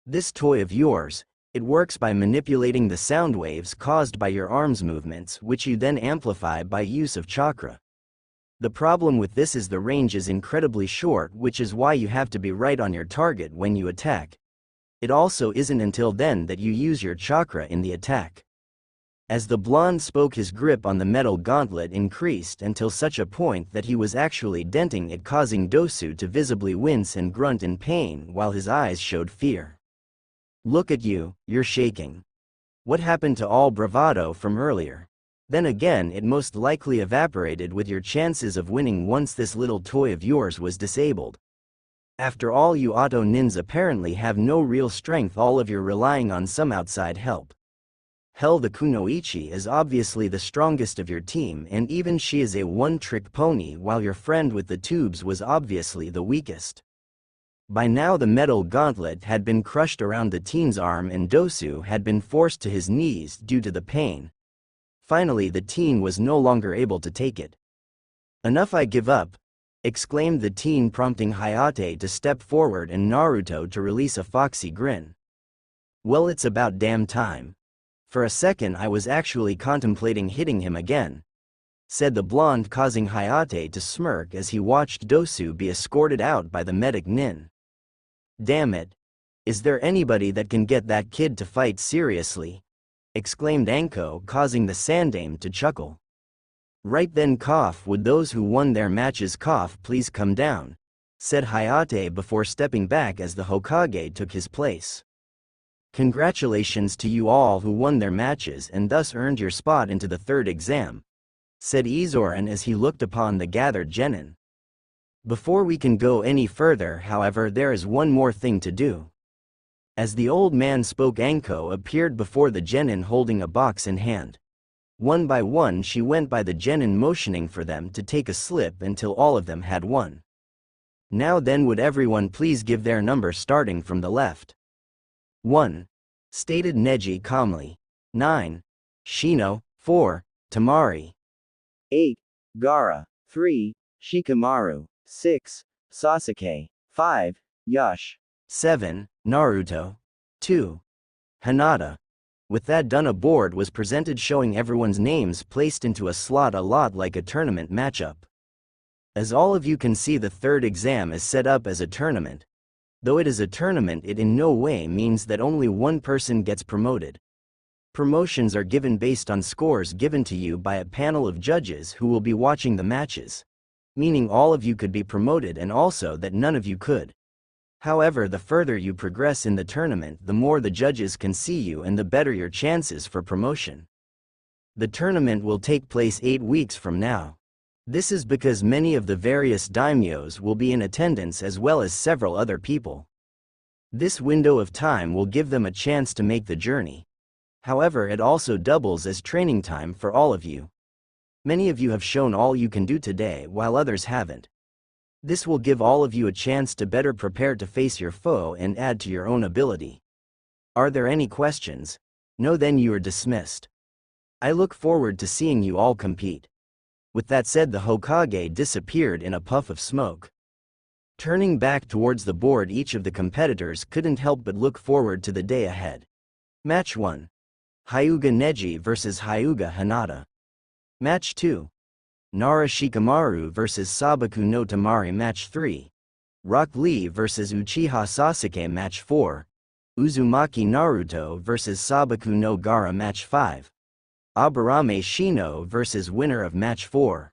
S1: "This toy of yours, it works by manipulating the sound waves caused by your arm's movements, which you then amplify by use of chakra. The problem with this is the range is incredibly short, which is why you have to be right on your target when you attack. It also isn't until then that you use your chakra in the attack." As the blonde spoke, his grip on the metal gauntlet increased until such a point that he was actually denting it, causing Dosu to visibly wince and grunt in pain while his eyes showed fear. Look at you, you're shaking. What happened to all bravado from earlier? Then again, it most likely evaporated with your chances of winning once this little toy of yours was disabled. After all, you auto nins apparently have no real strength, all of you're relying on some outside help. Hell, the Kunoichi is obviously the strongest of your team, and even she is a one-trick pony, while your friend with the tubes was obviously the weakest. By now the metal gauntlet had been crushed around the teen's arm and Dosu had been forced to his knees due to the pain. Finally the teen was no longer able to take it. Enough, I give up, exclaimed the teen, prompting Hayate to step forward and Naruto to release a foxy grin. Well, it's about damn time. For a second I was actually contemplating hitting him again, said the blonde, causing Hayate to smirk as he watched Dosu be escorted out by the medic nin. Damn it. Is there anybody that can get that kid to fight seriously? Exclaimed Anko, causing the sandame to chuckle. Right then, cough, would those who won their matches cough please come down, said Hayate before stepping back as the Hokage took his place. Congratulations to you all who won their matches and thus earned your spot into the third exam, said Izoran as he looked upon the gathered genin. Before we can go any further, however, there is one more thing to do. As the old man spoke, Anko appeared before the genin holding a box in hand. One by one she went by the genin, motioning for them to take a slip until all of them had one. Now then, would everyone please give their number starting from the left? 1. Stated Neji calmly. 9. Shino. 4. Tamari. 8. Gaara. 3. Shikamaru. 6. Sasuke. 5. Yash. 7. Naruto. 2. Hinata. With that done, a board was presented showing everyone's names placed into a slot, a lot like a tournament matchup. As all of you can see, the third exam is set up as a tournament. Though it is a tournament, it in no way means that only one person gets promoted. Promotions are given based on scores given to you by a panel of judges who will be watching the matches, meaning all of you could be promoted and also that none of you could. However, the further you progress in the tournament, the more the judges can see you and the better your chances for promotion. The tournament will take place 8 weeks from now. This is because many of the various daimyos will be in attendance as well as several other people. This window of time will give them a chance to make the journey. However, it also doubles as training time for all of you. Many of you have shown all you can do today while others haven't. This will give all of you a chance to better prepare to face your foe and add to your own ability. Are there any questions? No, then you are dismissed. I look forward to seeing you all compete. With that said, the Hokage disappeared in a puff of smoke. Turning back towards the board, each of the competitors couldn't help but look forward to the day ahead. Match 1. Hyuga Neji vs Hyuga Hinata. Match 2. Nara Shikamaru vs Sabaku no Tamari. Match 3. Rock Lee vs Uchiha Sasuke. Match 4. Uzumaki Naruto vs Sabaku no Gaara. Match 5. Aburame Shino vs winner of Match 4.